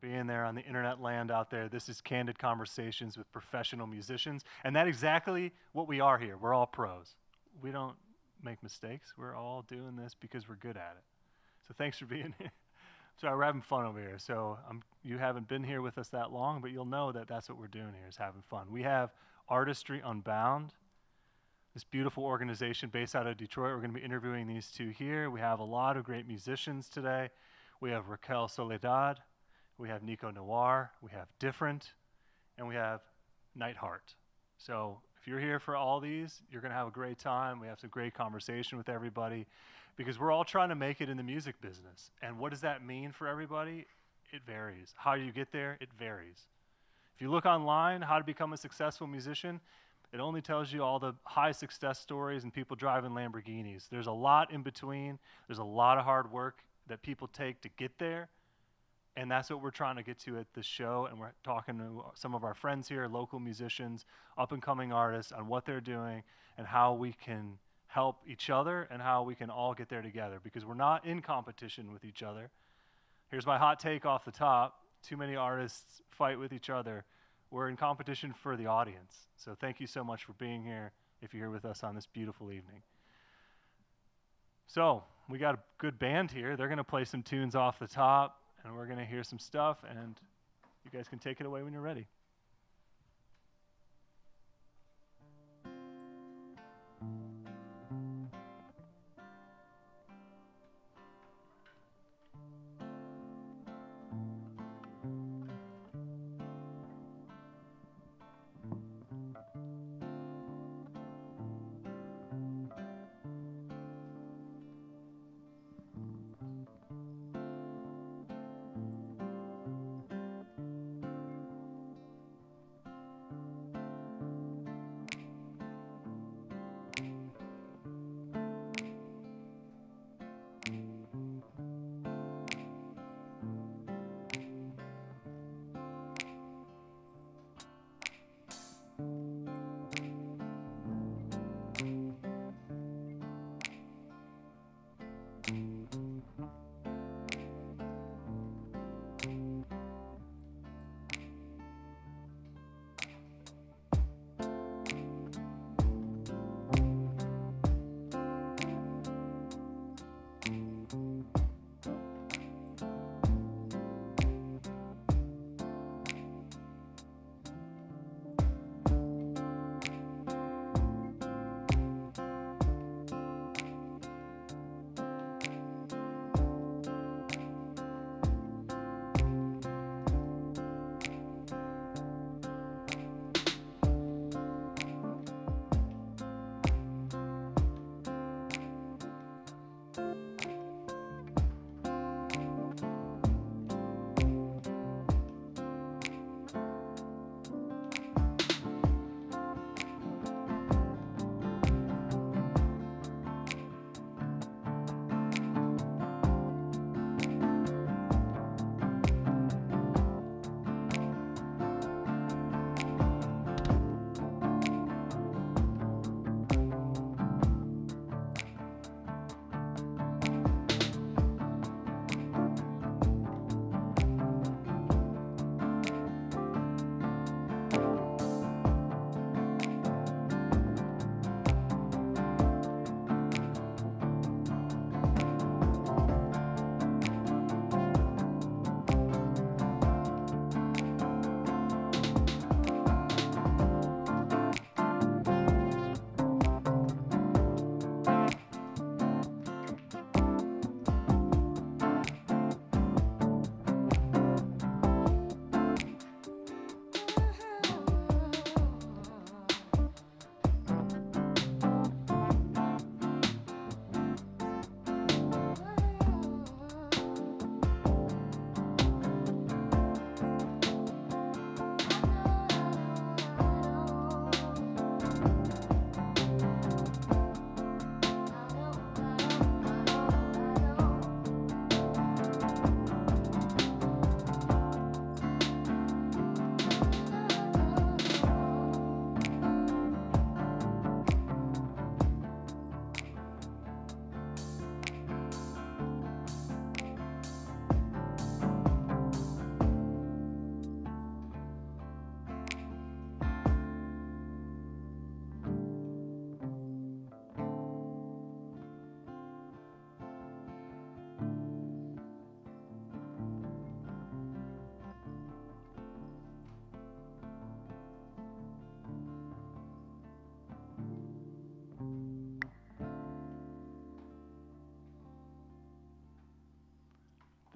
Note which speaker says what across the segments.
Speaker 1: being there on the internet land out there. This is Candid Conversations with professional musicians, and that's exactly what we are here. We're all pros. We don't make mistakes. We're all doing this because we're good at it. So thanks for being here. So we're having fun over here. So you haven't been here with us that long, but you'll know that that's what we're doing here, is having fun. We have Artistry Unbound, this beautiful organization based out of Detroit. We're going to be interviewing these two here. We have a lot of great musicians today. We have Raquel Soledad, we have Nico Noir, we have Different, and we have Nightheart. So if you're here for all these, you're going to have a great time. We have some great conversation with everybody because we're all trying to make it in the music business. And what does that mean for everybody? It varies. How you get there, it varies. If you look online, how to become a successful musician, it only tells you all the high success stories and people driving Lamborghinis. There's a lot in between. There's a lot of hard work that people take to get there. And that's what we're trying to get to at this show. And we're talking to some of our friends here, local musicians, up and coming artists, on what they're doing and how we can help each other and how we can all get there together, because we're not in competition with each other. Here's my hot take off the top. Too many artists fight with each other. We're in competition for the audience. So thank you so much for being here if you're here with us on this beautiful evening. So we got a good band here. They're going to play some tunes off the top, and we're going to hear some stuff, and you guys can take it away when you're ready.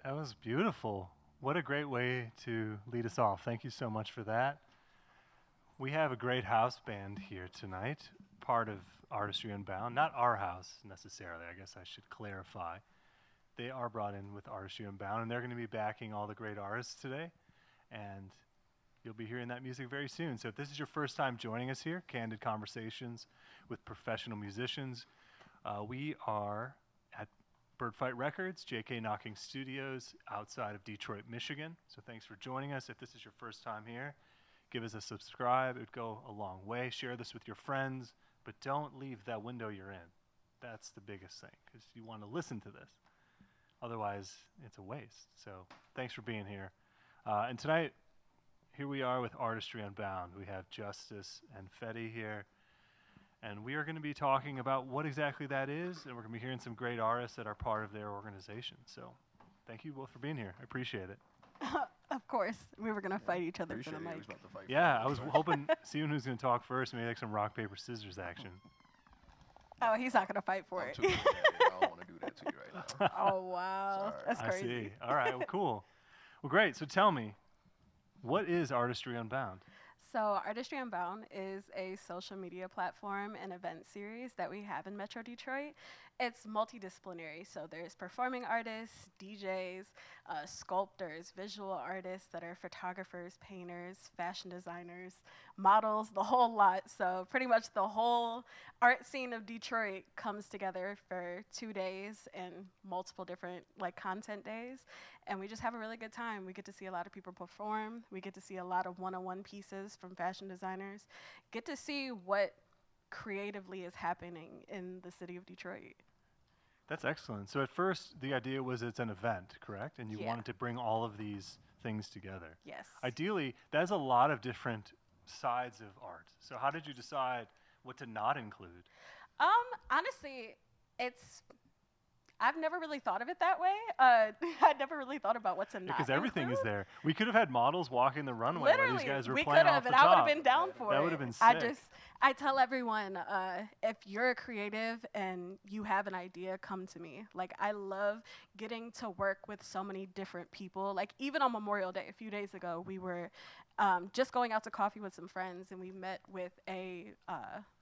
Speaker 1: That was beautiful. What a great way to lead us off. Thank you so much for that. We have a great house band here tonight, part of Artistry Unbound. Not our house necessarily, I guess I should clarify. They are brought in with Artistry Unbound, and they're going to be backing all the great artists today. And you'll be hearing that music very soon. So if this is your first time joining us here, Candid Conversations with professional musicians, we are at Birdfight Records, JK Knocking Studios outside of Detroit, Michigan. So thanks for joining us. If this is your first time here, give us a subscribe. It would go a long way. Share this with your friends, but don't leave that window you're in. That's the biggest thing, because you want to listen to this. Otherwise, it's a waste. So thanks for being here. And tonight, here we are with Artistry Unbound. We have Justice and Fetty here. And we are going to be talking about what exactly that is, and we're going to be hearing some great artists that are part of their organization. So thank you both for being here. I appreciate it.
Speaker 2: Of course. We were going to fight each other for the mic.
Speaker 1: Yeah, I was hoping, seeing who's going to talk first, maybe like some rock, paper, scissors action.
Speaker 2: Oh, he's not going to fight for it.
Speaker 3: I don't want to do that to you right now.
Speaker 2: Oh, wow.
Speaker 3: Sorry.
Speaker 2: That's crazy.
Speaker 1: I see. All right, well, cool. Well, great. So tell me, what is Artistry Unbound?
Speaker 2: So Artistry Unbound is a social media platform and event series that we have in Metro Detroit. It's multidisciplinary, so there's performing artists, DJs, sculptors, visual artists that are photographers, painters, fashion designers, models, the whole lot. So pretty much the whole art scene of Detroit comes together for 2 days and multiple different content days. And we just have a really good time. We get to see a lot of people perform. We get to see a lot of one-on-one pieces from fashion designers. Get to see what creatively is happening in the city of Detroit.
Speaker 1: That's excellent. So at first, the idea was it's an event, correct? And you wanted to bring all of these things together.
Speaker 2: Yes.
Speaker 1: Ideally, that's a lot of different sides of art. So how did you decide what to not include?
Speaker 2: Honestly, I've never really thought of it that way. I never really thought about what to not
Speaker 1: Because everything
Speaker 2: include.
Speaker 1: is there. We could have had models walking the runway
Speaker 2: Literally,
Speaker 1: where these guys were
Speaker 2: we
Speaker 1: playing
Speaker 2: could
Speaker 1: off
Speaker 2: have,
Speaker 1: the
Speaker 2: and
Speaker 1: top.
Speaker 2: I would have been down for it.
Speaker 1: That would have been sick.
Speaker 2: I tell everyone, if you're a creative and you have an idea, come to me. Like, I love getting to work with so many different people. Like, even on Memorial Day, a few days ago, we were just going out to coffee with some friends, and we met with a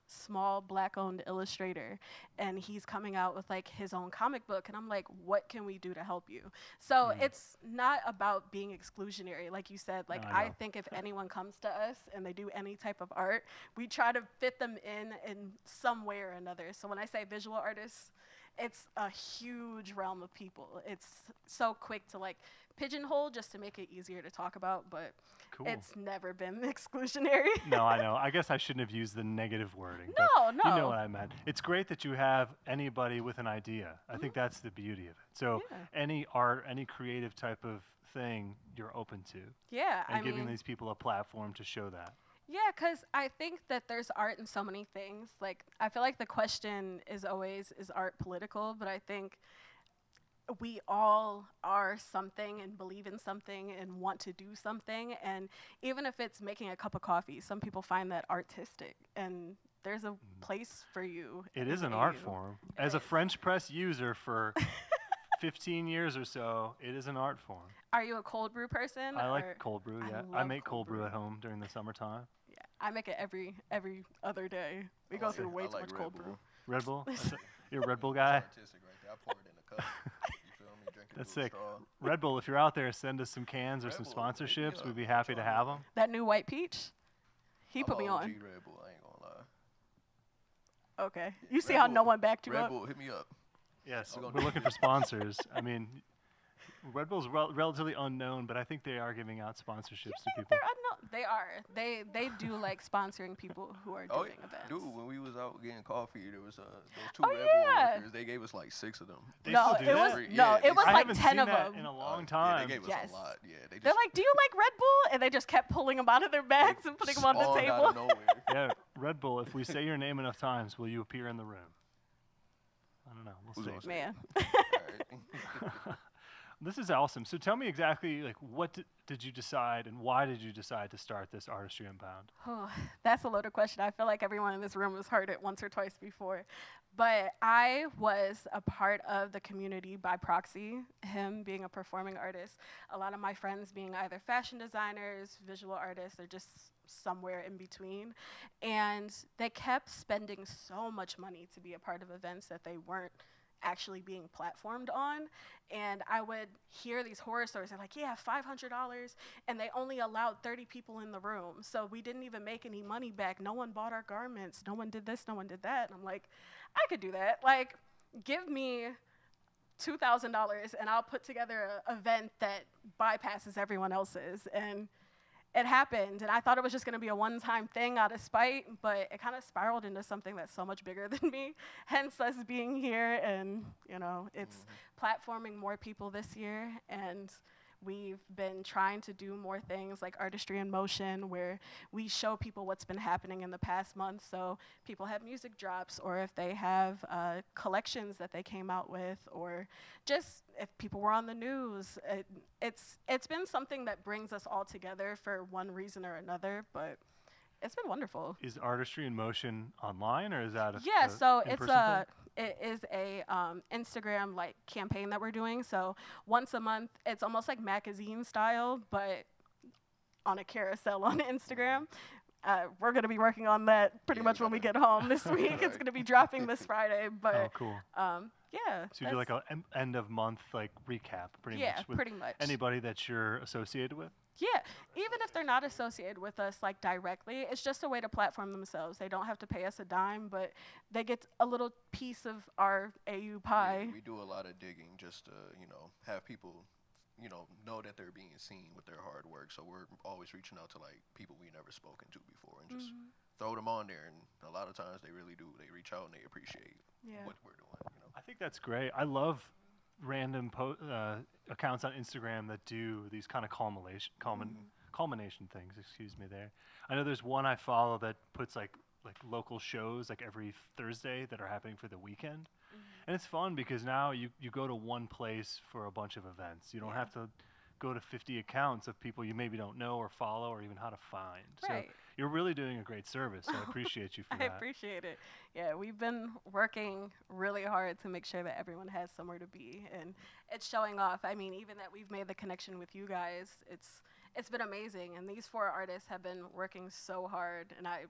Speaker 2: small Black-owned illustrator, and he's coming out with his own comic book, and I'm like, what can we do to help you? So it's not about being exclusionary, like you said. I think if anyone comes to us and they do any type of art, we try to fit them in some way or another. So when I say visual artists, it's a huge realm of people. It's so quick to pigeonhole just to make it easier to talk about, but it's never been exclusionary.
Speaker 1: No, I know. I guess I shouldn't have used the negative wording.
Speaker 2: No.
Speaker 1: You know what I meant. It's great that you have anybody with an idea. I think that's the beauty of it. So any art, any creative type of thing, you're open to.
Speaker 2: Yeah,
Speaker 1: and giving these people a platform to show that.
Speaker 2: Yeah, because I think that there's art in so many things. I feel like the question is always, is art political? But I think we all are something and believe in something and want to do something. And even if it's making a cup of coffee, some people find that artistic. And there's a place for you.
Speaker 1: It is an art form. As a French press user for 15 years or so, it is an art form.
Speaker 2: Are you a cold brew person?
Speaker 1: I like cold brew, yeah. I make cold brew
Speaker 2: brew
Speaker 1: at home during the summertime.
Speaker 2: Yeah, I make it every other day. We go through way too much cold brew.
Speaker 1: Red Bull? You're a Red Bull guy?
Speaker 3: Artistic right there. I pour it in a cup. You feel me? Drink it
Speaker 1: That's
Speaker 3: through a
Speaker 1: sick.
Speaker 3: straw.
Speaker 1: Red Bull, if you're out there, send us some cans or
Speaker 3: Red
Speaker 1: some
Speaker 3: Bull,
Speaker 1: sponsorships.
Speaker 3: yeah.
Speaker 1: We'd be happy to have them.
Speaker 2: That new white peach, he
Speaker 3: I'm
Speaker 2: put me
Speaker 3: a OG
Speaker 2: on.
Speaker 3: Red Bull, I ain't gonna lie.
Speaker 2: Okay. You see
Speaker 3: Red
Speaker 2: how
Speaker 3: Bull,
Speaker 2: no one backed you
Speaker 3: Red
Speaker 2: up?
Speaker 3: Bull, hit me up.
Speaker 1: Yes,
Speaker 3: We're
Speaker 1: we're looking for sponsors. I mean, Red Bull's relatively unknown, but I think they are giving out sponsorships to people.
Speaker 2: They're unknown. They are. They do like sponsoring people who are doing events.
Speaker 3: Dude, when we was out getting coffee, there was those two
Speaker 2: Oh,
Speaker 3: Red Bull
Speaker 2: yeah.
Speaker 3: workers. They gave us like 6 of them.
Speaker 1: They
Speaker 2: No,
Speaker 1: still do
Speaker 2: it
Speaker 1: that?
Speaker 2: was
Speaker 3: Yeah,
Speaker 2: it was
Speaker 1: I
Speaker 2: like
Speaker 1: haven't
Speaker 2: 10
Speaker 1: seen
Speaker 2: of
Speaker 1: that
Speaker 2: them.
Speaker 1: in a long
Speaker 3: Yeah,
Speaker 1: time.
Speaker 3: they gave us
Speaker 2: Yes.
Speaker 3: a lot. Yeah, they
Speaker 2: They're
Speaker 3: just
Speaker 2: like, "Do you like Red Bull?" And they just kept pulling them out of their bags and putting them on the
Speaker 3: spawned out
Speaker 2: table.
Speaker 3: of nowhere.
Speaker 1: Yeah, Red Bull, if we say your name enough times, will you appear in the room? I don't know. We'll
Speaker 3: Who's
Speaker 1: see.
Speaker 3: gonna say
Speaker 2: Man.
Speaker 3: Alright.
Speaker 1: This is awesome. So tell me exactly, like, what did you decide and why did you decide to start this Artistry Unbound?
Speaker 2: Oh, that's a loaded question. I feel like everyone in this room has heard it once or twice before. But I was a part of the community by proxy, him being a performing artist, a lot of my friends being either fashion designers, visual artists, or just somewhere in between. And they kept spending so much money to be a part of events that they weren't actually being platformed on. And I would hear these horror stories. They're like, yeah, $500, and they only allowed 30 people in the room. So we didn't even make any money back. No one bought our garments. No one did this, no one did that. And I'm like, I could do that. Like, give me $2,000 and I'll put together an event that bypasses everyone else's. And it happened, and I thought it was just going to be a one-time thing out of spite, but it kind of spiraled into something that's so much bigger than me, hence us being here. And, you know, it's platforming more people this year, and we've been trying to do more things like Artistry in Motion, where we show people what's been happening in the past month. So people have music drops, or if they have collections that they came out with, or just if people were on the news. It's been something that brings us all together for one reason or another, but it's been wonderful.
Speaker 1: Is Artistry in Motion online, or is that
Speaker 2: Yeah, so
Speaker 1: in-person thing?
Speaker 2: it is a Instagram like campaign that we're doing. So once a month, it's almost like magazine style, but on a carousel on Instagram. We're going to be working on that pretty much when we get home this week. It's going to be dropping this Friday, but
Speaker 1: Oh, cool.
Speaker 2: yeah.
Speaker 1: So you do like a end of month like recap, pretty much.
Speaker 2: Yeah,
Speaker 1: With
Speaker 2: pretty much.
Speaker 1: anybody that you're associated with?
Speaker 2: Yeah, even if they're not associated with us like directly, it's just a way to platform themselves. They don't have to pay us a dime, but they get a little piece of our AU pie.
Speaker 3: Yeah, we do a lot of digging just to, you know, have people, you know that they're being seen with their hard work. So we're always reaching out to like people we never spoken to before and just throw them on there. And a lot of times they really do. They reach out and they appreciate what we're doing. You know.
Speaker 1: I think that's great. I love random accounts on Instagram that do these kind of culmination things. Excuse me. There, I know there's one I follow that puts like local shows like every Thursday that are happening for the weekend, and it's fun because now you go to one place for a bunch of events. You don't have to go to 50 accounts of people you maybe don't know or follow or even how to find.
Speaker 2: Right.
Speaker 1: So you're really doing a great service. So I appreciate you for
Speaker 2: I
Speaker 1: that.
Speaker 2: appreciate it. Yeah, we've been working really hard to make sure that everyone has somewhere to be, and it's showing off. I mean, even that we've made the connection with you guys, it's been amazing. And these 4 artists have been working so hard, and I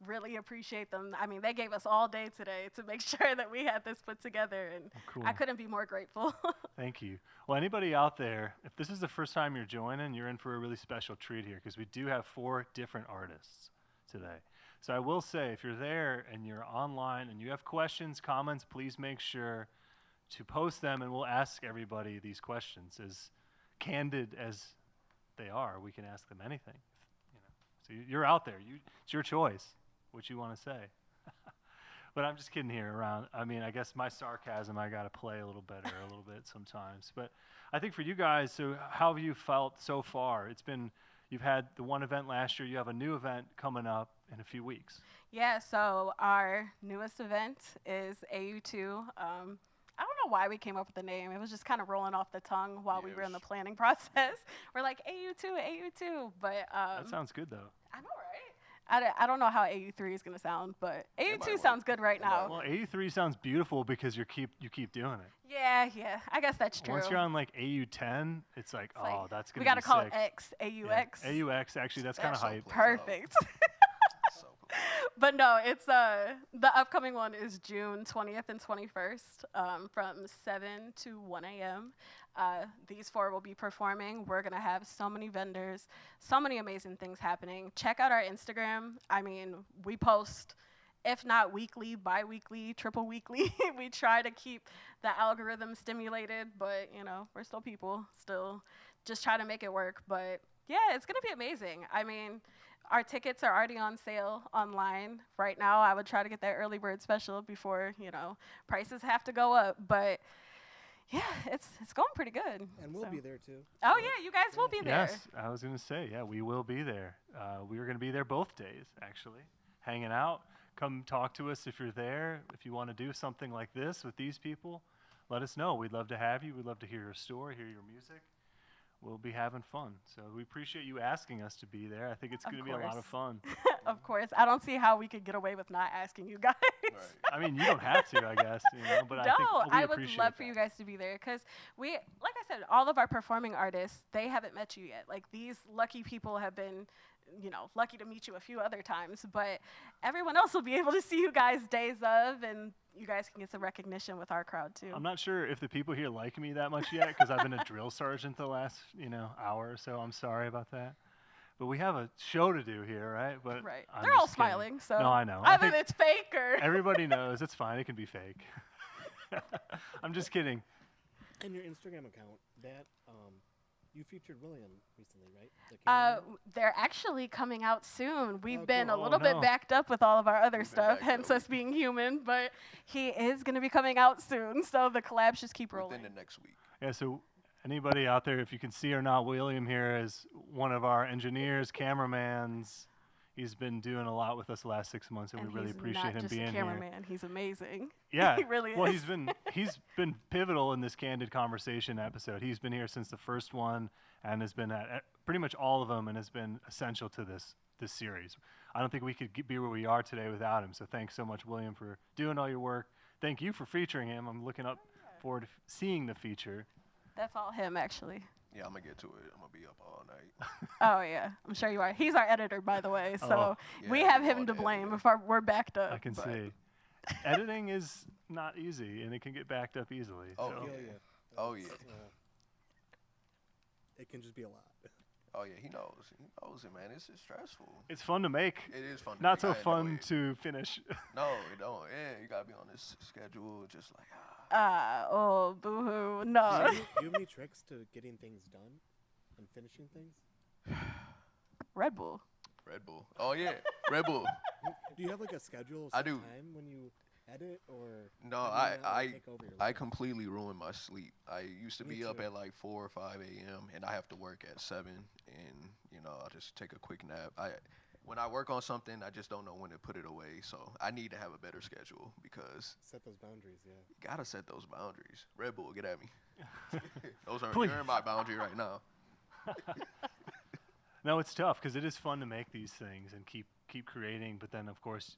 Speaker 2: really appreciate them. I mean, they gave us all day today to make sure that we had this put together, and
Speaker 1: Cool.
Speaker 2: I couldn't be more grateful.
Speaker 1: Thank you. Well, anybody out there, if this is the first time you're joining, you're in for a really special treat here because we do have 4 different artists today. So I will say, if you're there and you're online and you have questions, comments, please make sure to post them, and we'll ask everybody these questions. As candid as they are, we can ask them anything. You know. So you're out there. It's your choice what you want to say. But I'm just kidding here around. I mean, I guess my sarcasm, I got to play a little better a little bit sometimes. But I think for you guys, so how have you felt so far? You've had the one event last year. You have a new event coming up in a few weeks.
Speaker 2: Yeah, so our newest event is AU2. I don't know why we came up with the name. It was just kind of rolling off the tongue while we were in the planning process. We're like, AU2. But
Speaker 1: That sounds good, though.
Speaker 2: I know, right? I don't know how AU3 is going to sound, but AU2 sounds good right now.
Speaker 1: Well, AU3 sounds beautiful because you keep doing it.
Speaker 2: Yeah, I guess that's true.
Speaker 1: Once you're on like AU10, it's like, that's going to be sick.
Speaker 2: We got to call it X, AUX.
Speaker 1: Yeah. AUX, actually, that's kind of hype.
Speaker 2: Perfect. But no, it's the upcoming one is June 20th and 21st from 7 to 1 a.m. These 4 will be performing. We're going to have so many vendors, so many amazing things happening. Check out our Instagram. I mean, we post, if not weekly, bi-weekly, triple weekly. We try to keep the algorithm stimulated, but, you know, we're still people, still just try to make it work. But, yeah, it's going to be amazing. I mean, our tickets are already on sale online right now. I would try to get that early bird special before, you know, prices have to go up. But yeah, it's going pretty good.
Speaker 4: And we'll be there too.
Speaker 2: Oh yeah, you guys will be there.
Speaker 1: Yes, I was going to say, yeah, we will be there. We were going to be there both days, actually, hanging out. Come talk to us if you're there. If you want to do something like this with these people, let us know. We'd love to have you. We'd love to hear your story, hear your music. We'll be having fun. So we appreciate you asking us to be there. I think it's
Speaker 2: Of
Speaker 1: going to be a lot of
Speaker 2: course.
Speaker 1: fun.
Speaker 2: Of course. I don't see how we could get away with not asking you guys.
Speaker 3: Right.
Speaker 1: I mean, you don't have to, I guess, you know, but I think
Speaker 2: No,
Speaker 1: we
Speaker 2: I would
Speaker 1: appreciate
Speaker 2: love for
Speaker 1: that.
Speaker 2: you guys to be there because we, like I said, all of our performing artists, they haven't met you yet. Like these lucky people have been, you know, lucky to meet you a few other times, but everyone else will be able to see you guys days of, and you guys can get some recognition with our crowd too.
Speaker 1: I'm not sure if the people here like me that much yet because I've been a drill sergeant the last, hour or so. I'm sorry about that. But we have a show to do here, right? But
Speaker 2: Right.
Speaker 1: I'm
Speaker 2: They're all
Speaker 1: just kidding.
Speaker 2: smiling, so
Speaker 1: No, I know. I
Speaker 2: either
Speaker 1: think
Speaker 2: it's fake or
Speaker 1: everybody knows it's fine. It can be fake. I'm just kidding.
Speaker 4: And your Instagram account, that you featured William recently, right? That came out?
Speaker 2: they're actually coming out soon. We've
Speaker 4: Oh,
Speaker 2: been
Speaker 4: cool.
Speaker 2: a
Speaker 1: Oh,
Speaker 2: little
Speaker 1: no.
Speaker 2: bit backed up with all of our other
Speaker 3: We've been
Speaker 2: stuff,
Speaker 3: backed
Speaker 2: hence
Speaker 3: up.
Speaker 2: us being human, but he is going to be coming out soon, so the collabs just keep rolling.
Speaker 3: Within the next week.
Speaker 1: Yeah, so anybody out there, if you can see or not, William here is one of our engineers, cameramans. He's been doing a lot with us the last 6 months, and
Speaker 2: And
Speaker 1: we really
Speaker 2: he's
Speaker 1: appreciate
Speaker 2: not
Speaker 1: him
Speaker 2: just
Speaker 1: being
Speaker 2: a
Speaker 1: here.
Speaker 2: cameraman, he's amazing.
Speaker 1: Yeah,
Speaker 2: He really
Speaker 1: well,
Speaker 2: is.
Speaker 1: he's been pivotal in this Candid Conversation episode. He's been here since the first one and has been at pretty much all of them and has been essential to this series. I don't think we could be where we are today without him. So thanks so much, William, for doing all your work. Thank you for featuring him. I'm looking up forward to seeing the feature.
Speaker 2: That's all him, actually.
Speaker 3: Yeah, I'm gonna get to it. I'm gonna be up all night.
Speaker 2: Oh, yeah, I'm sure you are. He's our editor, by the way, so
Speaker 1: Oh.
Speaker 2: we
Speaker 3: Yeah,
Speaker 2: have
Speaker 3: I'm
Speaker 2: him
Speaker 3: on
Speaker 2: to
Speaker 3: the
Speaker 2: blame
Speaker 3: editor.
Speaker 2: if we're backed up.
Speaker 1: I can
Speaker 2: but-
Speaker 1: see. Editing is not easy, and it can get backed up easily.
Speaker 3: Oh,
Speaker 1: so.
Speaker 4: Yeah, yeah.
Speaker 3: Oh,
Speaker 4: That's,
Speaker 3: yeah.
Speaker 4: It can just be a lot.
Speaker 3: Oh yeah, he knows. He knows it, man. It's just stressful.
Speaker 1: It's fun to make.
Speaker 3: It is fun. to
Speaker 1: Not
Speaker 3: make,
Speaker 1: so
Speaker 3: I know
Speaker 1: fun
Speaker 3: it.
Speaker 1: to finish.
Speaker 3: No, it don't. Yeah, you gotta be on this schedule. Just like
Speaker 2: Oh, boo-hoo, no.
Speaker 4: Do you have any tricks to getting things done and finishing things?
Speaker 2: Red Bull.
Speaker 3: Red Bull. Oh yeah, Red Bull.
Speaker 4: Do you have like a schedule?
Speaker 3: I do.
Speaker 4: Time when you edit, or
Speaker 3: No,
Speaker 4: how do you not, like, take over your
Speaker 3: I
Speaker 4: life?
Speaker 3: completely ruined my sleep. I used to
Speaker 4: Me
Speaker 3: be up
Speaker 4: too.
Speaker 3: at like 4 or 5 a.m. and I have to work at 7, and I'll just take a quick nap. When I work on something, I just don't know when to put it away. So I need to have a better schedule because
Speaker 4: Set those boundaries. Yeah.
Speaker 3: you gotta set those boundaries. Red Bull, get at me. Those are
Speaker 1: Please.
Speaker 3: you're in my boundary right now.
Speaker 1: No, it's tough because it is fun to make these things and keep creating. But then, of course,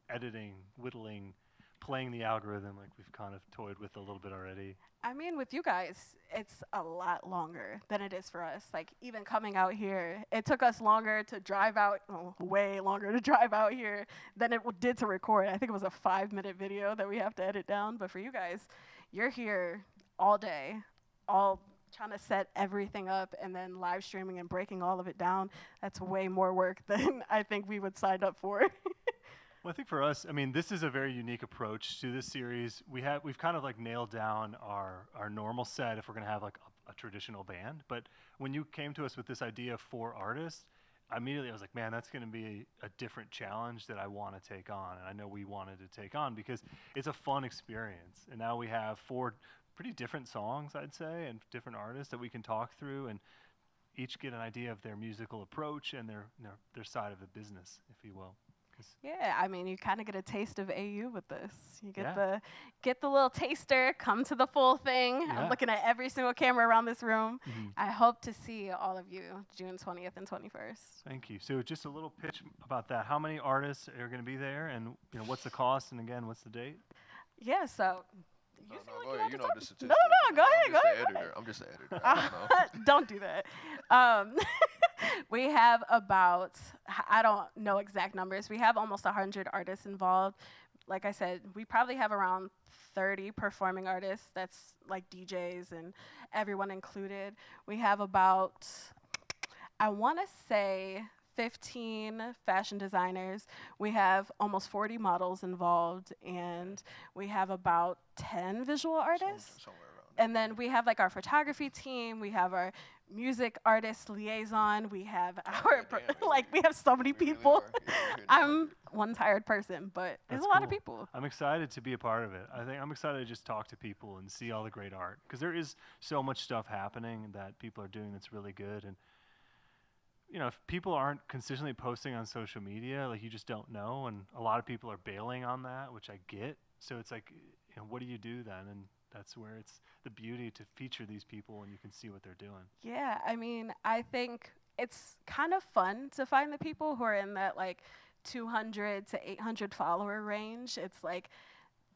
Speaker 1: editing, whittling, playing the algorithm like we've kind of toyed with a little bit already.
Speaker 2: I mean, with you guys, it's a lot longer than it is for us. Like, even coming out here, it took us longer to drive out, way longer to drive out here than it did to record. I think it was a 5-minute video that we have to edit down. But for you guys, you're here all day, all trying to set everything up and then live streaming and breaking all of it down. That's way more work than I think we would sign up for.
Speaker 1: Well, I think for us, I mean, this is a very unique approach to this series. We've kind of like nailed down our normal set if we're gonna have like a traditional band. But when you came to us with this idea of 4 artists, immediately I was like, man, that's gonna be a different challenge that I want to take on, and I know we wanted to take on because it's a fun experience. And now we have 4 pretty different songs, I'd say, and different artists that we can talk through and each get an idea of their musical approach and their side of the business, if you will.
Speaker 2: Yeah, I mean, you kind of get a taste of AU with this. You get
Speaker 1: Yeah.
Speaker 2: the little taster, come to the full thing.
Speaker 1: Yeah.
Speaker 2: I'm looking at every single camera around this room.
Speaker 1: Mhm.
Speaker 2: I hope to see all of you June 20th and 21st.
Speaker 1: Thank you. So just a little pitch about that. How many artists are going to be there, and what's the cost, and again, what's the date?
Speaker 2: Yeah, so
Speaker 3: No,
Speaker 2: you
Speaker 3: no,
Speaker 2: seem like
Speaker 3: go
Speaker 2: you
Speaker 3: ahead.
Speaker 2: want
Speaker 3: You
Speaker 2: to
Speaker 3: know
Speaker 2: talk-
Speaker 3: the statistics.
Speaker 2: No, go ahead,
Speaker 3: I'm
Speaker 2: go
Speaker 3: just the
Speaker 2: ahead, go
Speaker 3: editor.
Speaker 2: ahead.
Speaker 3: I'm just the editor. I don't know.
Speaker 2: Don't do that. We have about, I don't know exact numbers. We have almost 100 artists involved. Like I said, we probably have around 30 performing artists. That's like DJs and everyone included. We have about, I want to say, 15 fashion designers. We have almost 40 models involved, and we have about 10 visual artists.
Speaker 3: Somewhere around there.
Speaker 2: And then we have like our photography team, we have our music artist liaison, we have our,
Speaker 3: damn, yeah,
Speaker 2: like, we have so many
Speaker 3: We really
Speaker 2: people.
Speaker 3: are. Yeah, we're here
Speaker 2: I'm
Speaker 3: together.
Speaker 2: one tired person, but there's
Speaker 1: That's
Speaker 2: a lot of
Speaker 1: cool.
Speaker 2: people.
Speaker 1: I'm excited to be a part of it. I think I'm excited to just talk to people and see all the great art because there is so much stuff happening that people are doing that's really good. And if people aren't consistently posting on social media, like, you just don't know. And a lot of people are bailing on that, which I get. So it's like, what do you do then? And That's where it's the beauty to feature these people and you can see what they're doing.
Speaker 2: Yeah, I mean, I think it's kind of fun to find the people who are in that like 200 to 800 follower range. It's like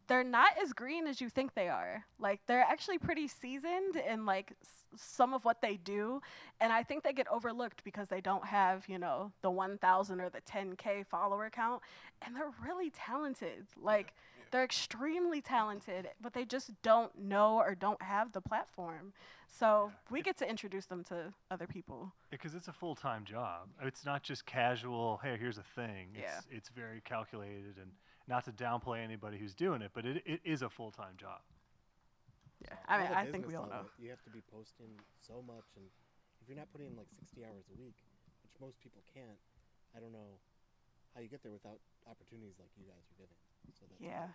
Speaker 2: they're not as green as you think they are. Like they're actually pretty seasoned in like some of what they do, and I think they get overlooked because they don't have, you know, the 1,000 or the 10K follower count, and they're really talented. Like they're extremely talented, but they just don't know or don't have the platform. So we get to introduce them to other people.
Speaker 1: Because it's a full-time job. It's not just casual, hey, here's a thing.
Speaker 2: Yeah.
Speaker 1: It's very calculated, and not to downplay anybody who's doing it, but it is a full-time job.
Speaker 2: Yeah, I mean,
Speaker 4: All the
Speaker 2: I think we
Speaker 4: business
Speaker 2: all
Speaker 4: on
Speaker 2: know.
Speaker 4: it, you have to be posting so much, and if you're not putting in like 60 hours a week, which most people can't, I don't know how you get there without opportunities like you guys are giving. So that's
Speaker 2: Yeah.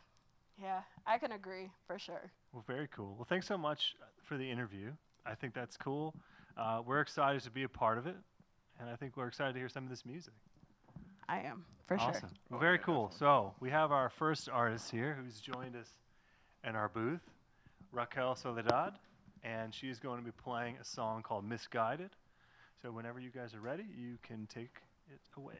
Speaker 2: Yeah, I can agree for sure.
Speaker 1: Well, very cool. Well, thanks so much for the interview. I think that's cool. We're excited to be a part of it, and I think we're excited to hear some of this music.
Speaker 2: I am, for sure.
Speaker 1: Awesome. Well,
Speaker 3: Oh,
Speaker 1: very
Speaker 3: yeah,
Speaker 1: cool.
Speaker 3: definitely.
Speaker 1: So we have our first artist here who's joined us in our booth, Raquel Soledad, and she's going to be playing a song called Misguided. So whenever you guys are ready, you can take it away.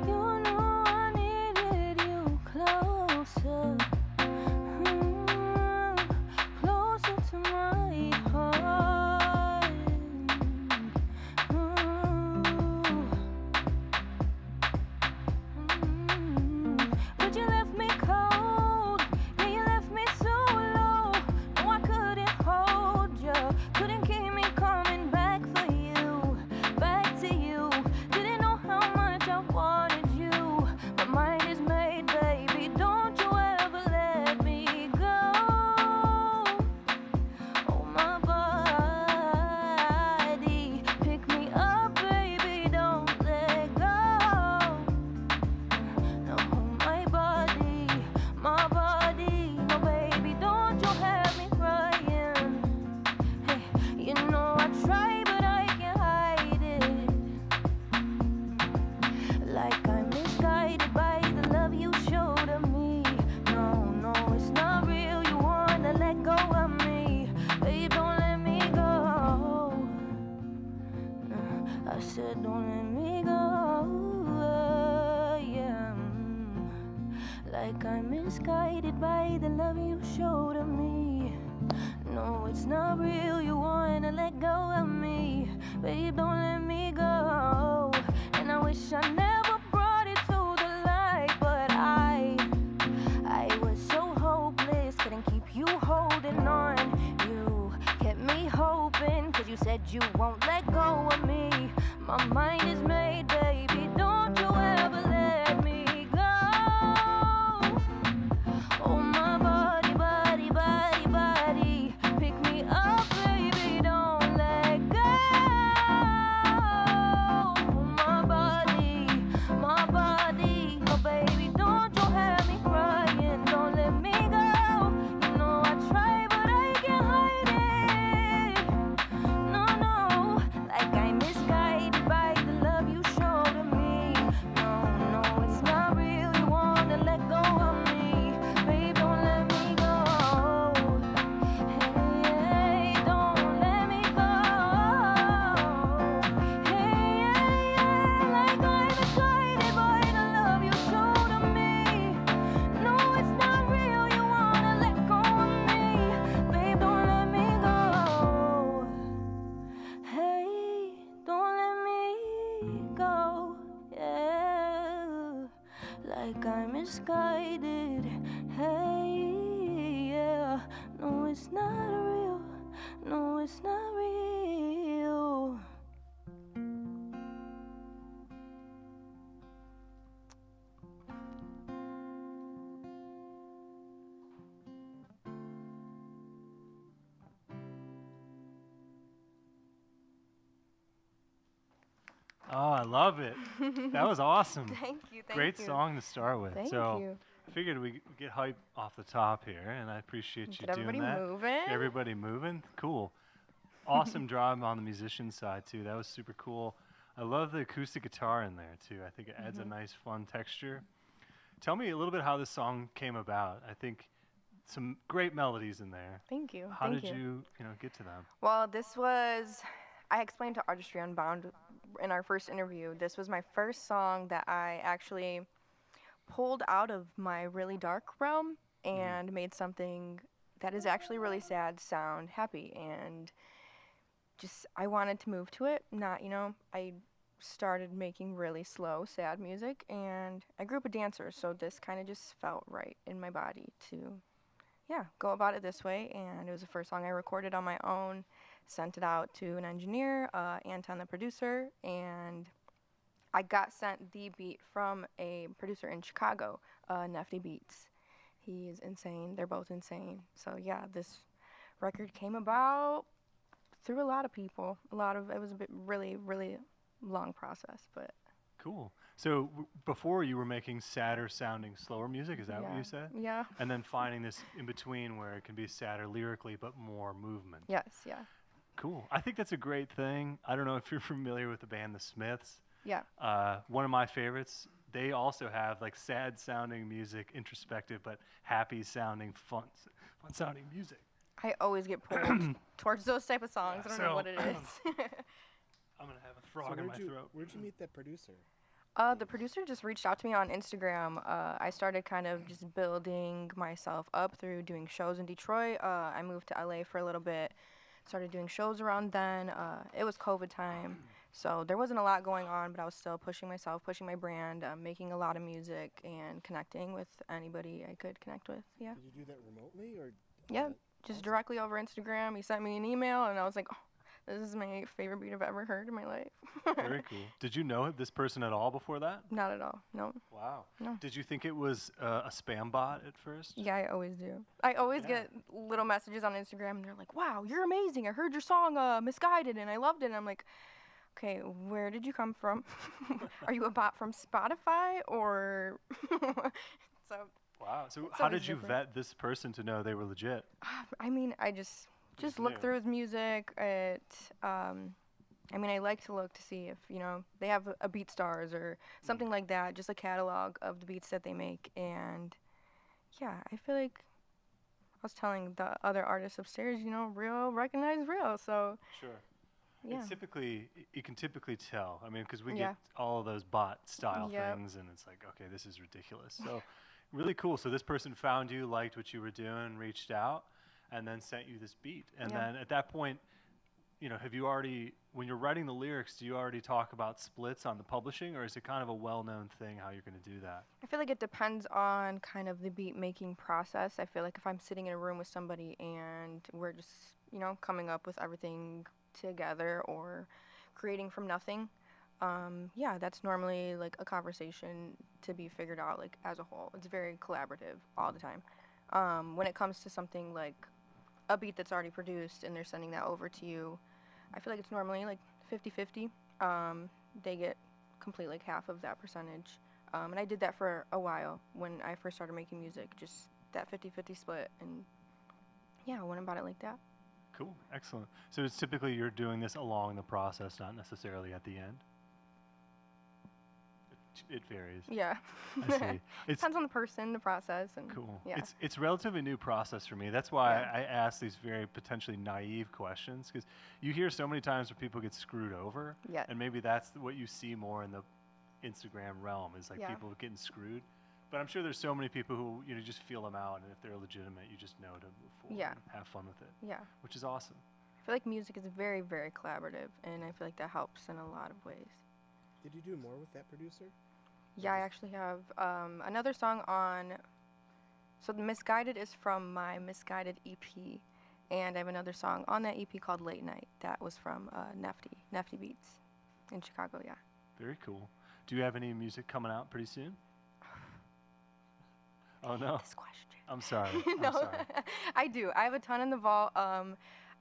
Speaker 5: You know I needed you closer, closer to my heart. But you left me cold, yeah, you left me so low. No, I couldn't hold you, couldn't keep me coming back for you, back to you. Didn't know how much I wanted you. My mind is made, baby, don't you ever let me go. Oh, my body, pick me up, baby, don't let go. No, my body, no, baby, don't you have me crying. Hey, you know I try, but I can't hide it. Like I'm misguided by the love you show to me. No, no, it's not real. You wanna let go of me, babe, don't let me go. I said, don't let me go. Yeah. Like I'm misguided by the love you show to me. No, it's not real. You wanna let go of me, babe, don't let me go. And I wish I never brought it to the light, but I was so hopeless, couldn't keep you holding on. You kept me hoping, 'cause you said you won't let go of me. My mind is made, baby, don't you ever let me go. Oh, my body, body, body, body, pick me up, baby, don't let go. My body, oh, baby, don't you have me crying, don't let me go. You know I try, but I can't hide it. No, no, like I'm misguided by the love you show to me. No, no, it's not real. You wanna let go of me, babe, don't let me go. Hey, don't let me go. Hey, like I'm misguided by the love you show to me. No, it's not real. You wanna let go of me, babe, don't let me go. Hey, don't let me go. Yeah, like I'm misguided. Hey, yeah, no, it's not real. No, it's not real.
Speaker 1: Oh, I love it. That was awesome.
Speaker 5: Thank you. Thank
Speaker 1: Great
Speaker 5: you.
Speaker 1: song to start with.
Speaker 5: Thank
Speaker 1: so
Speaker 5: you.
Speaker 1: I figured we get hype off the top here, and I appreciate you
Speaker 5: Get everybody
Speaker 1: doing that.
Speaker 5: moving.
Speaker 1: Get everybody moving. Cool. Awesome job on the musician side too. That was super cool. I love the acoustic guitar in there too. I think it adds a nice, fun texture. Tell me a little bit how this song came about. I think some great melodies in there.
Speaker 5: Thank you.
Speaker 1: How
Speaker 5: Thank
Speaker 1: did you get to them?
Speaker 5: Well, this was, I explained to Artistry Unbound in our first interview, this was my first song that I actually pulled out of my really dark realm and made something that is actually really sad sound happy. And just, I wanted to move to it. Not, I started making really slow, sad music, and I grew up a dancer, so this kind of just felt right in my body to, go about it this way. And it was the first song I recorded on my own, sent it out to an engineer, Anton the producer, and I got sent the beat from a producer in Chicago, Nefty Beats. He is insane. They're both insane. So yeah, this record came about through a lot of people. It was a really, really long process, but.
Speaker 1: Cool. So before you were making sadder sounding, slower music, is that what you said?
Speaker 5: Yeah.
Speaker 1: And then finding this in between where it can be sadder lyrically but more movement.
Speaker 5: Yes, yeah.
Speaker 1: Cool. I think that's a great thing. I don't know if you're familiar with the band The Smiths.
Speaker 5: Yeah.
Speaker 1: One of my favorites. They also have like sad sounding music, introspective but happy sounding, fun sounding music.
Speaker 5: I always get pulled towards those type of songs. I don't know what it is.
Speaker 1: I'm gonna have a frog in my throat.
Speaker 4: Where'd you meet that producer?
Speaker 5: The producer just reached out to me on Instagram. I started kind of just building myself up through doing shows in Detroit. I moved to LA for a little bit, started doing shows around then. It was COVID time, so there wasn't a lot going on, but I was still pushing myself, pushing my brand, making a lot of music, and connecting with anybody I could connect with. Yeah.
Speaker 4: Did you do that remotely or?
Speaker 5: Yeah, just directly over Instagram. He sent me an email, and I was like, oh, this is my favorite beat I've ever heard in my life.
Speaker 1: Very cool. Did you know this person at all before that?
Speaker 5: Not at all, no.
Speaker 1: Wow.
Speaker 5: No.
Speaker 1: Did you think it was a spam bot at first?
Speaker 5: Yeah, I always do. I always get little messages on Instagram, and they're like, wow, you're amazing. I heard your song, Misguided, and I loved it. And I'm like, okay, where did you come from? Are you a bot from Spotify, or? So.
Speaker 1: Wow. So
Speaker 5: it's
Speaker 1: how
Speaker 5: always
Speaker 1: did you
Speaker 5: different.
Speaker 1: vet this person to know they were legit?
Speaker 5: I mean, I just look
Speaker 1: knew.
Speaker 5: through his music. I mean, I like to look to see if, they have a BeatStars or something like that, just a catalog of the beats that they make. And yeah, I feel like I was telling the other artists upstairs, real recognize real. So
Speaker 1: Sure.
Speaker 5: yeah.
Speaker 1: It's typically, you can typically tell. I mean, because we
Speaker 5: Yeah.
Speaker 1: get all of those bot style
Speaker 5: Yep.
Speaker 1: things, and it's like, okay, this is ridiculous. So really cool. So this person found you, liked what you were doing, reached out, and then sent you this beat. And
Speaker 5: Yeah.
Speaker 1: then at that point, have you already, when you're writing the lyrics, do you already talk about splits on the publishing, or is it kind of a well-known thing how you're going to do that?
Speaker 5: I feel like it depends on kind of the beat making process. I feel like if I'm sitting in a room with somebody and we're just, coming up with everything together or creating from nothing, that's normally like a conversation to be figured out like as a whole. It's very collaborative all the time. When it comes to something like a beat that's already produced and they're sending that over to you, I feel like it's normally like 50-50. They get complete like half of that percentage. And I did that for a while when I first started making music, just that 50-50 split, and I went about it like that.
Speaker 1: Cool. Excellent. So it's typically you're doing this along the process, not necessarily at the end? It varies.
Speaker 5: Yeah.
Speaker 1: I see. It's
Speaker 5: Depends on the person, the process, and
Speaker 1: cool.
Speaker 5: yeah.
Speaker 1: It's a relatively new process for me. That's why
Speaker 5: Yeah.
Speaker 1: I ask these very potentially naive questions, because you hear so many times where people get screwed over,
Speaker 5: Yeah.
Speaker 1: and maybe that's what you see more in the Instagram realm is like
Speaker 5: Yeah.
Speaker 1: people getting screwed. But I'm sure there's so many people who just feel them out, and if they're legitimate, you just know to move forward
Speaker 5: Yeah.
Speaker 1: and have fun with it,
Speaker 5: Yeah.
Speaker 1: which is awesome.
Speaker 5: I feel like music is very, very collaborative, and I feel like that helps in a lot of ways.
Speaker 4: Did you do more with that producer?
Speaker 5: Yeah, I actually have another song on. So the Misguided is from my Misguided EP, and I have another song on that EP called Late Night. That was from Nefty Beats in Chicago. Yeah.
Speaker 1: Very cool. Do you have any music coming out pretty soon? Oh no.
Speaker 5: This question.
Speaker 1: I'm sorry.
Speaker 5: No,
Speaker 1: I'm sorry.
Speaker 5: I do. I have a ton in the vault.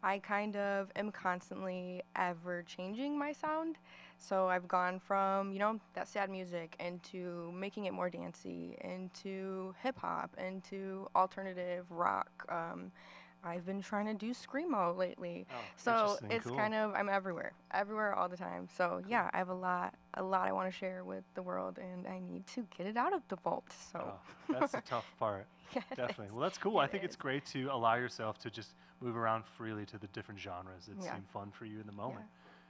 Speaker 5: I kind of am constantly ever changing my sound.
Speaker 6: So I've gone from, you know, that sad music into making it more dancey, into hip hop, into alternative rock. I've been trying to do screamo lately.
Speaker 1: Oh,
Speaker 6: So
Speaker 1: interesting.
Speaker 6: it's
Speaker 1: Cool.
Speaker 6: kind of, I'm everywhere all the time. So yeah, I have a lot I want to share with the world, and I need to get it out of the vault. So
Speaker 1: Oh, that's the tough part.
Speaker 6: yeah, it
Speaker 1: Definitely.
Speaker 6: is.
Speaker 1: Well, that's cool. I
Speaker 6: It
Speaker 1: think it's
Speaker 6: is.
Speaker 1: great to allow yourself to just move around freely to the different genres that
Speaker 6: Yeah.
Speaker 1: seem fun for you in the moment.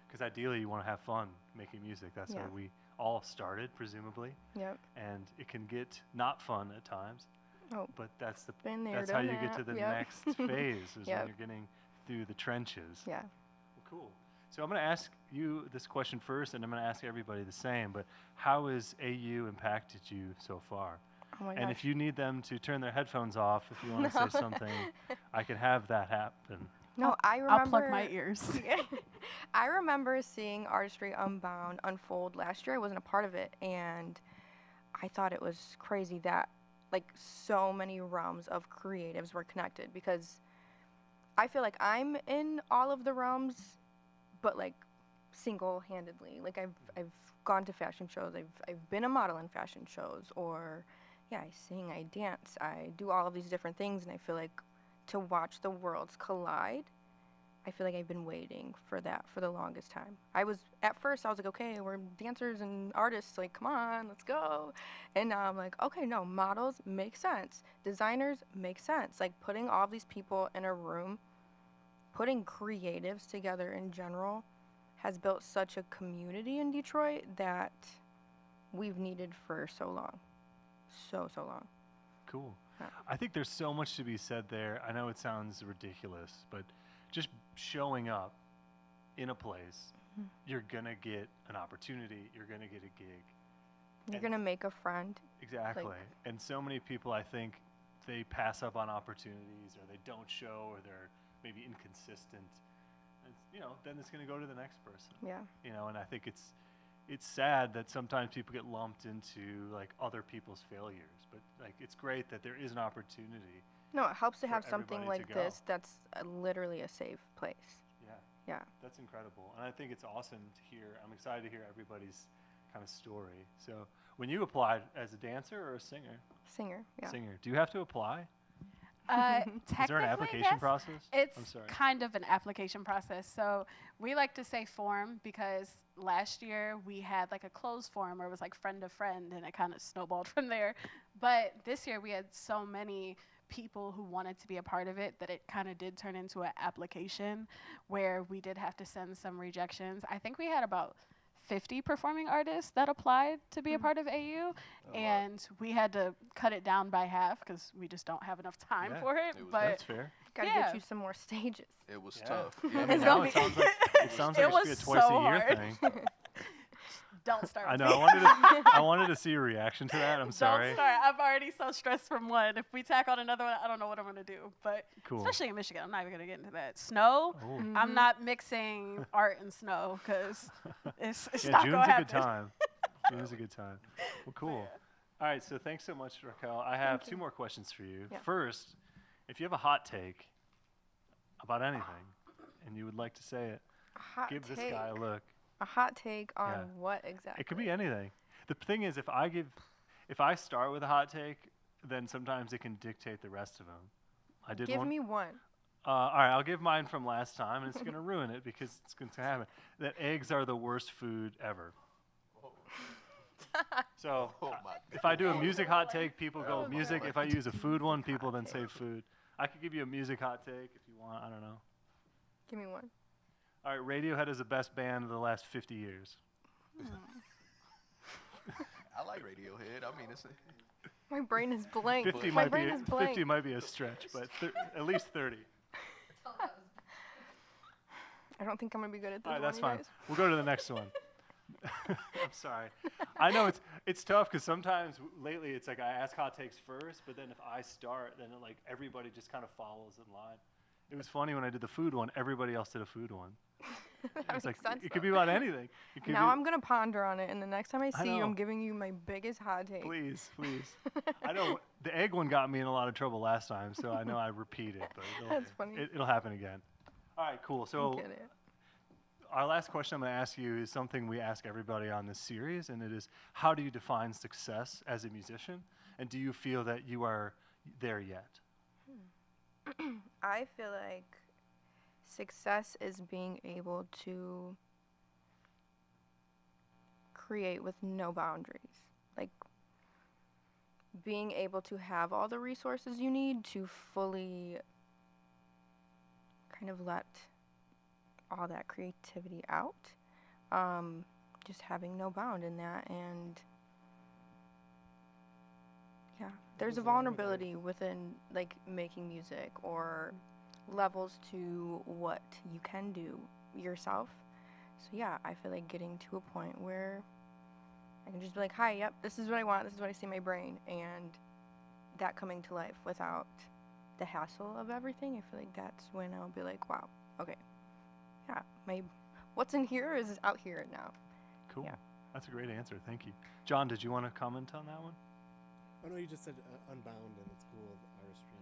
Speaker 1: Because ideally, you want to have fun making music. That's
Speaker 6: Yeah.
Speaker 1: where we all started, presumably.
Speaker 6: Yep.
Speaker 1: And it can get not fun at times.
Speaker 6: Oh,
Speaker 1: But that's
Speaker 6: been there,
Speaker 1: that's how
Speaker 6: done
Speaker 1: you get to
Speaker 6: that.
Speaker 1: the
Speaker 6: Yep.
Speaker 1: next phase is
Speaker 6: Yep.
Speaker 1: when you're getting through the trenches.
Speaker 6: Yeah.
Speaker 1: Well, cool. So I'm going to ask you this question first, and I'm going to ask everybody the same. But how has AU impacted you so far?
Speaker 6: Oh my
Speaker 1: And
Speaker 6: gosh.
Speaker 1: if you need them to turn their headphones off, if you want to
Speaker 6: No.
Speaker 1: say something, I can have that happen.
Speaker 6: No, I remember.
Speaker 2: I'll plug my ears.
Speaker 6: I remember seeing Artistry Unbound unfold last year. I wasn't a part of it, and I thought it was crazy that like so many realms of creatives were connected, because I feel like I'm in all of the realms, but like single-handedly. Like I've gone to fashion shows. I've been a model in fashion shows, or yeah, I sing, I dance, I do all of these different things, and I feel like to watch the worlds collide, I feel like I've been waiting for that for the longest time. At first I was like, okay, we're dancers and artists, like, come on, let's go. And now I'm like, okay, no, models make sense. Designers make sense. Like putting all these people in a room, putting creatives together in general has built such a community in Detroit that we've needed for so long. So long.
Speaker 1: Cool.
Speaker 6: Yeah.
Speaker 1: I think there's so much to be said there. I know it sounds ridiculous, but just showing up in a place, you're going to get an opportunity, you're going to get a gig.
Speaker 6: You're
Speaker 1: And-
Speaker 6: going to make a friend.
Speaker 1: Exactly. And so many people, I think, they pass up on opportunities, or they don't show, or they're maybe inconsistent. And, then it's going to go to the next person.
Speaker 6: Yeah.
Speaker 1: And I think it's sad that sometimes people get lumped into like other people's failures, but like it's great that there is an opportunity.
Speaker 6: No, it helps to
Speaker 1: for
Speaker 6: have something
Speaker 1: everybody
Speaker 6: like
Speaker 1: to go.
Speaker 6: this that's literally a safe place.
Speaker 1: Yeah,
Speaker 6: Yeah.
Speaker 1: that's incredible, and I think it's awesome to hear. I'm excited to hear everybody's kind of story. So, when you applied as a dancer or a singer?
Speaker 6: Singer, yeah.
Speaker 1: Singer. Do you have to apply?
Speaker 2: Technically,
Speaker 1: Is there an application
Speaker 2: yes.
Speaker 1: process?
Speaker 2: It's
Speaker 1: I'm sorry.
Speaker 2: kind of an application process. So we like to say form, because last year we had like a closed form where it was like friend of friend, and it kind of snowballed from there. But this year we had so many people who wanted to be a part of it that it kind of did turn into an application where we did have to send some rejections. I think we had about 50 performing artists that applied to be a part of AU, and we had to cut it down by half because we just don't have enough time
Speaker 1: Yeah.
Speaker 2: for it.
Speaker 3: It was-
Speaker 2: But
Speaker 1: That's fair.
Speaker 6: Gotta
Speaker 2: Yeah.
Speaker 6: get you some more stages.
Speaker 3: It was
Speaker 1: Yeah.
Speaker 3: tough.
Speaker 1: I
Speaker 3: Yeah,
Speaker 1: mean,
Speaker 2: It's
Speaker 1: now
Speaker 2: gonna
Speaker 1: it
Speaker 2: be-
Speaker 1: sounds like it sounds
Speaker 2: It
Speaker 1: like it
Speaker 2: was
Speaker 1: should be a twice
Speaker 2: so
Speaker 1: a year
Speaker 2: hard.
Speaker 1: thing.
Speaker 2: don't start.
Speaker 1: I
Speaker 2: with
Speaker 1: know.
Speaker 2: me.
Speaker 1: I wanted to see your reaction to that. I'm sorry.
Speaker 2: Don't start. I'm already so stressed from one. If we tack on another one, I don't know what I'm gonna do. But
Speaker 1: Cool.
Speaker 2: especially in Michigan, I'm not even gonna get into that. Snow.
Speaker 1: Oh.
Speaker 2: I'm not mixing art and snow because it's
Speaker 1: Yeah,
Speaker 2: not
Speaker 1: June's
Speaker 2: gonna
Speaker 1: a
Speaker 2: happen.
Speaker 1: good time. June's a good time. Well, cool. All right, so thanks so much, Raquel. I have two more questions for you.
Speaker 6: Yeah.
Speaker 1: First, if you have a hot take about anything and you would like to say it,
Speaker 6: A hot
Speaker 1: give
Speaker 6: take.
Speaker 1: this guy a look.
Speaker 6: A hot take on
Speaker 1: Yeah.
Speaker 6: what exactly?
Speaker 1: It could be anything. The thing is, if I start with a hot take, then sometimes it can dictate the rest of them. I did
Speaker 6: Give
Speaker 1: one.
Speaker 6: me one.
Speaker 1: All right, I'll give mine from last time, and it's going to ruin it because it's going to happen. That eggs are the worst food ever. So
Speaker 3: Oh my
Speaker 1: if I do a music hot take, people go music. If I use a food one, people then say food. I could give you a music hot take if you want. I don't know.
Speaker 6: Give me one.
Speaker 1: All right, Radiohead is the best band of the last 50 years.
Speaker 3: I like Radiohead. I mean, it's
Speaker 6: My brain is blank.
Speaker 1: 50
Speaker 6: My
Speaker 1: might
Speaker 6: brain
Speaker 1: be
Speaker 6: is blank.
Speaker 1: 50 might be a stretch, but at least 30.
Speaker 6: I don't think I'm gonna be good at this
Speaker 1: All right,
Speaker 6: one,
Speaker 1: that's
Speaker 6: you
Speaker 1: fine.
Speaker 6: guys.
Speaker 1: We'll go to the next one. I'm sorry. I know it's tough because sometimes lately it's like I ask hot takes first, but then if I start, then like everybody just kind of follows in line. It was funny when I did the food one. Everybody else did a food one.
Speaker 6: That
Speaker 1: It's like
Speaker 6: makes sense,
Speaker 1: it could
Speaker 6: though.
Speaker 1: be about anything. It could
Speaker 6: Now
Speaker 1: be,
Speaker 6: I'm gonna ponder on it, and the next time I
Speaker 1: I
Speaker 6: see you,
Speaker 1: know.
Speaker 6: I'm giving you my biggest hot take.
Speaker 1: Please. I know the egg one got me in a lot of trouble last time, so I know I repeat it, but
Speaker 6: That's funny.
Speaker 1: It'll happen again. All right, cool.
Speaker 6: I
Speaker 1: So
Speaker 6: get it.
Speaker 1: our last question I'm going to ask you is something we ask everybody on this series, and it is, how do you define success as a musician? And do you feel that you are there yet?
Speaker 6: I feel like success is being able to create with no boundaries. Like being able to have all the resources you need to fully kind of let all that creativity out. Just having no bound in that, and yeah, there's a vulnerability within like making music or levels to what you can do yourself. So yeah, I feel like getting to a point where I can just be like, hi, yep, this is what I want, this is what I see in my brain, and that coming to life without the hassle of everything. I feel like that's when I'll be like, wow, okay, yeah, what's in here is out here now.
Speaker 1: Cool.
Speaker 6: Yeah.
Speaker 1: That's a great answer. Thank you. John, did you want to comment on that one?
Speaker 4: Oh no, you just said Unbound, and it's cool. Artistry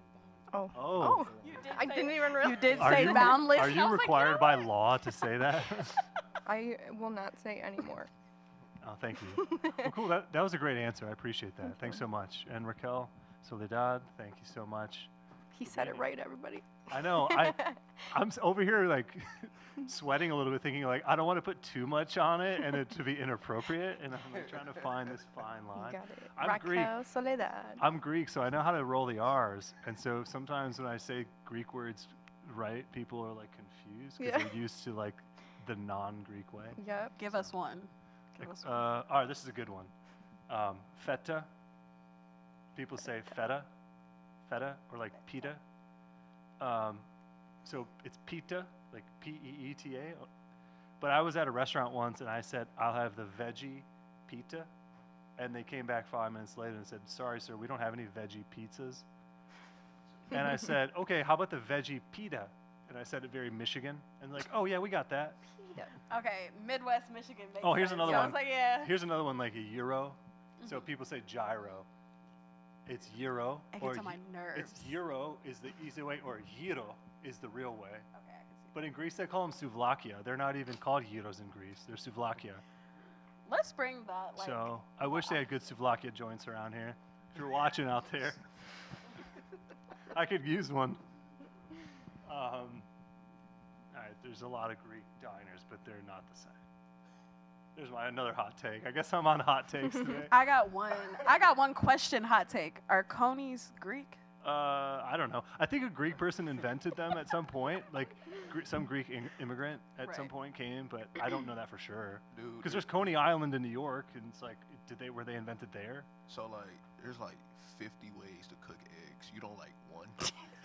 Speaker 4: Unbound.
Speaker 6: Oh.
Speaker 1: Oh.
Speaker 2: You did
Speaker 6: I
Speaker 2: say-
Speaker 6: didn't even realize.
Speaker 2: You did
Speaker 1: Are
Speaker 2: say
Speaker 1: you-
Speaker 2: boundless.
Speaker 1: Are
Speaker 2: and
Speaker 1: you
Speaker 2: I was like,
Speaker 1: required
Speaker 2: know
Speaker 1: by
Speaker 2: what?
Speaker 1: law to say that?
Speaker 6: I will not say anymore.
Speaker 1: Oh, thank you. Well, cool. That was a great answer. I appreciate that. Thanks so much. And Raquel Soledad, thank you so much.
Speaker 6: He said it right, everybody.
Speaker 1: I know. I'm over here like sweating a little bit, thinking like I don't want to put too much on it and it to be inappropriate, and I'm like trying to find this fine line.
Speaker 6: You got it.
Speaker 1: I'm Greek.
Speaker 6: Raquel Soledad.
Speaker 1: I'm Greek, so I know how to roll the R's, and so sometimes when I say Greek words right, people are like confused because
Speaker 6: Yeah.
Speaker 1: they're used to like the non-Greek way.
Speaker 6: Yep.
Speaker 2: Give us one. Give us one.
Speaker 1: All right, this is a good one. Feta. People say feta, or like pita. So it's pita, like P-E-E-T-A. But I was at a restaurant once and I said, I'll have the veggie pita. And they came back 5 minutes later and said, sorry, sir, we don't have any veggie pizzas. And I said, okay, how about the veggie pita? And I said it very Michigan. And like, oh, yeah, we got that.
Speaker 2: Okay, Midwest Michigan. Makes
Speaker 1: Oh, here's
Speaker 2: sense.
Speaker 1: another
Speaker 2: I
Speaker 1: one.
Speaker 2: was like, yeah.
Speaker 1: Here's another one, like a euro. So people say gyro. It's euro.
Speaker 2: It
Speaker 1: or
Speaker 2: gets on my
Speaker 1: y-
Speaker 2: nerves.
Speaker 1: It's euro is the easy way, or gyro is the real way.
Speaker 2: Okay, I can see.
Speaker 1: But in Greece, they call them souvlakia. They're not even called gyros in Greece. They're souvlakia.
Speaker 2: Let's bring that. Like,
Speaker 1: So I wish they had good souvlakia joints around here. If you're watching out there, I could use one. All right, there's a lot of Greek diners, but they're not the same. There's another hot take. I guess I'm on hot takes today.
Speaker 2: I got one question. Hot take. Are conies Greek?
Speaker 1: I don't know. I think a Greek person invented them at some point. Like some Greek immigrant at some
Speaker 2: Right.
Speaker 1: point came, but I don't know that for sure.
Speaker 3: Dude,
Speaker 1: Because there's Coney Island in New York, and it's like, were they invented there?
Speaker 3: so like, there's like 50 ways to cook eggs. You don't like one.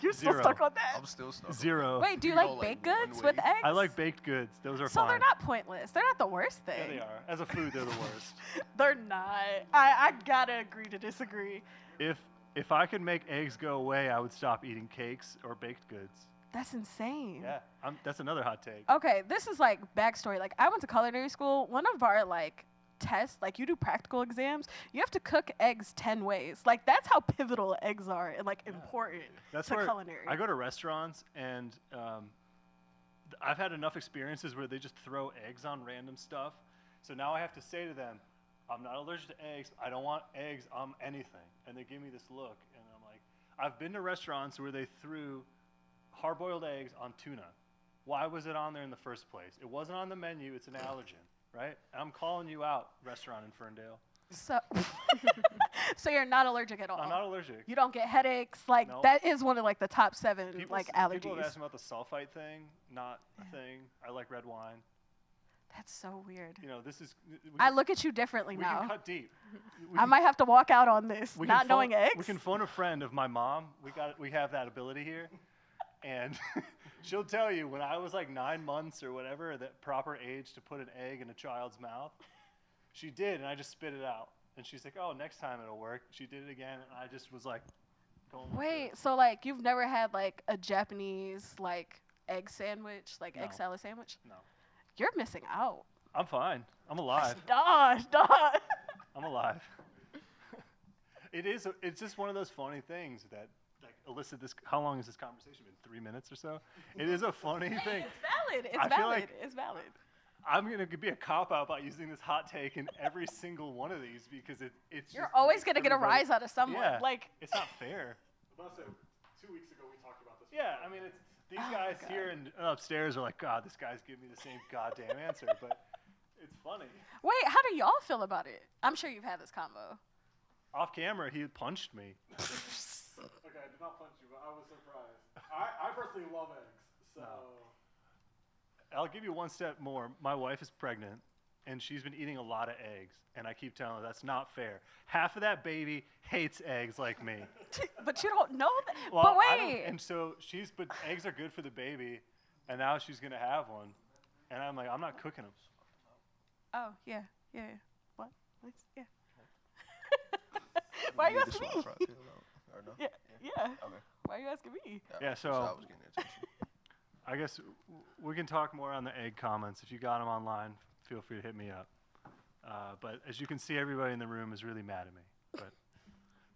Speaker 2: You're
Speaker 1: Zero.
Speaker 2: still stuck on that.
Speaker 3: I'm still stuck. on
Speaker 1: Zero.
Speaker 2: Wait, do you
Speaker 3: You
Speaker 2: like
Speaker 3: don't like
Speaker 2: baked
Speaker 3: one
Speaker 2: goods with
Speaker 3: way.
Speaker 2: eggs?
Speaker 1: I like baked goods. Those are
Speaker 2: So
Speaker 1: fine.
Speaker 2: they're not pointless. They're not the worst
Speaker 1: Yeah,
Speaker 2: thing.
Speaker 1: they are. As a food, they're the worst.
Speaker 2: They're not. I gotta agree to disagree.
Speaker 1: If I could make eggs go away, I would stop eating cakes or baked goods.
Speaker 2: That's insane.
Speaker 1: Yeah, that's another hot take.
Speaker 2: Okay, this is like backstory. Like I went to culinary school. One of our like tests, like you do practical exams, you have to cook eggs 10 ways. Like that's how pivotal eggs are and like important
Speaker 1: That's
Speaker 2: to
Speaker 1: where
Speaker 2: culinary.
Speaker 1: I go to restaurants, and I've had enough experiences where they just throw eggs on random stuff. So now I have to say to them, I'm not allergic to eggs. I don't want eggs on anything. And they give me this look, and I'm like, I've been to restaurants where they threw hard-boiled eggs on tuna. Why was it on there in the first place? It wasn't on the menu. It's an allergen, right? And I'm calling you out, restaurant in Ferndale.
Speaker 2: So, so you're not allergic at all.
Speaker 1: I'm not allergic.
Speaker 2: You don't get headaches. Like
Speaker 1: Nope.
Speaker 2: that is one of like the top 7
Speaker 1: People,
Speaker 2: like
Speaker 1: people have
Speaker 2: allergies.
Speaker 1: asked me about the sulfite thing. Not a thing. I like red wine.
Speaker 2: That's so weird.
Speaker 1: You know, this is.
Speaker 2: I look at you differently
Speaker 1: We
Speaker 2: now.
Speaker 1: can cut deep. We
Speaker 2: I
Speaker 1: can-
Speaker 2: might have to walk out on this,
Speaker 1: we can
Speaker 2: not knowing
Speaker 1: phone-
Speaker 2: eggs.
Speaker 1: We can phone a friend of my mom. We have that ability here, and she'll tell you when I was like 9 months or whatever, the proper age to put an egg in a child's mouth. She did, and I just spit it out. And she's like, "Oh, next time it'll work." She did it again, and I just was like, going like
Speaker 2: Wait,
Speaker 1: this.
Speaker 2: so like you've never had like a Japanese like egg sandwich, like egg
Speaker 1: No.
Speaker 2: salad sandwich?
Speaker 1: No,
Speaker 2: You're missing out.
Speaker 1: I'm fine. I'm alive.
Speaker 2: Dodge.
Speaker 1: I'm alive. It's just one of those funny things that like elicit this. How long has this conversation been? 3 minutes or so? It is a funny thing.
Speaker 2: It's valid. It's
Speaker 1: I feel
Speaker 2: valid.
Speaker 1: like-
Speaker 2: It's valid.
Speaker 1: I'm gonna be a cop out by using this hot take in every single one of these because it's.
Speaker 2: You're
Speaker 1: just
Speaker 2: always
Speaker 1: makes
Speaker 2: gonna get a
Speaker 1: everybody-
Speaker 2: rise out of someone.
Speaker 1: Yeah,
Speaker 2: Like,
Speaker 1: it's not fair.
Speaker 7: About to say, 2 weeks ago we talked about this.
Speaker 1: Yeah, I mean, it's these
Speaker 2: Oh my
Speaker 1: guys
Speaker 2: God.
Speaker 1: here and upstairs are like, God, this guy's giving me the same goddamn answer, but it's funny.
Speaker 2: wait, how do y'all feel about it? I'm sure you've had this combo.
Speaker 1: Off camera, he punched me.
Speaker 7: Okay, I did not punch you, but I was surprised. I personally love eggs, so.
Speaker 1: No. I'll give you one step more. My wife is pregnant, and she's been eating a lot of eggs, and I keep telling her that's not fair. Half of that baby hates eggs like me.
Speaker 2: But you don't know that.
Speaker 1: Well,
Speaker 2: but
Speaker 1: I don't-
Speaker 2: wait.
Speaker 1: and so but eggs are good for the baby, and now she's gonna have one, and I'm like, I'm not cooking them.
Speaker 2: Oh, yeah. What? Yeah. Why are you
Speaker 3: Need this
Speaker 2: asking
Speaker 3: one
Speaker 2: me?
Speaker 3: fried too, no? Or no?
Speaker 2: Yeah.
Speaker 3: Okay.
Speaker 2: Why are you asking me?
Speaker 1: Yeah, so-
Speaker 3: I was getting attention.
Speaker 1: I guess we can talk more on the egg comments. If you got them online, feel free to hit me up. But as you can see, everybody in the room is really mad at me. But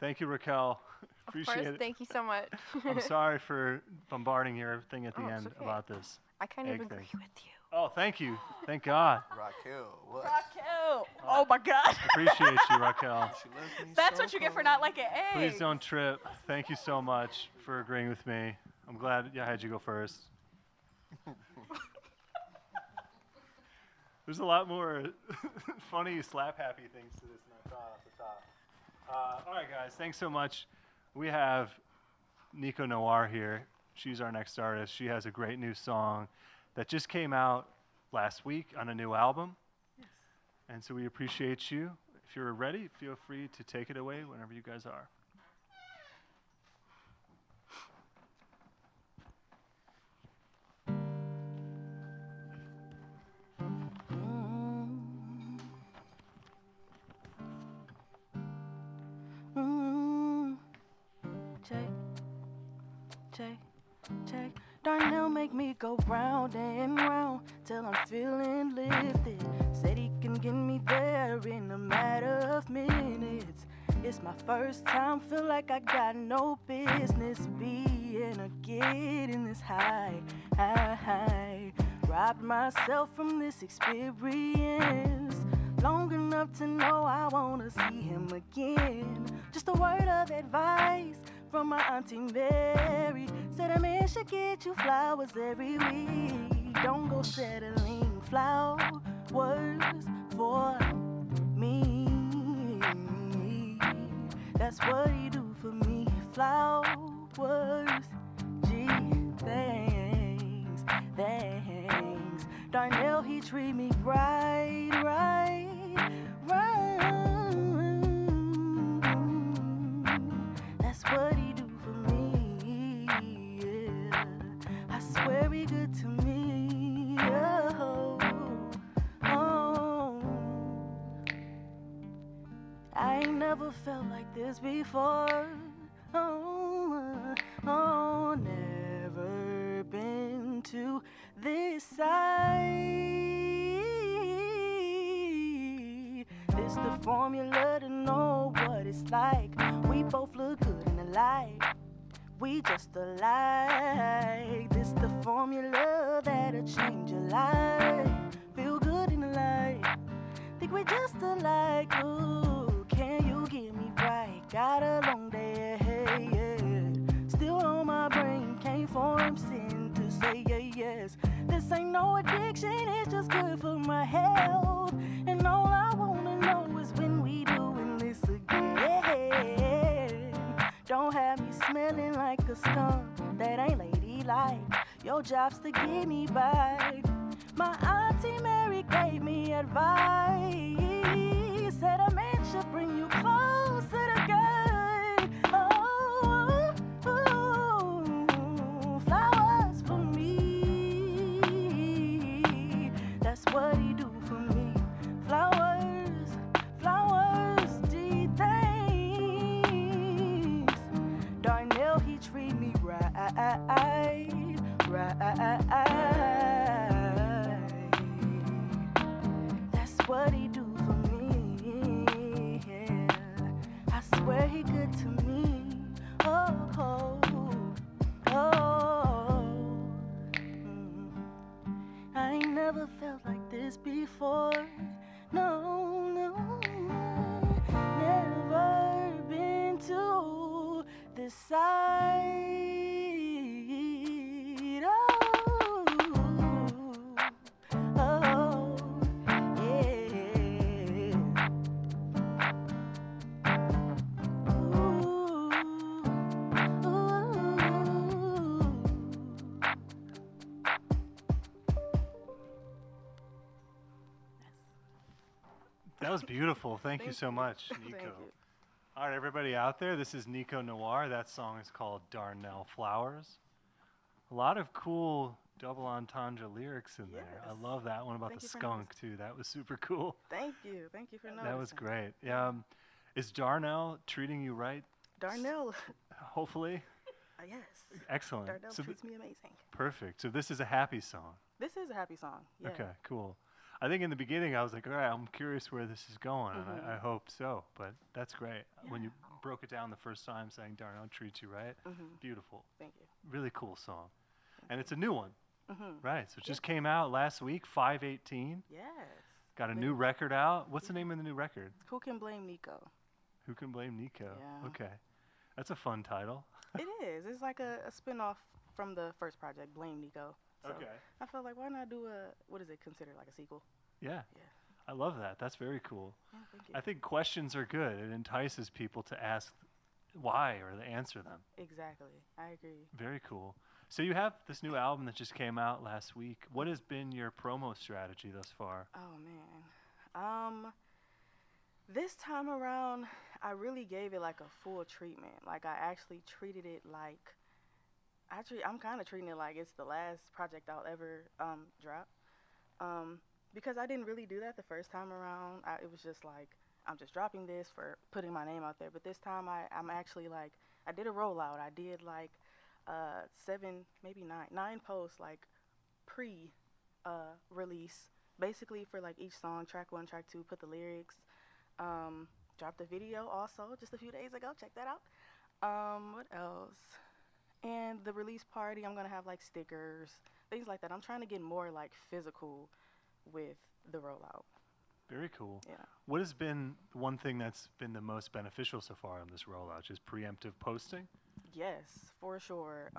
Speaker 1: thank you, Raquel.
Speaker 6: Of
Speaker 1: Appreciate
Speaker 6: course,
Speaker 1: it.
Speaker 6: thank you so much.
Speaker 1: I'm sorry for bombarding your thing at the
Speaker 6: Oh, it's
Speaker 1: end
Speaker 6: okay.
Speaker 1: about this.
Speaker 6: I kind of
Speaker 1: egg
Speaker 6: agree
Speaker 1: thing.
Speaker 6: with you.
Speaker 1: Oh, thank you. Thank God.
Speaker 3: Raquel, what?
Speaker 2: Raquel. Oh my God.
Speaker 1: Appreciate you, Raquel.
Speaker 3: She loves me
Speaker 2: That's
Speaker 3: so
Speaker 2: what you get for
Speaker 3: cold.
Speaker 2: not liking eggs.
Speaker 1: Please don't trip. Thank you so much for agreeing with me. I'm glad I had you go first. There's a lot more funny, slap-happy things to this than I thought off the top. All right, guys, thanks so much. We have Nico Noir here. She's our next artist. She has a great new song that just came out last week on a new album.
Speaker 2: Yes.
Speaker 1: And so we appreciate you. If you're ready, feel free to take it away whenever you guys are.
Speaker 5: Check. Darnell make me go round and round till I'm feeling lifted. Said he can get me there in a matter of minutes. It's my first time, feel like I got no business being or getting this high. Robbed myself from this experience long enough to know I wanna see him again. Just a word of advice from my auntie Mary. Said a man should get you flowers every week. Don't go settling flowers for me. That's what he do for me. Flowers, gee, thanks. Darnell, he treat me right. That's what he do for me, yeah. I swear he good to me, oh. I ain't never felt like this before, never been to this side. This the formula to know what it's like. We both look good in the light. We just alike. This the formula that'll change your life. Feel good in the light. Think we just alike. Ooh, can you get me right? Got a long day ahead. Still on my brain, can't form sin to say yes. This ain't no addiction, it's just good for my health. And all I wanna know is when we doing this again. Don't have me smelling like a skunk, that ain't ladylike. Your job's to get me by. My auntie Mary gave me advice. Said a man should bring you closer to God. Oh, flowers for me. That's what he do for me. Flowers, gee, thanks. Darnell, he treat me right. That's what he do for me, yeah. I swear he good to me. I ain't never felt like this
Speaker 8: this before. No, no, never been to this side. Oh, oh, yeah. Ooh, ooh.
Speaker 1: That was beautiful. Thank you
Speaker 8: Thank
Speaker 1: so
Speaker 8: you.
Speaker 1: much,
Speaker 8: Thank
Speaker 1: Nico.
Speaker 8: you.
Speaker 1: All right, everybody out there, this is Nico Noir. That song is called Darnell Flowers. A lot of cool double entendre lyrics in there. I
Speaker 8: Yes.
Speaker 1: love that one about
Speaker 8: Thank
Speaker 1: the
Speaker 8: you for
Speaker 1: skunk, too. That was super cool.
Speaker 8: Thank you. Thank you for noticing.
Speaker 1: That was great. Is Darnell treating you right?
Speaker 8: Darnell.
Speaker 1: Hopefully.
Speaker 8: Yes.
Speaker 1: Excellent.
Speaker 8: Darnell
Speaker 1: So
Speaker 8: treats me amazing.
Speaker 1: perfect. So this is a happy song.
Speaker 8: This is a happy song. Yeah.
Speaker 1: Okay, cool. I think in the beginning I was like, all right, I'm curious where this is going, and
Speaker 8: Mhm.
Speaker 1: I hope so. But that's great. When you
Speaker 8: Yeah.
Speaker 1: broke it down the first time, saying Darnell treats you right,
Speaker 8: Mhm.
Speaker 1: beautiful.
Speaker 8: Thank you.
Speaker 1: Really cool song. And it's a new one,
Speaker 8: Mhm.
Speaker 1: right? So it just came out last week, 5/18.
Speaker 8: Yes.
Speaker 1: Got a new record out. What's the
Speaker 8: Yeah.
Speaker 1: name of the new record?
Speaker 8: Who can blame Nico?
Speaker 1: Who Can Blame Nico?
Speaker 8: Yeah.
Speaker 1: Okay. That's a fun title.
Speaker 8: It is. It's like a spin-off from the first project, Blame Nico. So
Speaker 1: Okay.
Speaker 8: I felt like, why not do what is it considered, like a sequel?
Speaker 1: Yeah.
Speaker 8: Yeah.
Speaker 1: I love that. That's very cool.
Speaker 8: Yeah, thank you.
Speaker 1: I think questions are good. It entices people to ask why or to answer them.
Speaker 8: Exactly. I agree.
Speaker 1: Very cool. So you have this new album that just came out last week. What has been your promo strategy thus far?
Speaker 8: Oh man. This time around, I really gave it like a full treatment. Like I actually treated it like I'm kind of treating it like it's the last project I'll ever drop. Because I didn't really do that the first time around. It was just like I'm just dropping this for putting my name out there. But this time I'm actually like I did a rollout. I did like 7, maybe 9 posts like pre release, basically for like each song, track 1, track 2, put the lyrics. Dropped a video also just a few days ago. Check that out. What else? And the release party, I'm gonna have like stickers, things like that. I'm trying to get more like physical with the rollout.
Speaker 1: Very cool.
Speaker 8: Yeah.
Speaker 1: What has been one thing that's been the most beneficial so far on this rollout? Just preemptive posting?
Speaker 8: Yes, for sure.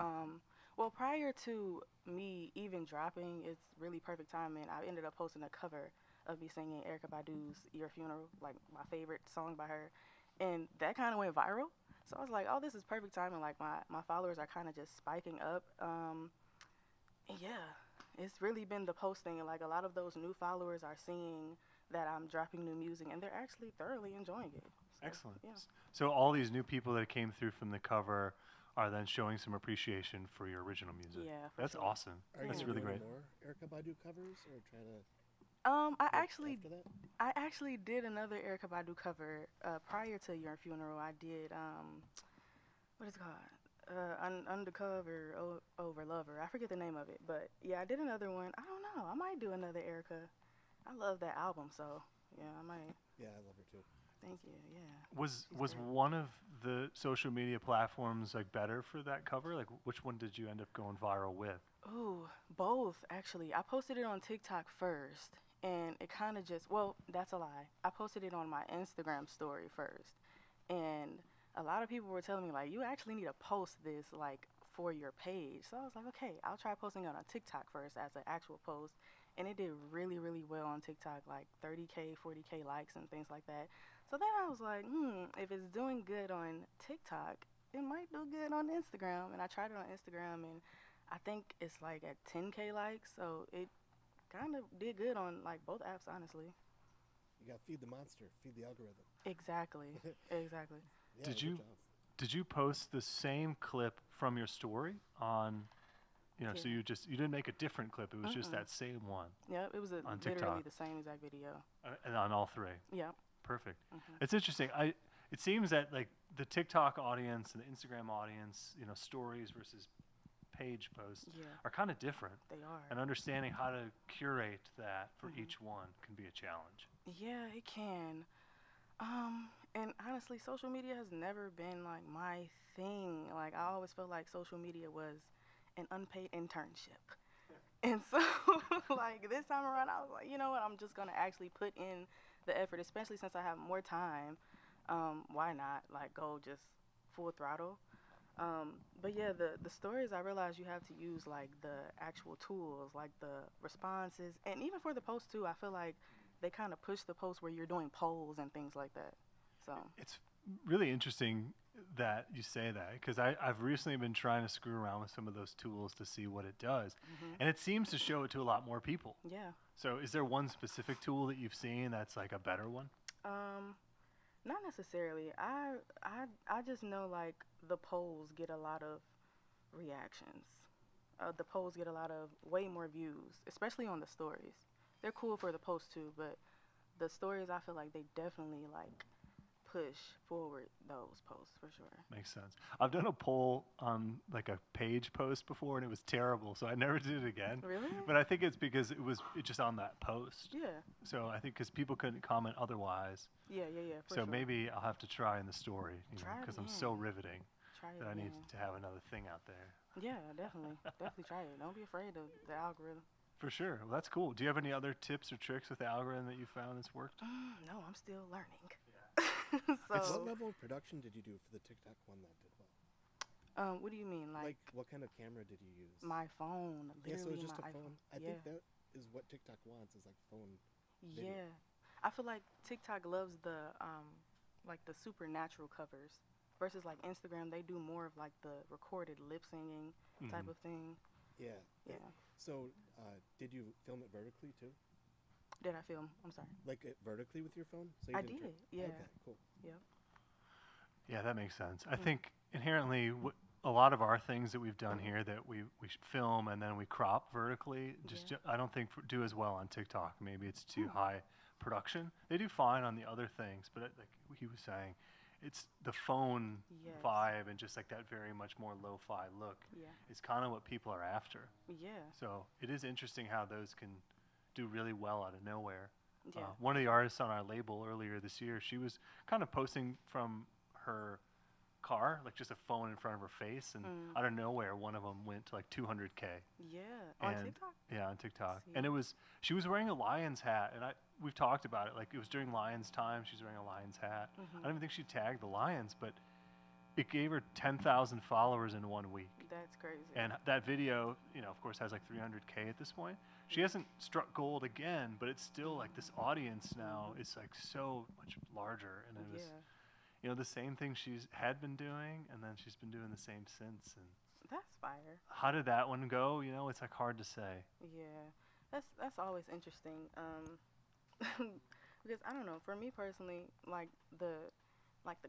Speaker 8: Well, prior to me even dropping, it's really perfect timing. I ended up posting a cover of me singing Erykah Badu's Your Funeral, like my favorite song by her. And that kind of went viral. So I was like, oh, this is perfect timing. Like my followers are kind of just spiking up. And yeah, it's really been the posting. And like a lot of those new followers are seeing that I'm dropping new music and they're actually thoroughly enjoying it. So,
Speaker 1: Excellent.
Speaker 8: Yeah.
Speaker 1: So all these new people that came through from the cover are then showing some appreciation for your original music.
Speaker 8: Yeah, for
Speaker 1: That's
Speaker 8: sure.
Speaker 1: awesome.
Speaker 4: Are you
Speaker 1: That's
Speaker 4: gonna
Speaker 1: really
Speaker 4: do any
Speaker 1: great.
Speaker 4: more Erykah Badu covers or try to?
Speaker 8: I
Speaker 4: after that?
Speaker 8: actually did another Erykah Badu cover prior to Your Funeral. I did what is it called? Undercover Over Lover. I forget the name of it, but yeah, I did another one. I don't know. I might do another Erykah. I love that album, so yeah, I might.
Speaker 4: Yeah, I love her too.
Speaker 8: Thank you. Yeah.
Speaker 1: Was
Speaker 8: She's great.
Speaker 1: one of the social media platforms like better for that cover? Like which one did you end up going viral with?
Speaker 8: Ooh, both actually. I posted it on TikTok first, and it kind of just, well, that's a lie. I posted it on my Instagram story first, and a lot of people were telling me like, you actually need to post this like for your page. So I was like, okay, I'll try posting it on TikTok first as an actual post, and it did really, really well on TikTok, like 30K, 40K likes and things like that. So then I was like, if it's doing good on TikTok, it might do good on Instagram. And I tried it on Instagram, and I think it's like at 10K likes, so it kind of did good on like both apps, honestly.
Speaker 4: You got to feed the monster, feed the algorithm.
Speaker 8: Exactly. Exactly.
Speaker 4: Yeah,
Speaker 1: Did
Speaker 4: good
Speaker 1: you-
Speaker 4: job.
Speaker 1: Did you post the same clip from your story on, so
Speaker 8: Yeah.
Speaker 1: you didn't make a different clip, it was just
Speaker 8: Mm-mm.
Speaker 1: that same one
Speaker 8: Yeah, it was
Speaker 1: On
Speaker 8: literally
Speaker 1: TikTok.
Speaker 8: the same exact video.
Speaker 1: and on all three?
Speaker 8: Yep.
Speaker 1: Perfect.
Speaker 8: Mhm.
Speaker 1: It's interesting. It seems that like the TikTok audience and the Instagram audience, stories versus page posts
Speaker 8: Yeah,
Speaker 1: are kind of different.
Speaker 8: they are.
Speaker 1: And understanding how to curate that for
Speaker 8: Mhm.
Speaker 1: each one can be a challenge.
Speaker 8: Yeah, it can. And honestly, social media has never been like my thing. Like I always felt like social media was an unpaid internship. And so, like, this time around, I was like, you know what? I'm just going to actually put in the effort, especially since I have more time. Why not, like, go just full throttle? But yeah, the stories, I realized you have to use, like, the actual tools, like the responses. And even for the post, too, I feel like they kind of push the post where you're doing polls and things like that. So,
Speaker 1: It's really interesting that you say that, because I've recently been trying to screw around with some of those tools to see what it does. And it seems to show it to a lot more people.
Speaker 8: yeah.
Speaker 1: So is there one specific tool that you've seen that's like a better one?
Speaker 8: Not necessarily. I just know, like, the polls get a lot of reactions. The polls get a lot of way more views, especially on the stories. They're cool for the post too, but the stories, I feel like they definitely like push forward those posts for sure.
Speaker 1: Makes sense. I've done a poll on like a page post before, and it was terrible, so I never did it again.
Speaker 8: Really?
Speaker 1: But I think it's because it just on that post.
Speaker 8: Yeah.
Speaker 1: So I think because people couldn't comment otherwise.
Speaker 8: Yeah. For
Speaker 1: So
Speaker 8: sure.
Speaker 1: maybe I'll have to try in the story,
Speaker 8: Try it
Speaker 1: because I'm so
Speaker 8: again.
Speaker 1: riveting
Speaker 8: Try it
Speaker 1: that I need
Speaker 8: again.
Speaker 1: to have another thing out there.
Speaker 8: Yeah, definitely. Definitely try it. Don't be afraid of the algorithm.
Speaker 1: For sure. Well, that's cool. Do you have any other tips or tricks with the algorithm that you found that's worked?
Speaker 8: No, I'm still learning.
Speaker 4: What
Speaker 8: So,
Speaker 4: level of production did you do for the TikTok one that did well?
Speaker 8: what do you mean?
Speaker 4: Like, what kind of camera did you use?
Speaker 8: My phone.
Speaker 4: Yeah, so
Speaker 8: Literally
Speaker 4: it's just
Speaker 8: my
Speaker 4: a phone.
Speaker 8: iPhone.
Speaker 4: I
Speaker 8: Yeah.
Speaker 4: think that is what TikTok wants, is like phone. video.
Speaker 8: Yeah. I feel like TikTok loves the like the supernatural covers versus like Instagram, they do more of like the recorded lip singing type
Speaker 1: Mhm.
Speaker 8: of thing.
Speaker 4: Yeah.
Speaker 8: Yeah.
Speaker 4: So, did you film it vertically too?
Speaker 8: Did I film? I'm sorry.
Speaker 4: Like it vertically with your phone? So you
Speaker 8: I
Speaker 4: didn't
Speaker 8: did. Yeah.
Speaker 4: Okay, cool.
Speaker 1: Yeah, that makes sense. I think inherently, a lot of our things that we've done here that we film and then we crop vertically, just
Speaker 8: Yeah.
Speaker 1: I don't think do as well on TikTok. Maybe it's too high production. They do fine on the other things, but like he was saying, it's the phone
Speaker 8: Yes.
Speaker 1: vibe and just like that very much more lo-fi look
Speaker 8: Yeah.
Speaker 1: is kind of what people are after.
Speaker 8: Yeah.
Speaker 1: So it is interesting how those can do really well out of nowhere.
Speaker 8: Yeah.
Speaker 1: One of the artists on our label earlier this year, she was kind of posting from her car, like just a phone in front of her face, and out of nowhere, one of them went to like 200K.
Speaker 8: Yeah. On
Speaker 1: And-
Speaker 8: TikTok?
Speaker 1: Yeah, on TikTok.
Speaker 8: See.
Speaker 1: And she was wearing a Lions hat, and we've talked about it. Like it was during Lions time, she's wearing a Lions hat. I don't even think she tagged the Lions, but it gave her 10,000 followers in 1 week.
Speaker 8: That's crazy.
Speaker 1: And that video, of course, has like 300K at this point. She hasn't struck gold again, but it's still like this audience now is like so much larger. And it was, the same thing she's had been doing, and then she's been doing the same since. And
Speaker 8: That's fire.
Speaker 1: how did that one go? It's like hard to say.
Speaker 8: Yeah. That's always interesting. Because I don't know, for me personally, like the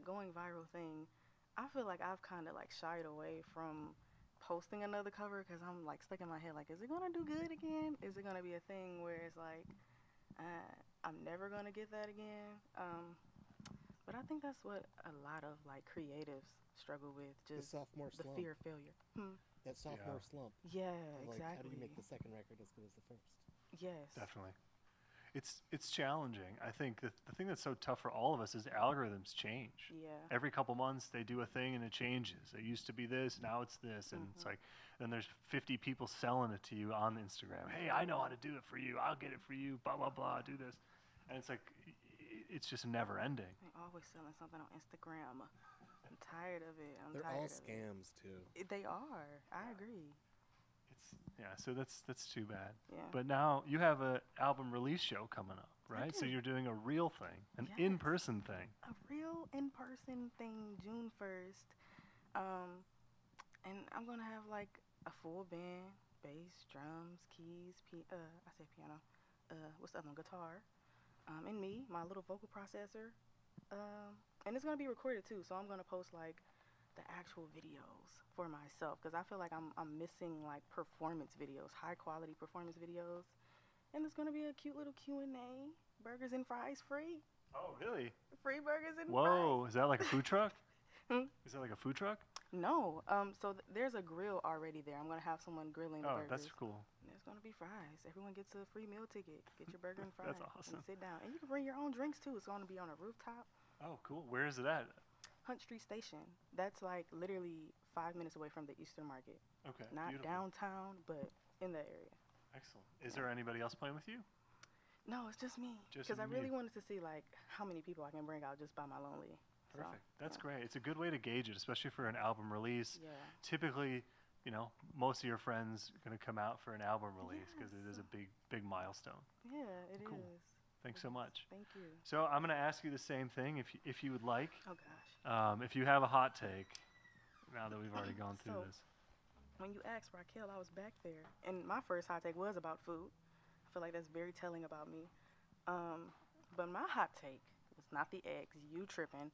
Speaker 8: going viral thing, I feel like I've kind of like shied away from posting another cover because I'm like stuck in my head, like, is it gonna do good again? Is it gonna be a thing where it's like I'm never gonna get that again? But I think that's what a lot of like creatives struggle with,
Speaker 4: The
Speaker 8: just
Speaker 4: sophomore
Speaker 8: the
Speaker 4: slump.
Speaker 8: fear of failure.
Speaker 4: That sophomore slump.
Speaker 8: Yeah,
Speaker 4: Like,
Speaker 8: exactly.
Speaker 4: how do you make the second record as good as the first?
Speaker 8: Yes.
Speaker 1: Definitely. It's challenging. I think the thing that's so tough for all of us is algorithms change.
Speaker 8: Yeah.
Speaker 1: Every couple months they do a thing and it changes. It used to be this, now it's this, and it's like then there's 50 people selling it to you on Instagram. Hey, I know how to do it for you. I'll get it for you. Blah blah blah. Do this, and it's like it's just never ending.
Speaker 8: They're always selling something on Instagram. I'm tired of it.
Speaker 4: They're
Speaker 8: tired
Speaker 4: all
Speaker 8: of it.
Speaker 4: scams too.
Speaker 8: They are. I agree.
Speaker 1: So that's too bad.
Speaker 8: Yeah.
Speaker 1: But now you have a album release show coming up, right? So
Speaker 8: do.
Speaker 1: you're doing a real thing, an
Speaker 8: Yes.
Speaker 1: in-person thing.
Speaker 8: A real in-person thing, June 1st. And I'm gonna have like a full band, bass, drums, keys, I said piano. What's the other one? Guitar. And me, my little vocal processor. And it's gonna be recorded too, so I'm gonna post like the actual videos for myself because I feel like I'm missing like performance videos, high quality performance videos. And there's gonna be a cute little Q&A, burgers and fries free.
Speaker 1: Oh, really?
Speaker 8: Free burgers and
Speaker 1: Whoa, is that like a food truck?
Speaker 8: Hmm?
Speaker 1: Is that like a food truck?
Speaker 8: No. So there's a grill already there. I'm gonna have someone grilling the
Speaker 1: Oh,
Speaker 8: burgers.
Speaker 1: that's cool.
Speaker 8: And there's gonna be fries. Everyone gets a free meal ticket. Get your burger and fries.
Speaker 1: That's awesome.
Speaker 8: And sit down. And you can bring your own drinks too. It's gonna be on a rooftop.
Speaker 1: Oh, cool. Where is it at?
Speaker 8: Hunt Street Station. That's like literally 5 minutes away from the Eastern Market.
Speaker 1: Okay.
Speaker 8: Not
Speaker 1: beautiful.
Speaker 8: downtown, but in the area.
Speaker 1: Excellent. Is there anybody else playing with you?
Speaker 8: No, it's just me.
Speaker 1: Just
Speaker 8: Because I
Speaker 1: you.
Speaker 8: really wanted to see like how many people I can bring out just by my lonely. So,
Speaker 1: Perfect. That's
Speaker 8: yeah.
Speaker 1: great. It's a good way to gauge it, especially for an album release.
Speaker 8: Yeah.
Speaker 1: Typically, you know, most of your friends are going to come out for an album release because it is
Speaker 8: Yes.
Speaker 1: a big milestone.
Speaker 8: Yeah, it is.
Speaker 1: Cool. Thanks so much.
Speaker 8: Thank you.
Speaker 1: So I'm going to ask you the same thing if you would like.
Speaker 8: Oh gosh.
Speaker 1: If you have a hot take, now that we've already gone through
Speaker 8: So-
Speaker 1: this.
Speaker 8: When you asked Raquel, I was back there, and my first hot take was about food. I feel like that's very telling about me. But my hot take was not the eggs. You tripping.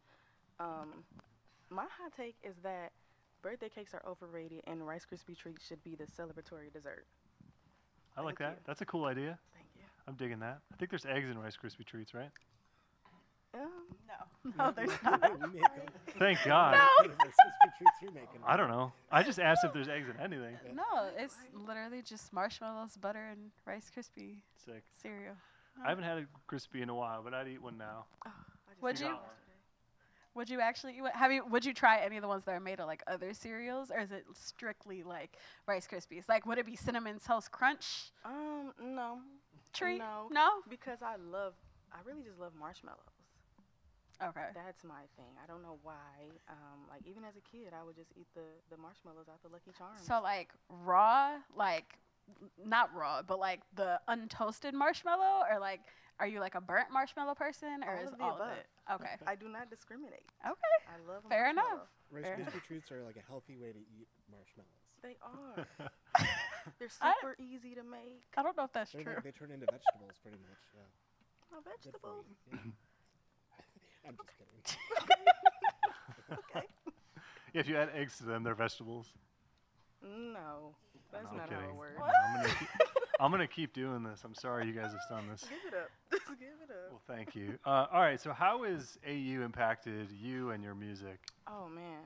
Speaker 8: My hot take is that birthday cakes are overrated, and Rice Krispie treats should be the celebratory dessert.
Speaker 1: I like
Speaker 8: Thank
Speaker 1: that.
Speaker 8: you.
Speaker 1: That's a cool idea.
Speaker 8: Thank you.
Speaker 1: I'm digging that. I think there's eggs in Rice Krispie treats, right?
Speaker 8: No, there's not.
Speaker 4: We make them.
Speaker 1: Thank God.
Speaker 4: What kind of Rice Krispie treats you're making?
Speaker 1: I don't know. I just asked if there's eggs in anything.
Speaker 2: No, it's literally just marshmallows, butter, and Rice Krispie
Speaker 1: Sick.
Speaker 2: cereal.
Speaker 1: I haven't had a crispy in a while, but I'd eat one now.
Speaker 8: Oh, I just
Speaker 2: Would
Speaker 8: ate
Speaker 2: you?
Speaker 8: it yesterday.
Speaker 2: Would you actually? Would you try any of the ones that are made of like other cereals, or is it strictly like Rice Krispies? Like, would it be Cinnamon Toast Crunch
Speaker 8: No.
Speaker 2: treat?
Speaker 8: No.
Speaker 2: No.
Speaker 8: Because I really just love marshmallows.
Speaker 2: Okay.
Speaker 8: That's my thing. I don't know why. Like even as a kid, I would just eat the marshmallows out the Lucky Charms.
Speaker 2: So like raw, like not raw, but like the untoasted marshmallow, or like are you like a burnt marshmallow person, or
Speaker 8: All
Speaker 2: is
Speaker 8: of the
Speaker 2: all
Speaker 8: above.
Speaker 2: of it? Okay.
Speaker 8: I do not discriminate.
Speaker 2: Okay.
Speaker 8: I love a
Speaker 2: Fair
Speaker 8: marshmallow.
Speaker 2: enough.
Speaker 4: Rice
Speaker 2: Fair
Speaker 4: Krispie treats are like a healthy way to eat marshmallows.
Speaker 8: They are. They're
Speaker 2: I-
Speaker 8: super easy to make.
Speaker 2: I don't know if that's
Speaker 4: They're
Speaker 2: true.
Speaker 4: like, they turn into vegetables pretty much. Yeah.
Speaker 8: A
Speaker 4: Good for
Speaker 8: vegetable.
Speaker 4: you. Yeah. I'm just kidding.
Speaker 8: Okay.
Speaker 1: If you add eggs to them, they're vegetables.
Speaker 8: No, that's
Speaker 1: I'm
Speaker 8: not how
Speaker 1: kidding.
Speaker 8: it works.
Speaker 1: No, I'm gonna keep doing this. I'm sorry you guys have done this.
Speaker 8: Give it up. Just give it up.
Speaker 1: Well, thank you. All right. So how has AU impacted you and your music?
Speaker 8: Oh man.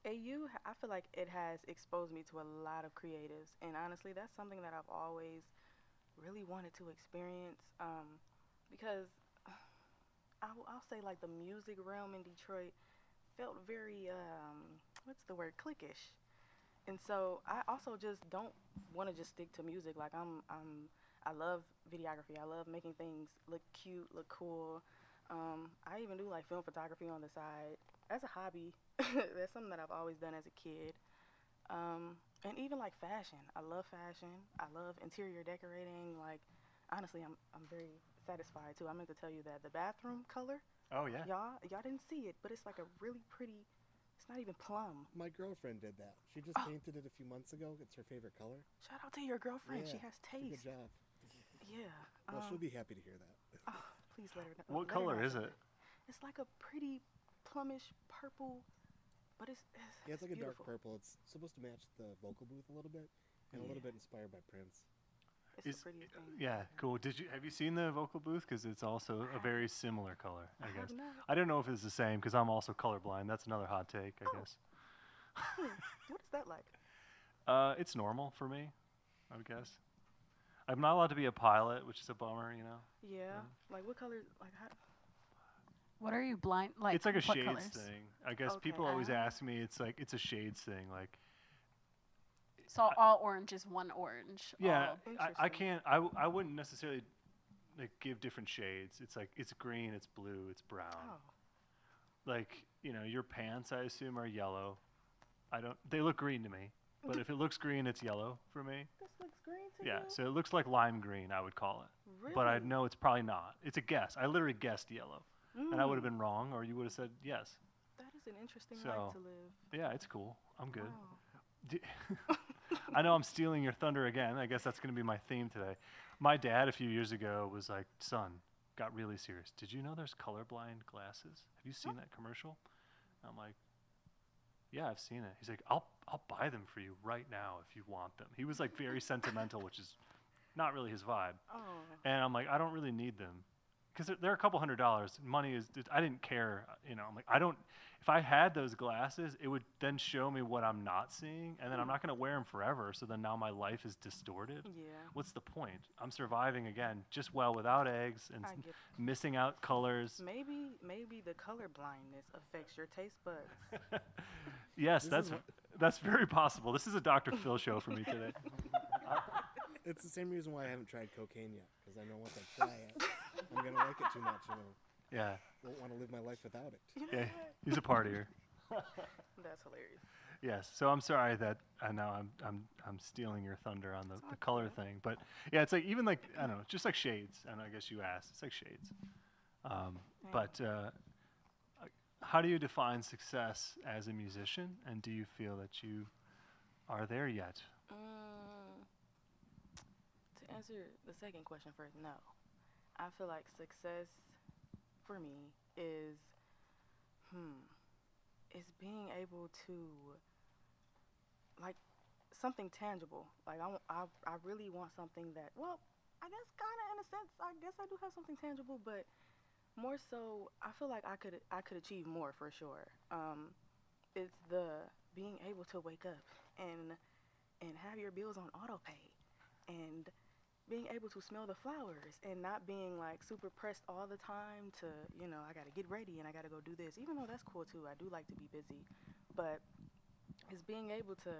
Speaker 8: AU, I feel like it has exposed me to a lot of creatives, and honestly, that's something that I've always really wanted to experience. Because I'll say like the music realm in Detroit felt very what's the word, cliquish. And so I also just don't want to just stick to music. Like I love videography. I love making things look cute, look cool. I even do like film photography on the side as a hobby. That's something that I've always done as a kid. And even like fashion. I love fashion. I love interior decorating. Like honestly, I'm very satisfied too. I meant to tell you that the bathroom color,
Speaker 1: Oh yeah.
Speaker 8: y'all didn't see it, but it's like a really pretty. It's not even plum.
Speaker 4: My girlfriend did that. She just painted it a few months ago. It's her favorite color.
Speaker 8: Shout out to your girlfriend. She
Speaker 4: Yeah,
Speaker 8: has
Speaker 4: Good
Speaker 8: taste.
Speaker 4: job.
Speaker 8: Yeah.
Speaker 4: Well, she'll be happy to hear that.
Speaker 8: Please let her know.
Speaker 1: What
Speaker 8: let her
Speaker 1: color
Speaker 8: know
Speaker 1: is it?
Speaker 8: It's like a pretty plumish purple, but it's
Speaker 4: Yeah, it's like a dark
Speaker 8: beautiful.
Speaker 4: purple. It's supposed to match the vocal booth a little bit, and a little bit inspired by Prince.
Speaker 8: It's
Speaker 1: Is-
Speaker 8: the prettiest thing.
Speaker 1: Yeah. Cool. Have you seen the vocal booth? Because it's also a very similar color. I
Speaker 8: have
Speaker 1: guess.
Speaker 8: not.
Speaker 1: I don't know if it's the same because I'm also colorblind. That's another hot take, I guess.
Speaker 8: What is that like?
Speaker 1: It's normal for me, I would guess. I'm not allowed to be a pilot, which is a bummer, you know.
Speaker 8: Yeah. Like what color? Like how?
Speaker 2: What are you blind? Like
Speaker 1: It's like a
Speaker 2: what
Speaker 1: shades
Speaker 2: colors?
Speaker 1: thing. I guess
Speaker 8: Okay.
Speaker 1: people always ask me. It's like it's a shades thing. Like
Speaker 2: So all orange is one orange.
Speaker 1: yeah,
Speaker 2: all-
Speaker 1: I
Speaker 8: Interesting.
Speaker 1: can't. I wouldn't necessarily like give different shades. It's like it's green, it's blue, it's brown.
Speaker 8: Oh.
Speaker 1: Like your pants, I assume, are yellow. I don't. They look green to me. But if it looks green, it's yellow for me.
Speaker 8: This looks green to
Speaker 1: Yeah,
Speaker 8: you.
Speaker 1: so it looks like lime green, I would call it.
Speaker 8: Really?
Speaker 1: But I know it's probably not. It's a guess. I literally guessed yellow. And I would have
Speaker 8: Mm,
Speaker 1: been wrong, or you would have said yes.
Speaker 8: That is an interesting
Speaker 1: So-
Speaker 8: life to live.
Speaker 1: Yeah, it's cool. I'm good.
Speaker 8: Wow.
Speaker 1: D- I know I'm stealing your thunder again. I guess that's going to be my theme today. My dad, a few years ago, was like, son, got really serious. Did you know there's colorblind glasses? Have you seen that commercial? And I'm like, yeah, I've seen it. He's like, I'll buy them for you right now if you want them. He was like very sentimental, which is not really his vibe.
Speaker 8: Oh.
Speaker 1: And I'm like, I don't really need them. Because they're a couple $100. Money is, I didn't care. I'm like, if I had those glasses, it would then show me what I'm not seeing. And then I'm not going to wear them forever. So then now my life is distorted.
Speaker 8: Yeah.
Speaker 1: What's the point? I'm surviving again, just well without eggs and
Speaker 8: I get.
Speaker 1: missing out colors.
Speaker 8: Maybe the color blindness affects your taste buds.
Speaker 1: Yes,
Speaker 4: This is
Speaker 1: that's very possible. This is a Dr. Phil show for me today.
Speaker 4: It's the same reason why I haven't tried cocaine yet, because I know once I try it, I'm gonna like it too much,
Speaker 1: Yeah.
Speaker 4: won't want to live my life without it.
Speaker 1: Yeah. He's a partier.
Speaker 8: That's hilarious.
Speaker 1: Yes. So I'm sorry that I know I'm stealing your thunder on the color thing, but yeah, it's like even like I don't know, just like shades. And I guess you asked, it's like shades. But how do you define success as a musician, and do you feel that you are there yet?
Speaker 8: To answer the second question first, no. I feel like success for me is being able to like something tangible. Like I really want something that, well, I guess kind of in a sense, I guess I do have something tangible, but more so, I feel like I could achieve more for sure. It's the being able to wake up and have your bills on auto pay, and being able to smell the flowers and not being like super pressed all the time to, I gotta get ready and I gotta go do this, even though that's cool too. I do like to be busy, but it's being able to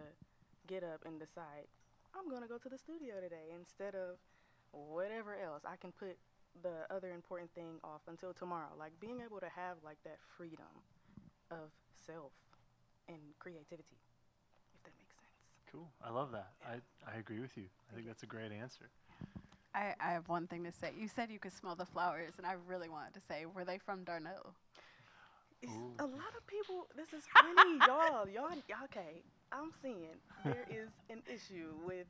Speaker 8: get up and decide, I'm gonna go to the studio today instead of whatever else. I can put the other important thing off until tomorrow. Like being able to have like that freedom of self and creativity, if that makes sense.
Speaker 1: Cool. I love that. I agree with you. I think that's a great answer.
Speaker 2: I have one thing to say. You said you could smell the flowers, and I really wanted to say, were they from Darnell?
Speaker 8: A lot of people, this is funny, y'all, okay, I'm seeing there is an issue with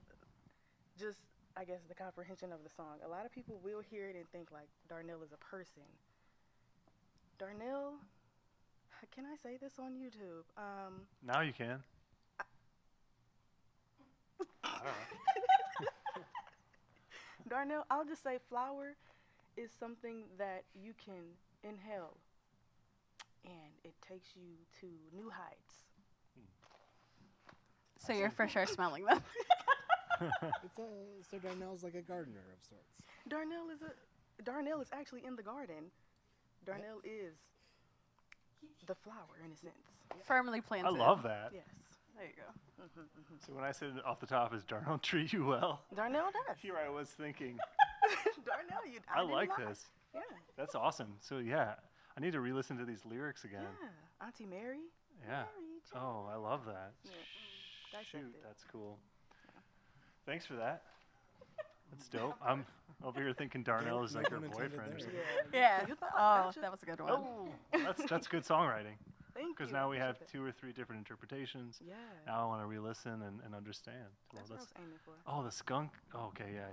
Speaker 8: just, I guess, the comprehension of the song. A lot of people will hear it and think like Darnell is a person. Darnell, can I say this on YouTube?
Speaker 1: Now you can. I don't know.
Speaker 8: Darnell, I'll just say flower is something that you can inhale, and it takes you to new heights.
Speaker 2: So you're for sure smelling them.
Speaker 4: So Darnell's like a gardener of sorts.
Speaker 8: Darnell is actually in the garden. Darnell is the flower in a sense.
Speaker 2: Firmly planted.
Speaker 1: I love that.
Speaker 8: Yes.
Speaker 2: There you go.
Speaker 1: So when I said off the top, is Darnell treat you well?
Speaker 8: Darnell does.
Speaker 1: Here I was thinking,
Speaker 8: Darnell,
Speaker 1: I like
Speaker 8: didn't lie.
Speaker 1: this.
Speaker 8: Yeah.
Speaker 1: That's awesome. So yeah, I need to re-listen to these lyrics again.
Speaker 8: Yeah. Auntie Mary.
Speaker 1: Yeah.
Speaker 8: Mary Jane.
Speaker 1: Oh, I love that.
Speaker 8: Yeah.
Speaker 1: Shoot,
Speaker 8: Dissected.
Speaker 1: that's cool. Thanks for that. That's dope. I'm over here thinking Darnell is like her
Speaker 4: No pun intended
Speaker 1: boyfriend or
Speaker 4: there.
Speaker 1: something.
Speaker 2: Yeah.
Speaker 8: You thought,
Speaker 2: Oh,
Speaker 8: gotcha.
Speaker 2: that was a good one.
Speaker 1: Oh, that's good songwriting.
Speaker 8: Thank you.
Speaker 1: Because now we have
Speaker 8: Appreciate
Speaker 1: 2 or 3 different interpretations.
Speaker 8: it. Yeah.
Speaker 1: Now I want to re-listen and understand.
Speaker 8: That's what I was aiming for.
Speaker 1: Oh, the skunk. Oh, okay, yeah.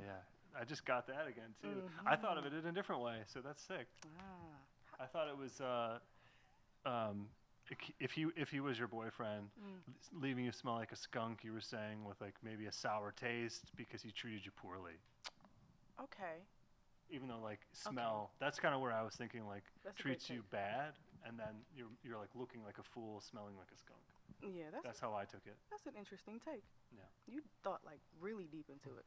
Speaker 1: I just got that again too. I thought of it in a different way, so that's sick.
Speaker 8: Ah.
Speaker 1: I thought it was if he was your boyfriend, leaving you smell like a skunk. You were saying with like maybe a sour taste because he treated you poorly.
Speaker 8: Okay.
Speaker 1: Even though like smell, that's kind of where I was thinking like
Speaker 8: That's a great
Speaker 1: treats you
Speaker 8: take.
Speaker 1: bad, and then you're like looking like a fool, smelling like a skunk.
Speaker 8: Yeah,
Speaker 1: That's how I took it.
Speaker 8: that's an interesting take.
Speaker 1: Yeah.
Speaker 8: You thought like really deep into it.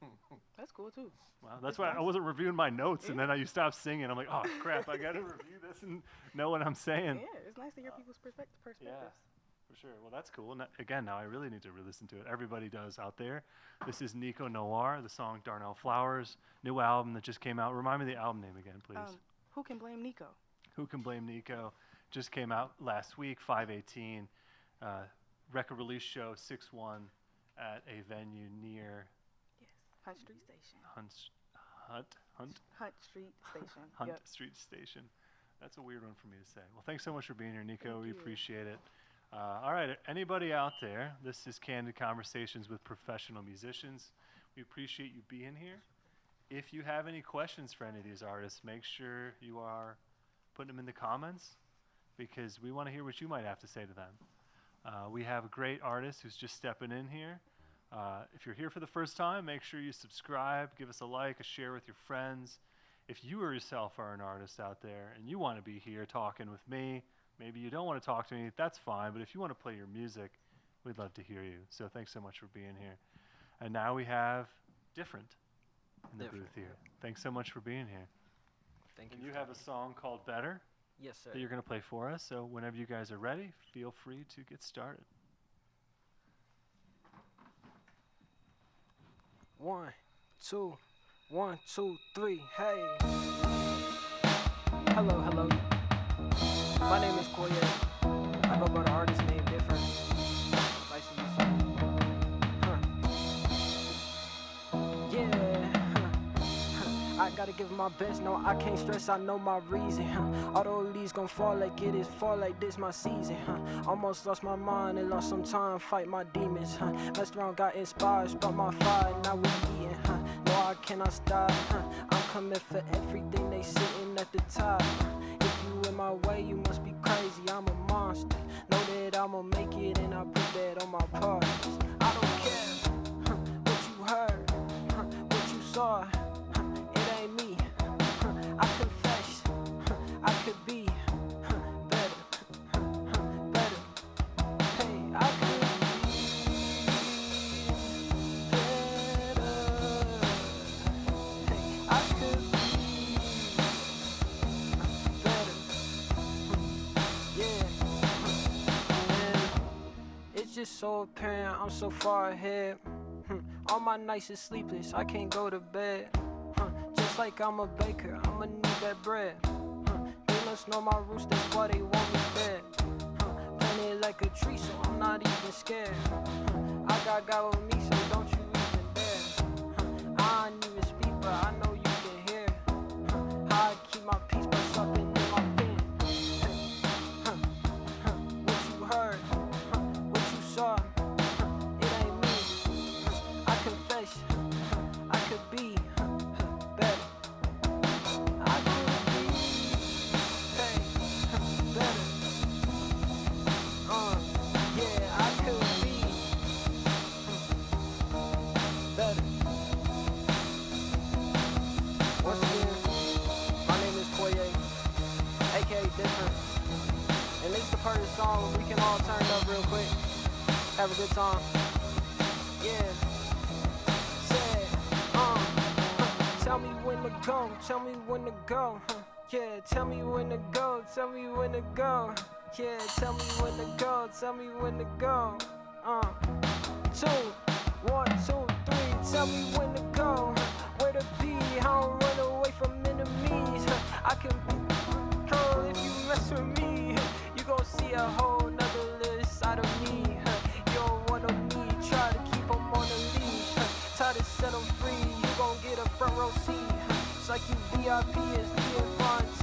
Speaker 8: That's cool too.
Speaker 1: Wow, that's
Speaker 8: It's
Speaker 1: why I
Speaker 8: nice.
Speaker 1: wasn't reviewing my notes, and
Speaker 8: Yeah.
Speaker 1: then you stopped singing. I'm like, oh crap, I gotta review this and know what I'm saying.
Speaker 8: Yeah, it's nice to hear people's perspectives.
Speaker 1: For sure. Well, that's cool. Again, now I really need to re-listen to it. Everybody does out there. This is Nico Noir, the song Darnell Flowers, new album that just came out. Remind me the album name again, please.
Speaker 8: Who can blame Nico?
Speaker 1: Who Can Blame Nico? Just came out last week, 5/18. Record release show 6/1 at a venue near
Speaker 8: Yes, Hunt Street Station.
Speaker 1: Hunt
Speaker 8: Street Station.
Speaker 1: Hunt
Speaker 8: Yep.
Speaker 1: Street Station. That's a weird one for me to say. Well, thanks so much for being here, Nico.
Speaker 8: Thank
Speaker 1: We
Speaker 8: you.
Speaker 1: appreciate it. All right, anybody out there, this is Candid Conversations with Professional Musicians. We appreciate you being here. If you have any questions for any of these artists, make sure you are putting them in the comments because we want to hear what you might have to say to them. We have a great artist who's just stepping in here. If you're here for the first time, make sure you subscribe, give us a like, a share with your friends. If you or yourself are an artist out there and you want to be here talking with me, maybe you don't want to talk to me, that's fine. But if you want to play your music, we'd love to hear you. So thanks so much for being here. And now we have Different in the booth here. Thanks so much for being here.
Speaker 9: Thank you.
Speaker 1: And you have a song called Better
Speaker 9: Yes, sir.
Speaker 1: that you're going to play for us. So whenever you guys are ready, feel free to get started.
Speaker 9: 1, 2, 1, 2, 3, hey. Hello, hello. My name is Koye. I go by the artist name different. Nice to meet you. Yeah. I gotta give my best, no, I can't stress, I know my reason. Although these gon' fall like it is, fall like this my season. Almost lost my mind and lost some time, fight my demons. Messed around, got inspired, sparked my fire, now we eating. No, I cannot stop. I'm coming for everything, they sitting at the top. If you in my way, you must be crazy, I'm a monster. Know that I'ma make it and I put that on my partners. I don't care what you heard, what you saw. It ain't me. I confess, I could be better, better. Hey, I could be better. Hey, I could be better. Yeah. And it's just so apparent I'm so far ahead. All my nights is sleepless, I can't go to bed. Just like I'm a baker, I'ma need that bread. They must know my roots, that's why they want me dead. Planted like a tree, so I'm not even scared. I got God with me, so don't you even dare. I ain't even speak, but I know you can hear. How I keep my peace by something in my pen. What you heard, what you saw, it ain't me. I confess, I could be better. I could be, hey, better. Yeah, I could be better. Once again, my name is Koye, aka Different. And this is the part of the song where we can all turn up real quick, have a good time. Yeah. Say, tell me when to go, tell me when to go. Yeah, tell me when to go, tell me when to go. Yeah, tell me when to go, tell me when to go. 2, 1, 2, 3, tell me when to go. Where to be, I don't run away from enemies. I can be cold if you mess with me. You gon' see a whole nother little side of me. You don't want me, try to keep 'em on the leash. Try to set 'em free, you gon' get a front row seat. It's like you VIP, it's DFRT.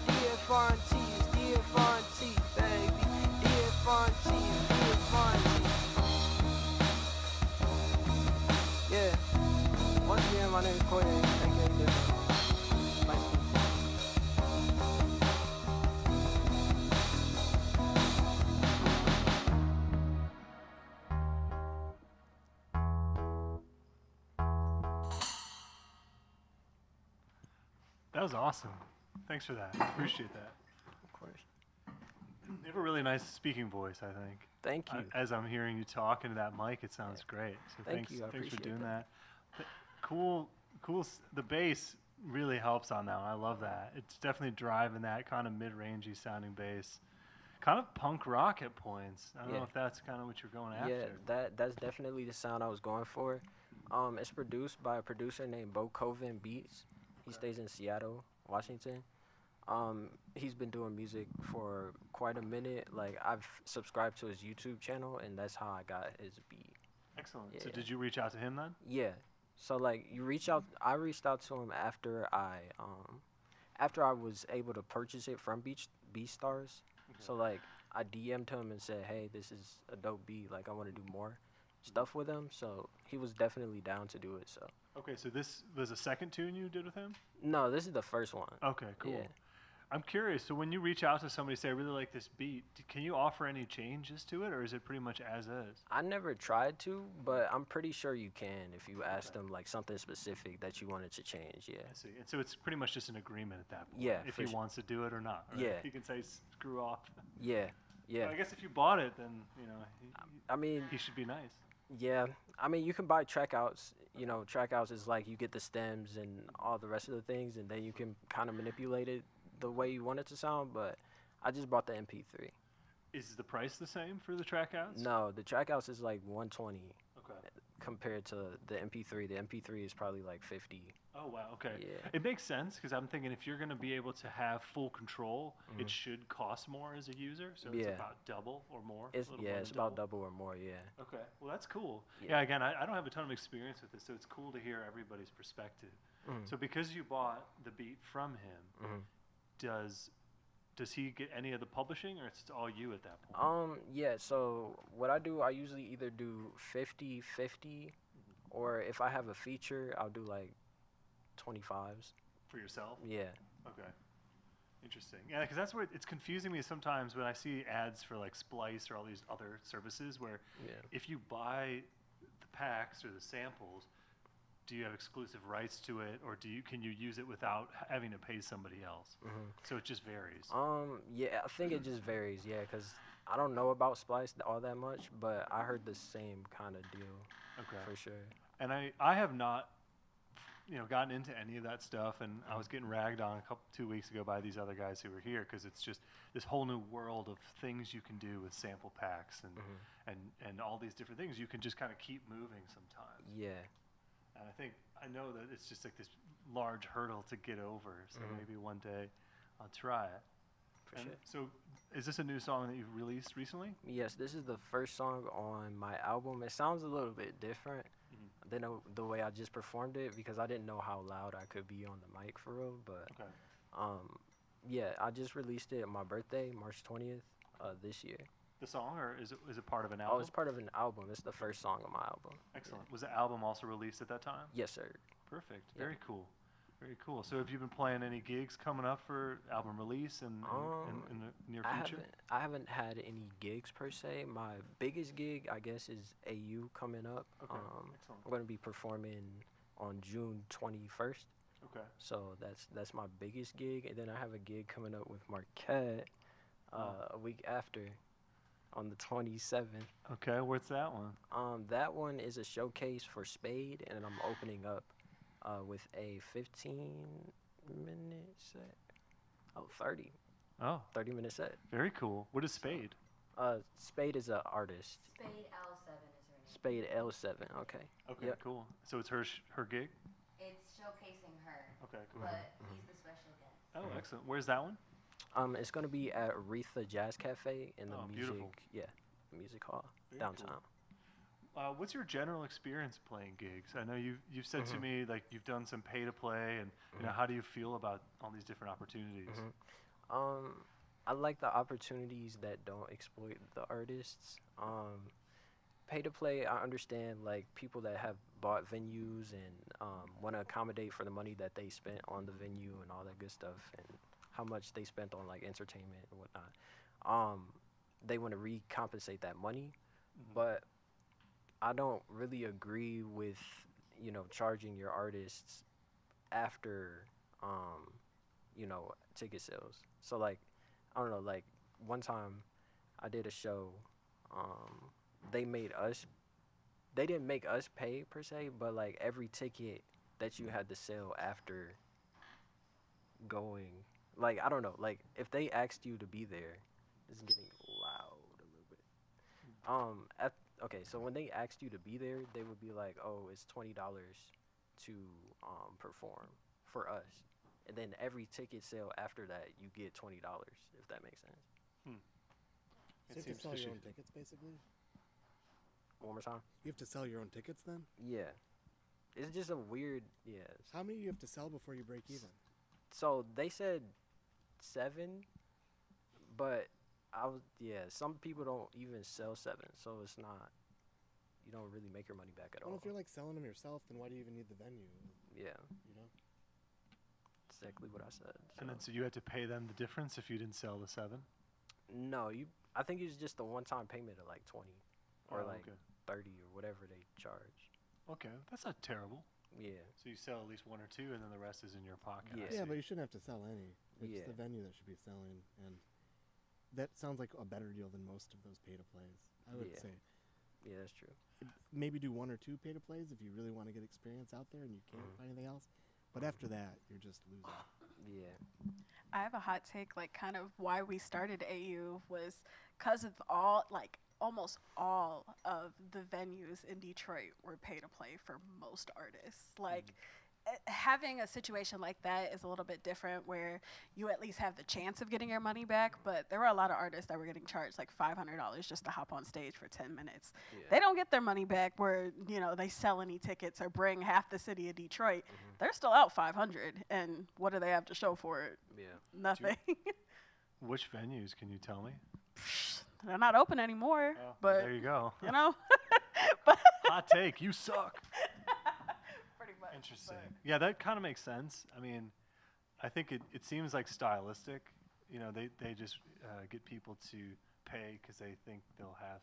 Speaker 9: DFRT, it's DFRT, baby. DFRT, it's DFRT. Yeah. Once again, my name is Koye, aka Different. Nice to meet you.
Speaker 1: That was awesome. Thanks for that. Appreciate that.
Speaker 9: Of course.
Speaker 1: You have a really nice speaking voice, I think.
Speaker 9: Thank you.
Speaker 1: As I'm hearing you talk into that mic, it sounds great. So
Speaker 9: Thank
Speaker 1: thanks,
Speaker 9: you, I
Speaker 1: thanks for
Speaker 9: appreciate
Speaker 1: doing
Speaker 9: that.
Speaker 1: that. Cool. The bass really helps on that one. I love that. It's definitely driving that kind of mid-rangey sounding bass. Kind of punk rock at points. I don't know
Speaker 9: Yeah.
Speaker 1: if that's kind of what you're going after.
Speaker 9: Yeah, that's definitely the sound I was going for. It's produced by a producer named Bo Coven Beats. He stays in Seattle, Washington. He's been doing music for quite a minute. Like, I've subscribed to his YouTube channel, and that's how I got his beat.
Speaker 1: Excellent.
Speaker 9: Yeah.
Speaker 1: So did you reach out to him then?
Speaker 9: Yeah. So like I reached out to him after I was able to purchase it from BeatStars.
Speaker 1: Okay.
Speaker 9: So like I DM'd him and said, hey, this is a dope beat. Like I want to do more stuff with him. So he was definitely down to do it. So
Speaker 1: Okay, so this was a second tune you did with him?
Speaker 9: no, this is the first one.
Speaker 1: Okay, cool.
Speaker 9: Yeah.
Speaker 1: I'm curious. So when you reach out to somebody, say, I really like this beat, can you offer any changes to it, or is it pretty much as is?
Speaker 9: I never tried to, but I'm pretty sure you can if you ask them like something specific that you wanted to change. Yeah.
Speaker 1: I see. And so it's pretty much just an agreement at that point.
Speaker 9: Yeah,
Speaker 1: If
Speaker 9: for
Speaker 1: he
Speaker 9: sure.
Speaker 1: wants to do it or not. Right?
Speaker 9: Yeah.
Speaker 1: He can say screw off.
Speaker 9: Yeah. Yeah.
Speaker 1: But I guess if you bought it, then
Speaker 9: I mean,
Speaker 1: he should be nice.
Speaker 9: yeah. I mean, you can buy trackouts. You know, trackouts is like you get the stems and all the rest of the things, and then you can kind of manipulate it the way you want it to sound. But I just bought the MP3.
Speaker 1: Is the price the same for the trackouts?
Speaker 9: No, the trackouts is like $120.
Speaker 1: Okay.
Speaker 9: compared to the MP3. The MP3 is probably like 50.
Speaker 1: Oh wow, okay.
Speaker 9: Yeah.
Speaker 1: It makes sense because I'm thinking if you're going to be able to have full control,
Speaker 9: Mhm.
Speaker 1: it should cost more as a user. So it's
Speaker 9: Yeah.
Speaker 1: about double or more.
Speaker 9: It's
Speaker 1: a little more
Speaker 9: it's
Speaker 1: than
Speaker 9: about double or more. Yeah.
Speaker 1: Okay, well that's cool.
Speaker 9: Yeah.
Speaker 1: Yeah, again, I don't have a ton of experience with this, so it's cool to hear everybody's perspective.
Speaker 9: Mhm.
Speaker 1: So because you bought the beat from him,
Speaker 9: Mhm.
Speaker 1: does he get any of the publishing, or it's all you at that point?
Speaker 9: Yeah, so what I do, I usually either do 50-50, or if I have a feature, I'll do like 25s.
Speaker 1: For yourself?
Speaker 9: Yeah.
Speaker 1: Okay. Interesting. Yeah, because that's what it's confusing me sometimes when I see ads for like Splice or all these other services where
Speaker 9: Yeah.
Speaker 1: if you buy the packs or the samples, do you have exclusive rights to it, or can you use it without having to pay somebody else?
Speaker 9: Mhm.
Speaker 1: So it just varies.
Speaker 9: Yeah, I think it just varies. Yeah, because I don't know about Splice all that much, but I heard the same kind of deal.
Speaker 1: Okay.
Speaker 9: For sure.
Speaker 1: And I have not, gotten into any of that stuff, and I was getting ragged on 2 weeks ago by these other guys who were here because it's just this whole new world of things you can do with sample packs and all these different things. You can just kind of keep moving sometimes.
Speaker 9: Yeah.
Speaker 1: And I know that it's just like this large hurdle to get over. So maybe one day I'll try it.
Speaker 9: For
Speaker 1: And
Speaker 9: sure.
Speaker 1: so is this a new song that you've released recently?
Speaker 9: Yes, this is the first song on my album. It sounds a little bit different than the way I just performed it because I didn't know how loud I could be on the mic for real. But yeah, I just released it on my birthday, March 20th, this year.
Speaker 1: The song, or is it part of an album?
Speaker 9: Oh, it's part of an album. It's the first song on my album.
Speaker 1: Excellent.
Speaker 9: Yeah.
Speaker 1: Was the album also released at that time?
Speaker 9: Yes, sir.
Speaker 1: Perfect.
Speaker 9: Yeah.
Speaker 1: Very cool. Very cool. So have you been playing any gigs coming up for album release in the near future?
Speaker 9: I haven't had any gigs per se. My biggest gig, I guess, is AU coming up.
Speaker 1: Okay. Excellent.
Speaker 9: I'm going to be performing on June 21st.
Speaker 1: Okay.
Speaker 9: So that's my biggest gig, and then I have a gig coming up with Marquette a week after, on the 27th.
Speaker 1: Okay, what's that one?
Speaker 9: That one is a showcase for Spade, and I'm opening up with a 15-minute set. 30.
Speaker 1: Oh,
Speaker 9: 30-minute set.
Speaker 1: very cool. What is Spade?
Speaker 9: Spade is an artist.
Speaker 10: Spade L7 is her name.
Speaker 9: Spade L7. Okay.
Speaker 1: Okay,
Speaker 9: Yep.
Speaker 1: cool. So it's her gig?
Speaker 10: It's showcasing her,
Speaker 1: Okay, cool.
Speaker 10: but he's the special guest.
Speaker 1: Oh, excellent. Where's that one?
Speaker 9: It's gonna be at Aretha Jazz Cafe in the
Speaker 1: Oh,
Speaker 9: music.
Speaker 1: beautiful.
Speaker 9: Yeah, the music hall
Speaker 1: Very cool.
Speaker 9: downtown.
Speaker 1: What's your general experience playing gigs? I know you've said to me like you've done some pay to play, and how do you feel about all these different opportunities?
Speaker 9: I like the opportunities that don't exploit the artists. Pay to play, I understand like people that have bought venues and want to accommodate for the money that they spent on the venue and all that good stuff, and how much they spent on like entertainment and whatnot. They want to recompensate that money, but I don't really agree with charging your artists after ticket sales. So like I don't know, like one time I did a show, they didn't make us pay per se, but like every ticket that you had to sell after going, like I don't know, like if they asked you to be there, it's getting loud a little bit. Okay, so when they asked you to be there, they would be like, oh, it's $20 to perform for us. And then every ticket sale after that, you get $20, if that makes sense.
Speaker 4: So you have to sell your own tickets, basically?
Speaker 9: One more time?
Speaker 4: You have to sell your own tickets then?
Speaker 9: Yeah. It's just a weird, yeah.
Speaker 4: How many do you have to sell before you break even?
Speaker 9: So they said 7, but some people don't even sell 7, so it's not, you don't really make your money back at all.
Speaker 4: Well, if you're like selling them yourself, then why do you even need the venue?
Speaker 9: Yeah.
Speaker 4: You know?
Speaker 9: Exactly what I said.
Speaker 1: And then so you had to pay them the difference if you didn't sell the 7?
Speaker 9: No, I think it's just a one-time payment of like 20 or
Speaker 1: Oh,
Speaker 9: like
Speaker 1: okay.
Speaker 9: 30 or whatever they charge.
Speaker 1: Okay, that's not terrible.
Speaker 9: Yeah.
Speaker 1: So you sell at least 1 or 2, and then the rest is in your pocket. I
Speaker 9: Yeah.
Speaker 4: Yeah,
Speaker 1: see.
Speaker 4: but you shouldn't have to sell any. It's
Speaker 9: Yeah.
Speaker 4: the venue that should be selling, and that sounds like a better deal than most of those pay-to-plays. I would
Speaker 9: Yeah.
Speaker 4: say
Speaker 9: Yeah, that's true.
Speaker 4: maybe do 1 or 2 pay-to-plays if you really want to get experience out there and you can't find anything else. But after that, you're just losing.
Speaker 9: Yeah.
Speaker 2: I have a hot take, like kind of why we started AU was because of all, like almost all of the venues in Detroit were pay to play for most artists. Like, having a situation like that is a little bit different where you at least have the chance of getting your money back, but there were a lot of artists that were getting charged like $500 just to hop on stage for 10 minutes.
Speaker 11: Yeah.
Speaker 2: They don't get their money back where, you know, they sell any tickets or bring half the city of Detroit. They're still out 500, and what do they have to show for it?
Speaker 11: Yeah.
Speaker 2: Nothing.
Speaker 1: Which venues can you tell me?
Speaker 2: They're not open anymore,
Speaker 1: Oh,
Speaker 2: but
Speaker 1: there you go.
Speaker 2: you know. But
Speaker 1: Hot take, you suck.
Speaker 2: pretty much.
Speaker 1: Interesting. Yeah, that kind of makes sense. I mean, I think it seems like stylistic. You know, they just get people to pay because they think they'll have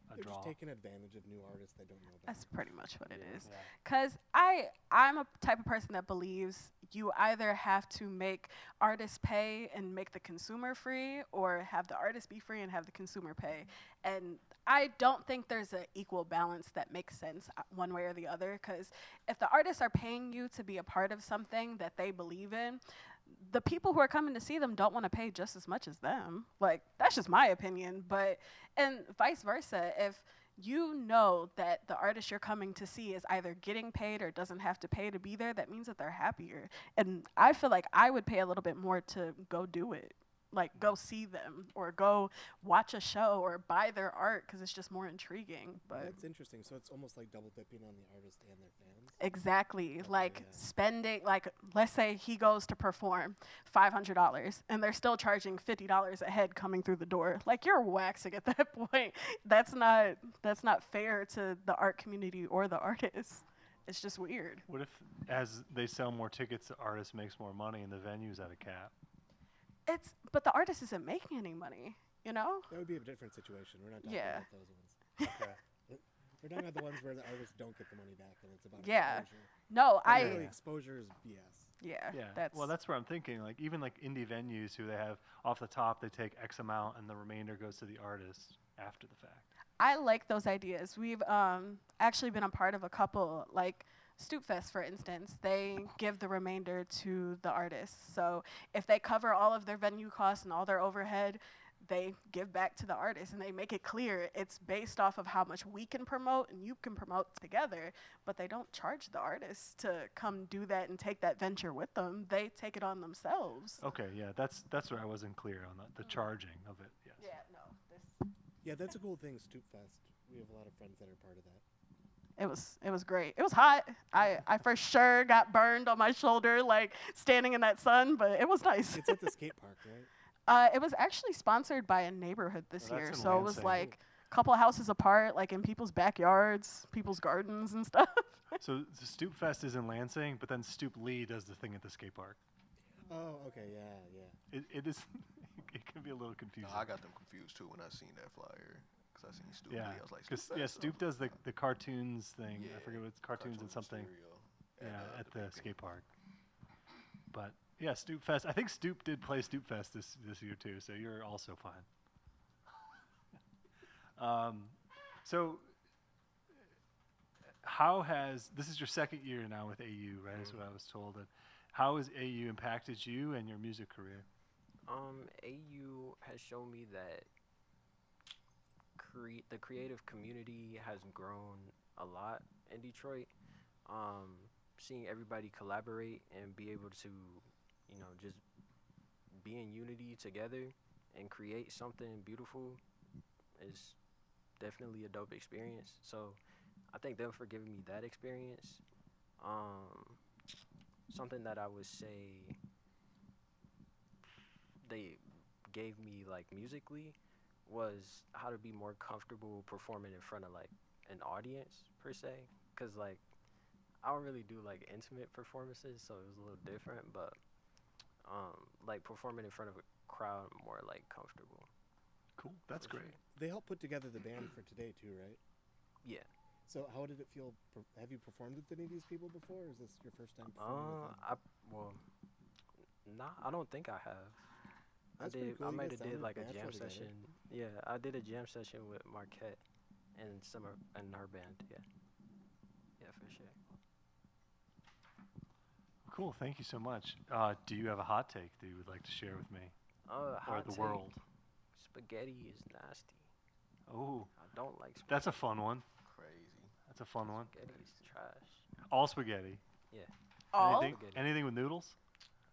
Speaker 1: a
Speaker 4: They're
Speaker 1: draw.
Speaker 4: just taking advantage of new artists they don't know about.
Speaker 2: That's pretty much what it is.
Speaker 1: Yeah.
Speaker 2: Because I'm a type of person that believes you either have to make artists pay and make the consumer free, or have the artist be free and have the consumer pay. And I don't think there's an equal balance that makes sense one way or the other. Because if the artists are paying you to be a part of something that they believe in, the people who are coming to see them don't want to pay just as much as them. Like, that's just my opinion. But, and vice versa, if you know that the artist you're coming to see is either getting paid or doesn't have to pay to be there, that means that they're happier. And I feel like I would pay a little bit more to go do it. Like, go see them or go watch a show or buy their art because it's just more intriguing. But
Speaker 4: That's interesting. So it's almost like double dipping on the artist and their fans.
Speaker 2: exactly.
Speaker 4: Okay,
Speaker 2: Like,
Speaker 4: yeah.
Speaker 2: spending, like, let's say he goes to perform $500 and they're still charging $50 a head coming through the door. Like, you're waxing at that point. That's not fair to the art community or the artists. It's just weird.
Speaker 1: What if, as they sell more tickets, the artist makes more money and the venue's at a cap?
Speaker 2: But the artist isn't making any money, you know?
Speaker 4: That would be a different situation. We're not talking
Speaker 2: Yeah.
Speaker 4: about those ones.
Speaker 1: Okay.
Speaker 4: We're talking about the ones where the artists don't get the money back and it's about
Speaker 2: Yeah.
Speaker 4: exposure.
Speaker 2: No,
Speaker 4: But
Speaker 2: I
Speaker 4: really, exposure is BS.
Speaker 2: yeah.
Speaker 1: Yeah. Well, that's where I'm thinking. Like, even like indie venues who they have off the top, they take X amount and the remainder goes to the artist after the fact.
Speaker 2: I like those ideas. We've actually been a part of a couple, like Stoopfest, for instance. They give the remainder to the artists. So if they cover all of their venue costs and all their overhead, they give back to the artist, and they make it clear it's based off of how much we can promote and you can promote together, but they don't charge the artists to come do that and take that venture with them. They take it on themselves.
Speaker 1: Okay, yeah, that's where I wasn't clear on the charging of it. Yes.
Speaker 2: Yeah, no. This
Speaker 4: Yeah, that's a cool thing, Stoopfest. We have a lot of friends that are part of that.
Speaker 2: It was great. It was hot. I for sure got burned on my shoulder, like standing in that sun, but it was nice.
Speaker 4: It's at the skate park, right?
Speaker 2: It was actually sponsored by a neighborhood this
Speaker 1: Oh, that's
Speaker 2: year,
Speaker 1: in
Speaker 2: so it was
Speaker 1: Lansing.
Speaker 2: like a couple of houses apart, like in people's backyards, people's gardens and stuff.
Speaker 1: So the Stoop Fest is in Lansing, but then Stoop Lee does the thing at the skate park.
Speaker 4: Oh, okay, yeah.
Speaker 1: It is. It can be a little confusing.
Speaker 3: I got them confused too when I seen that flyer. Cause I seen Stoop
Speaker 1: Yeah,
Speaker 3: Lee. I was like,
Speaker 1: because
Speaker 3: Stoop Fest?
Speaker 1: Stoop does the cartoons thing. I
Speaker 3: Yeah,
Speaker 1: forget what it's cartoons and
Speaker 3: Cartoon
Speaker 1: something.
Speaker 3: Stereo
Speaker 1: Yeah, at the
Speaker 3: Beacon.
Speaker 1: skate park. But yeah, Stoop Fest. I think Stoop did play Stoop Fest this year too, so you're also fine. So how has this is your second year now with AU, right? Is what I was told. And how has AU impacted you and your music career?
Speaker 11: AU has shown me that the creative community has grown a lot in Detroit. Seeing everybody collaborate and be able to, just be in unity together and create something beautiful is definitely a dope experience. So I thank them for giving me that experience. Something that I would say they gave me like musically was how to be more comfortable performing in front of like an audience per se, because like I don't really do like intimate performances, so it was a little different, but like performing in front of a crowd, I'm more like comfortable.
Speaker 1: Cool, that's
Speaker 11: For
Speaker 1: great.
Speaker 11: sure.
Speaker 4: They helped put together the band for today too, right?
Speaker 11: Yeah.
Speaker 4: So how did it feel? Have you performed with any of these people before, or is this your first time performing with them?
Speaker 11: I don't think I have.
Speaker 4: That's pretty cool.
Speaker 11: I
Speaker 4: You
Speaker 11: might
Speaker 4: guys
Speaker 11: have did
Speaker 4: sounded
Speaker 11: like a
Speaker 4: natural
Speaker 11: jam
Speaker 4: together.
Speaker 11: session. Yeah, I did a jam session with Marquette and and her band. Yeah. Yeah, for sure.
Speaker 1: Cool, thank you so much. Do you have a hot take that you would like to share with me or
Speaker 11: Hot
Speaker 1: the
Speaker 11: take.
Speaker 1: world?
Speaker 11: Spaghetti is nasty.
Speaker 1: Oh,
Speaker 11: I don't like spaghetti.
Speaker 1: That's a fun one.
Speaker 3: Crazy.
Speaker 1: That's a fun one.
Speaker 11: Spaghetti's trash.
Speaker 1: All spaghetti.
Speaker 2: All?
Speaker 1: Anything,
Speaker 11: Spaghetti.
Speaker 1: anything with noodles?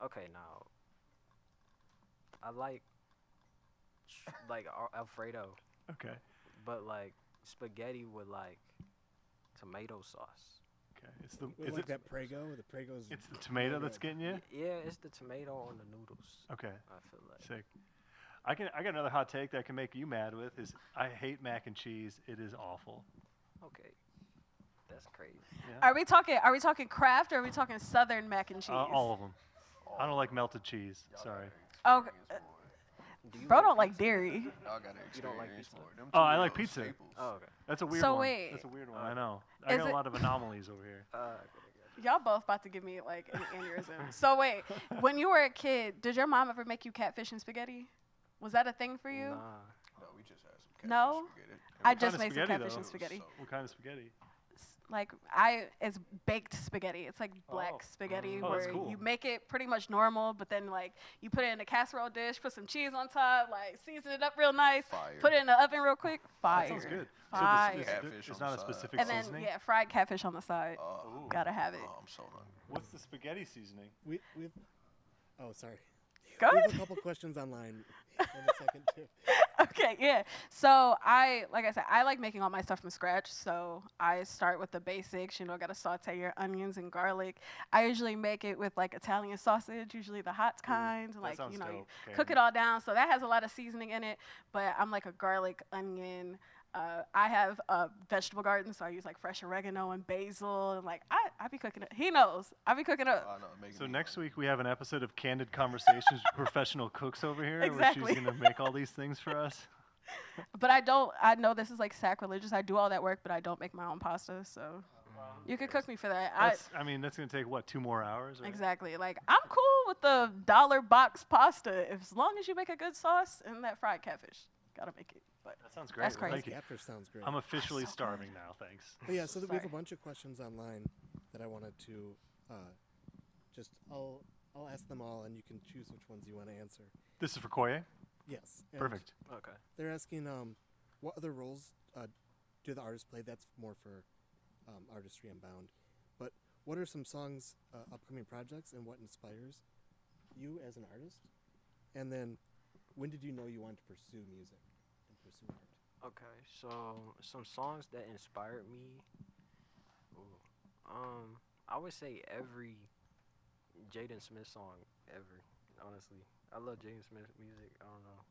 Speaker 11: Okay, now I like Alfredo,
Speaker 1: Okay.
Speaker 11: but like spaghetti with like tomato sauce.
Speaker 1: Okay. It's the
Speaker 4: With
Speaker 1: is
Speaker 4: like
Speaker 1: it,
Speaker 4: that Prego, the Prego's.
Speaker 1: it's the tomato
Speaker 4: really
Speaker 1: that's
Speaker 4: good.
Speaker 1: getting you?
Speaker 11: Yeah, it's the tomato on the noodles.
Speaker 1: Okay.
Speaker 11: I feel like.
Speaker 1: Sick. I got another hot take that I can make you mad with is I hate mac and cheese. It is awful.
Speaker 11: Okay, that's crazy.
Speaker 1: Yeah.
Speaker 2: Are we talking craft or are we talking Southern mac and cheese?
Speaker 1: All of them. I don't like melted cheese. Sorry.
Speaker 2: Okay.
Speaker 11: Do you
Speaker 2: Bro
Speaker 11: like
Speaker 2: don't like
Speaker 11: pizza?
Speaker 2: dairy.
Speaker 3: Y'all got
Speaker 11: You don't like
Speaker 3: experience
Speaker 11: pizza?
Speaker 3: for it. Them
Speaker 1: Oh, I
Speaker 3: two
Speaker 1: like
Speaker 3: are
Speaker 1: pizza.
Speaker 3: staples.
Speaker 11: Oh, okay.
Speaker 1: That's a weird
Speaker 2: So
Speaker 1: one.
Speaker 2: wait.
Speaker 1: That's a weird one.
Speaker 11: Okay.
Speaker 1: I know. I
Speaker 2: Is
Speaker 1: got a
Speaker 2: it-
Speaker 1: lot of anomalies over here.
Speaker 2: Y'all both about to give me like an aneurysm. So wait, when you were a kid, did your mom ever make you catfish and spaghetti? Was that a thing for you?
Speaker 11: Nah.
Speaker 3: No, we just had some catfish
Speaker 2: No?
Speaker 3: spaghetti.
Speaker 2: I
Speaker 1: What kind
Speaker 2: just
Speaker 1: of
Speaker 2: made some
Speaker 1: spaghetti,
Speaker 2: catfish
Speaker 1: though?
Speaker 2: and spaghetti.
Speaker 3: So
Speaker 1: What kind of spaghetti?
Speaker 2: Like it's baked spaghetti. It's like black
Speaker 1: Oh.
Speaker 2: spaghetti
Speaker 1: Oh, that's
Speaker 2: where
Speaker 1: cool.
Speaker 2: you make it pretty much normal, but then like you put it in a casserole dish, put some cheese on top, like season it up real nice,
Speaker 3: Fire.
Speaker 2: put it in the oven real quick. Fire.
Speaker 1: That sounds good.
Speaker 2: Fire.
Speaker 1: So this,
Speaker 3: Catfish
Speaker 1: it's
Speaker 3: on
Speaker 1: not a
Speaker 3: the side.
Speaker 1: specific
Speaker 2: And then
Speaker 1: seasoning?
Speaker 2: yeah, fried catfish on the side.
Speaker 3: Oh,
Speaker 2: Gotta have it.
Speaker 3: oh, I'm so hungry.
Speaker 1: What's the spaghetti seasoning?
Speaker 4: We've. Oh, sorry.
Speaker 2: Go
Speaker 4: We
Speaker 2: ahead.
Speaker 4: have a couple questions online in a second too.
Speaker 2: Okay, yeah. So like I said, I like making all my stuff from scratch. So I start with the basics. You know, gotta saute your onions and garlic. I usually make it with like Italian sausage, usually the hot kind.
Speaker 1: That
Speaker 2: Like
Speaker 1: sounds
Speaker 2: you know, you
Speaker 1: dope. Okay.
Speaker 2: cook it all down. So that has a lot of seasoning in it. But I'm like a garlic, onion. I have a vegetable garden, so I use like fresh oregano and basil, and like I be cooking it. He knows I be cooking up.
Speaker 3: I know, making
Speaker 1: So
Speaker 3: me
Speaker 1: next
Speaker 3: hungry.
Speaker 1: week we have an episode of Candid Conversations with professional cooks over here, where
Speaker 2: Exactly.
Speaker 1: she's gonna make all these things for us.
Speaker 2: But I don't. I know this is like sacrilegious. I do all that work, but I don't make my own pasta. So you can cook me for that.
Speaker 1: I mean, that's gonna take what, 2 more hours? Right?
Speaker 2: Exactly. Like I'm cool with the dollar box pasta as long as you make a good sauce and that fried catfish. Gotta make it. But
Speaker 1: That sounds great.
Speaker 2: That's crazy.
Speaker 1: Thank you.
Speaker 4: Catfish sounds great.
Speaker 1: I'm officially
Speaker 2: so
Speaker 1: starving now. Thanks.
Speaker 4: But yeah, so we have
Speaker 2: Sorry.
Speaker 4: a bunch of questions online that I wanted to I'll ask them all, and you can choose which ones you want to answer.
Speaker 1: This is for Koye.
Speaker 4: Yes. and
Speaker 1: Perfect.
Speaker 11: Okay.
Speaker 4: They're asking what other roles do the artists play? That's more for Artistry Unbound. But what are some songs, upcoming projects, and what inspires you as an artist? And then, when did you know you wanted to pursue music and pursue art?
Speaker 11: Okay, so some songs that inspired me. I would say every Jaden Smith song ever. Honestly, I love Jaden Smith music. I don't know.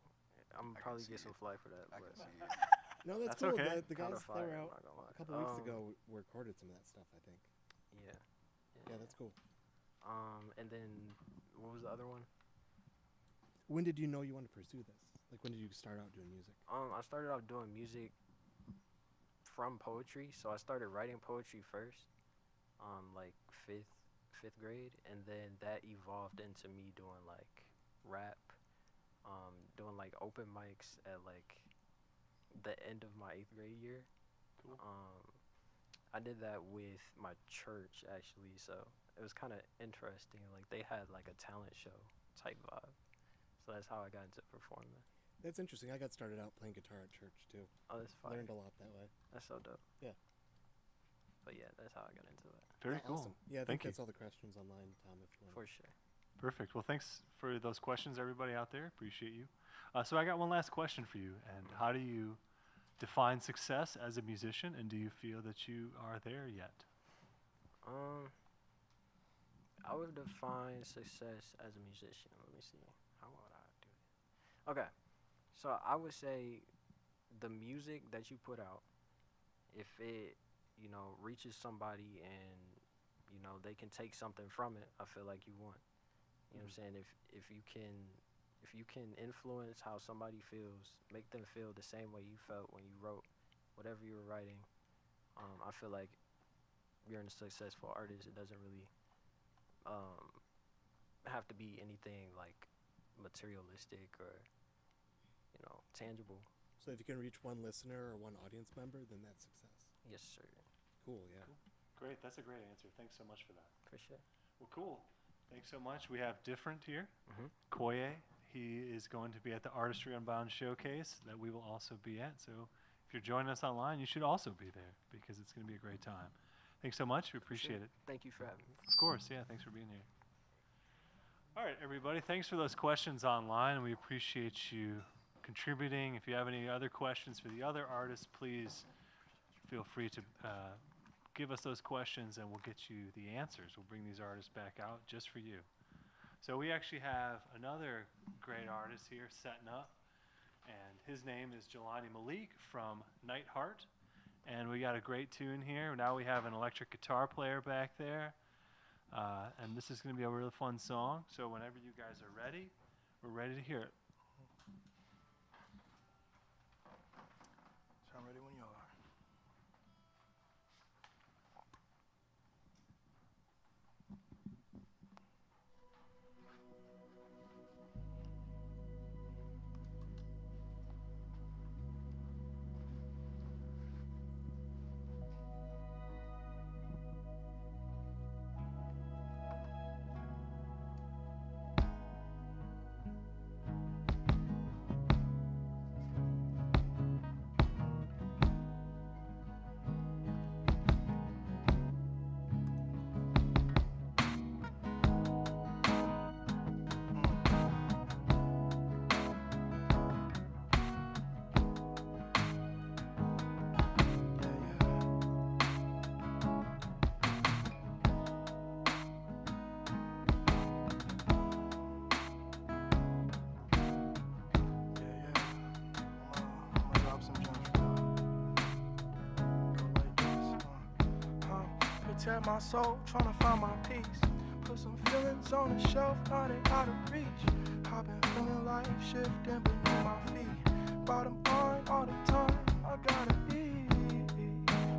Speaker 11: I'm
Speaker 3: I can
Speaker 11: probably
Speaker 3: see
Speaker 11: get some
Speaker 3: it.
Speaker 11: fly for that.
Speaker 3: I
Speaker 11: But
Speaker 3: can see it.
Speaker 4: No, that's
Speaker 1: That's
Speaker 4: cool.
Speaker 1: okay.
Speaker 4: The
Speaker 11: Kinda
Speaker 4: guys that
Speaker 11: fire,
Speaker 4: were
Speaker 11: I'm
Speaker 4: out
Speaker 11: not gonna lie.
Speaker 4: a couple weeks ago recorded some of that stuff, I think.
Speaker 11: Yeah.
Speaker 4: Yeah, that's cool.
Speaker 11: And then what was the other one?
Speaker 4: When did you know you wanted to pursue this? Like, when did you start out doing music?
Speaker 11: I started off doing music from poetry. So I started writing poetry first, like fifth grade, and then that evolved into me doing like rap, doing like open mics at like the end of my 8th grade year.
Speaker 1: Cool.
Speaker 11: I did that with my church actually, so it was kind of interesting. Like they had like a talent show type vibe, so that's how I got into performing.
Speaker 4: That's interesting. I got started out playing guitar at church, too.
Speaker 11: Oh, that's fire.
Speaker 4: Learned a lot that way.
Speaker 11: That's so dope.
Speaker 4: Yeah.
Speaker 11: But yeah, that's how I got into it.
Speaker 1: Very cool.
Speaker 4: Awesome. Yeah, I
Speaker 1: Thank
Speaker 4: think
Speaker 1: you.
Speaker 4: that's all the questions online, Tom, if you want.
Speaker 11: For sure.
Speaker 1: Perfect. Well, thanks for those questions, everybody out there. Appreciate you. So I got one last question for you. And how do you define success as a musician? And do you feel that you are there yet?
Speaker 11: I would define success as a musician. Let me see. How would I do it? Okay. So I would say the music that you put out, if it, reaches somebody and, they can take something from it, I feel like you won. You know what I'm saying? If you can influence how somebody feels, make them feel the same way you felt when you wrote whatever you were writing, I feel like you're a successful artist. It doesn't really have to be anything like materialistic or tangible.
Speaker 4: So if you can reach one listener or one audience member, then that's success.
Speaker 11: Yes, sir.
Speaker 4: Cool, yeah.
Speaker 1: Cool. Great. That's a great answer. Thanks so much for that.
Speaker 11: For sure.
Speaker 1: Well, cool. Thanks so much. We have Different here.
Speaker 11: Mhm.
Speaker 1: Koye. He is going to be at the Artistry Unbound showcase that we will also be at. So if if you're joining us online, you should also be there because it's going to be a great time. Thanks so much. We appreciate it.
Speaker 11: Thank you for having me.
Speaker 1: Of course, yeah. Thanks for being here. All right, everybody. Thanks for those questions online. We appreciate you contributing. If you have any other questions for the other artists, please feel free to give us those questions and we'll get you the answers. We'll bring these artists back out just for you. So we actually have another great artist here setting up, and his name is Jelani Malik from Nightheart. And we got a great tune here. Now we have an electric guitar player back there. And this is going to be a really fun song. So whenever you guys are ready, we're ready to hear it.
Speaker 12: So I'm ready when you are. Protect my soul, tryna find my peace. Put some feelings on the shelf, now they out of reach. I've been feeling life shifting beneath my feet. Bottom line all the time, I gotta eat.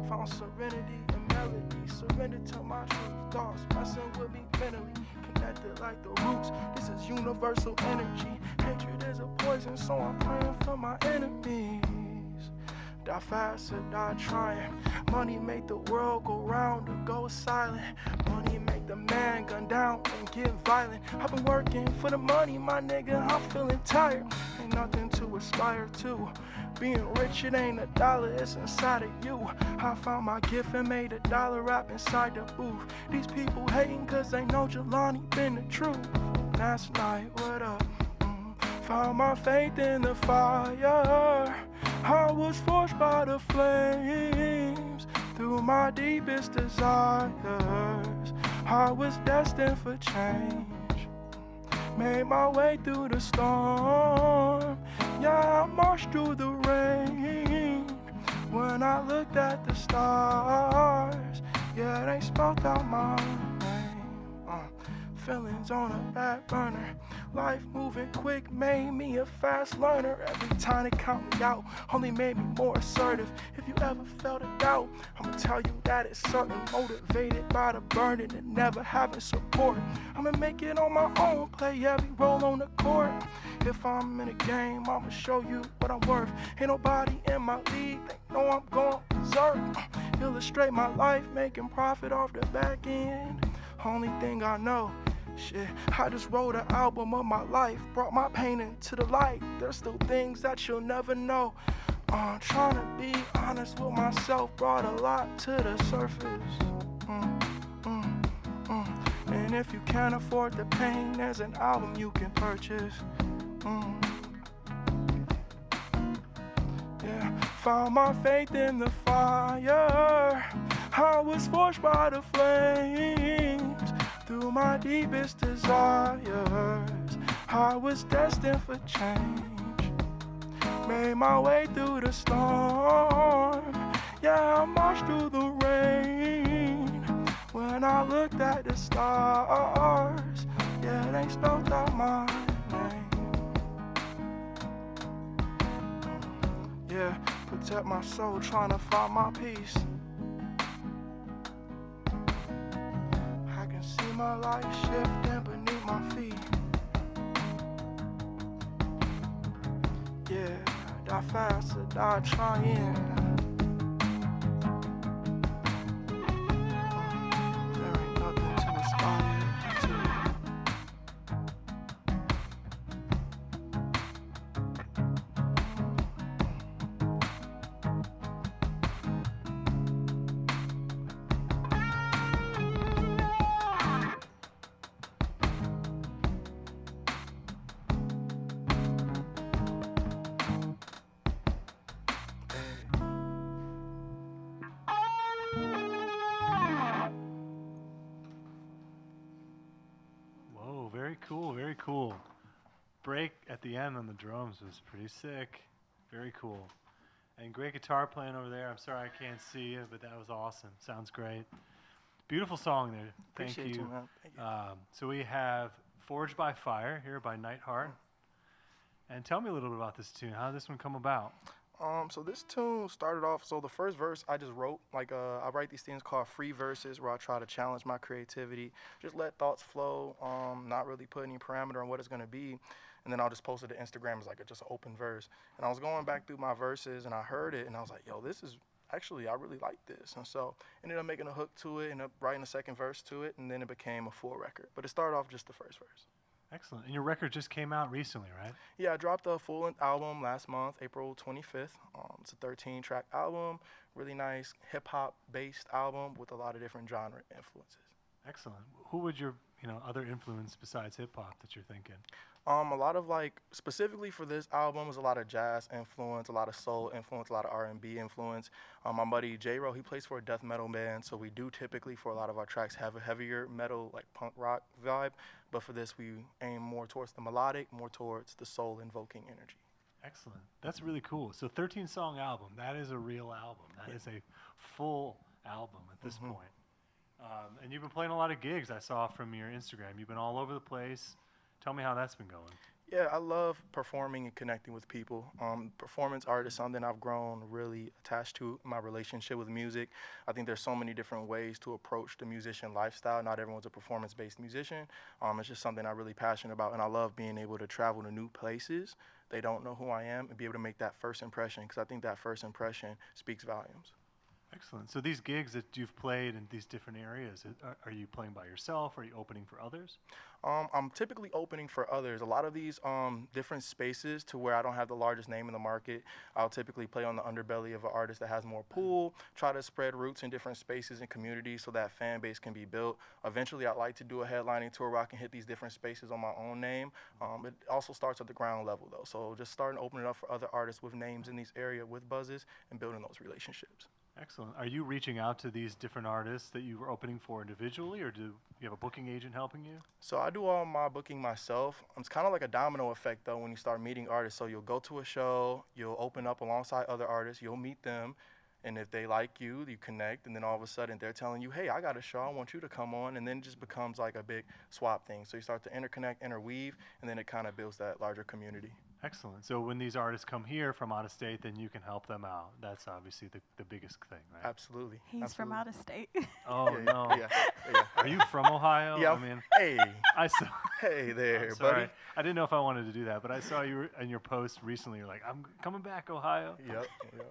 Speaker 12: Found serenity and melody, surrendered to my truth. Thoughts messing with me mentally, connected like the roots. This is universal energy. Hatred is a poison, so I'm praying for my enemies. Die fast or die trying. Money make the world go round or go silent. Money make the man gun down and get violent. I've been working for the money, my nigga, I'm feeling tired. Ain't nothing to aspire to. Being rich, it ain't a dollar, it's inside of you. I found my gift and made $1 rap inside the booth. These people hating cause they know Jelani been the truth. Last night, what up? Found my faith in the fire. I was forged by the flames. Through my deepest desires, I was destined for change. Made my way through the storm. Yeah, I marched through the rain. When I looked at the stars, yeah, they spelled out my name. Feelings on a back burner. Life moving quick made me a fast learner. Every time they count me out only made me more assertive. If you ever felt a doubt, I'ma tell you that it's certain. Motivated by the burning and never having support. I'ma make it on my own, play every role on the court. If I'm in a game, I'ma show you what I'm worth. Ain't nobody in my league, they know I'm going berserk. Illustrate my life, making profit off the back end. Only thing I know, shit, I just wrote an album of my life, brought my pain into the light. There's still things that you'll never know. Trying to be honest with myself brought a lot to the surface. And if you can't afford the pain, there's an album you can purchase. Yeah, found my faith in the fire. I was forged by the flames. Through my deepest desires, I was destined for change. Made my way through the storm. Yeah, I marched through the rain. When I looked at the stars, yeah, they spelled out my name. Yeah, protect my soul, trying to find my peace. I can see my life shifting beneath my feet. Yeah, die fast or die trying. There ain't nothing to aspire to.
Speaker 1: Very cool, very cool. Break at the end on the drums was pretty sick. Very cool. And great guitar playing over there. I'm sorry I can't see you, but that was awesome. Sounds great. Beautiful song there. Thank
Speaker 12: Appreciate
Speaker 1: you.
Speaker 12: you, man. Thank you.
Speaker 1: So we have Forged by Fire here by Nightheart. And tell me a little bit about this tune. How did this one come about?
Speaker 12: So this tune started off, so the first verse I just wrote, I write these things called free verses where I try to challenge my creativity, just let thoughts flow, not really put any parameter on what it's going to be. And then I'll just post it to Instagram as just an open verse. And I was going back through my verses and I heard it and I was like, yo, this is actually, I really like this. And so ended up making a hook to it, ended up writing a second verse to it, and then it became a full record. But it started off just the first verse.
Speaker 1: Excellent. And your record just came out recently, right?
Speaker 12: Yeah, I dropped a full-length album last month, April 25th. It's a 13-track album, really nice hip-hop based album with a lot of different genre influences.
Speaker 1: Excellent. Who would your other influence besides hip hop that you're thinking?
Speaker 12: A lot of specifically for this album is a lot of jazz influence, a lot of soul influence, a lot of R&B influence. My buddy J-Ro, he plays for a death metal band, so we do typically for a lot of our tracks have a heavier metal, punk rock vibe. But for this, we aim more towards the melodic, more towards the soul invoking energy.
Speaker 1: Excellent. That's really cool. So 13-song album, that is a real album. That is a full album at this point. And you've been playing a lot of gigs I saw from your Instagram. You've been all over the place. Tell me how that's been going.
Speaker 12: Yeah, I love performing and connecting with people. Performance art is something I've grown really attached to in my relationship with music. I think there's so many different ways to approach the musician lifestyle. Not everyone's a performance-based musician. It's just something I'm really passionate about, and I love being able to travel to new places. They don't know who I am and be able to make that first impression, because I think that first impression speaks volumes.
Speaker 1: Excellent. So these gigs that you've played in these different areas, are you playing by yourself? Are you opening for others?
Speaker 12: I'm typically opening for others. A lot of these different spaces to where I don't have the largest name in the market, I'll typically play on the underbelly of an artist that has more pull, try to spread roots in different spaces and communities so that fan base can be built. Eventually, I'd like to do a headlining tour where I can hit these different spaces on my own name. It also starts at the ground level, though. So just starting to open it up for other artists with names in these areas with buzzes and building those relationships.
Speaker 1: Excellent. Are you reaching out to these different artists that you were opening for individually, or do you have a booking agent helping you?
Speaker 12: So I do all my booking myself. It's kind of like a domino effect, though, when you start meeting artists. So you'll go to a show, you'll open up alongside other artists, you'll meet them, and if they like you, you connect, and then all of a sudden they're telling you, hey, I got a show, I want you to come on, and then it just becomes like a big swap thing. So you start to interconnect, interweave, and then it kind of builds that larger community.
Speaker 1: Excellent. So when these artists come here from out of state, then you can help them out. That's obviously the biggest thing, right?
Speaker 12: Absolutely.
Speaker 2: He's from out of state.
Speaker 1: Oh, no.
Speaker 12: Yeah.
Speaker 1: Are you from Ohio?
Speaker 12: Yeah.
Speaker 1: I mean,
Speaker 12: hey.
Speaker 1: I saw.
Speaker 12: Hey there,
Speaker 1: I'm sorry.
Speaker 12: buddy.
Speaker 1: I didn't know if I wanted to do that, but I saw you in your post recently. You're like, I'm coming back, Ohio.
Speaker 12: Yep.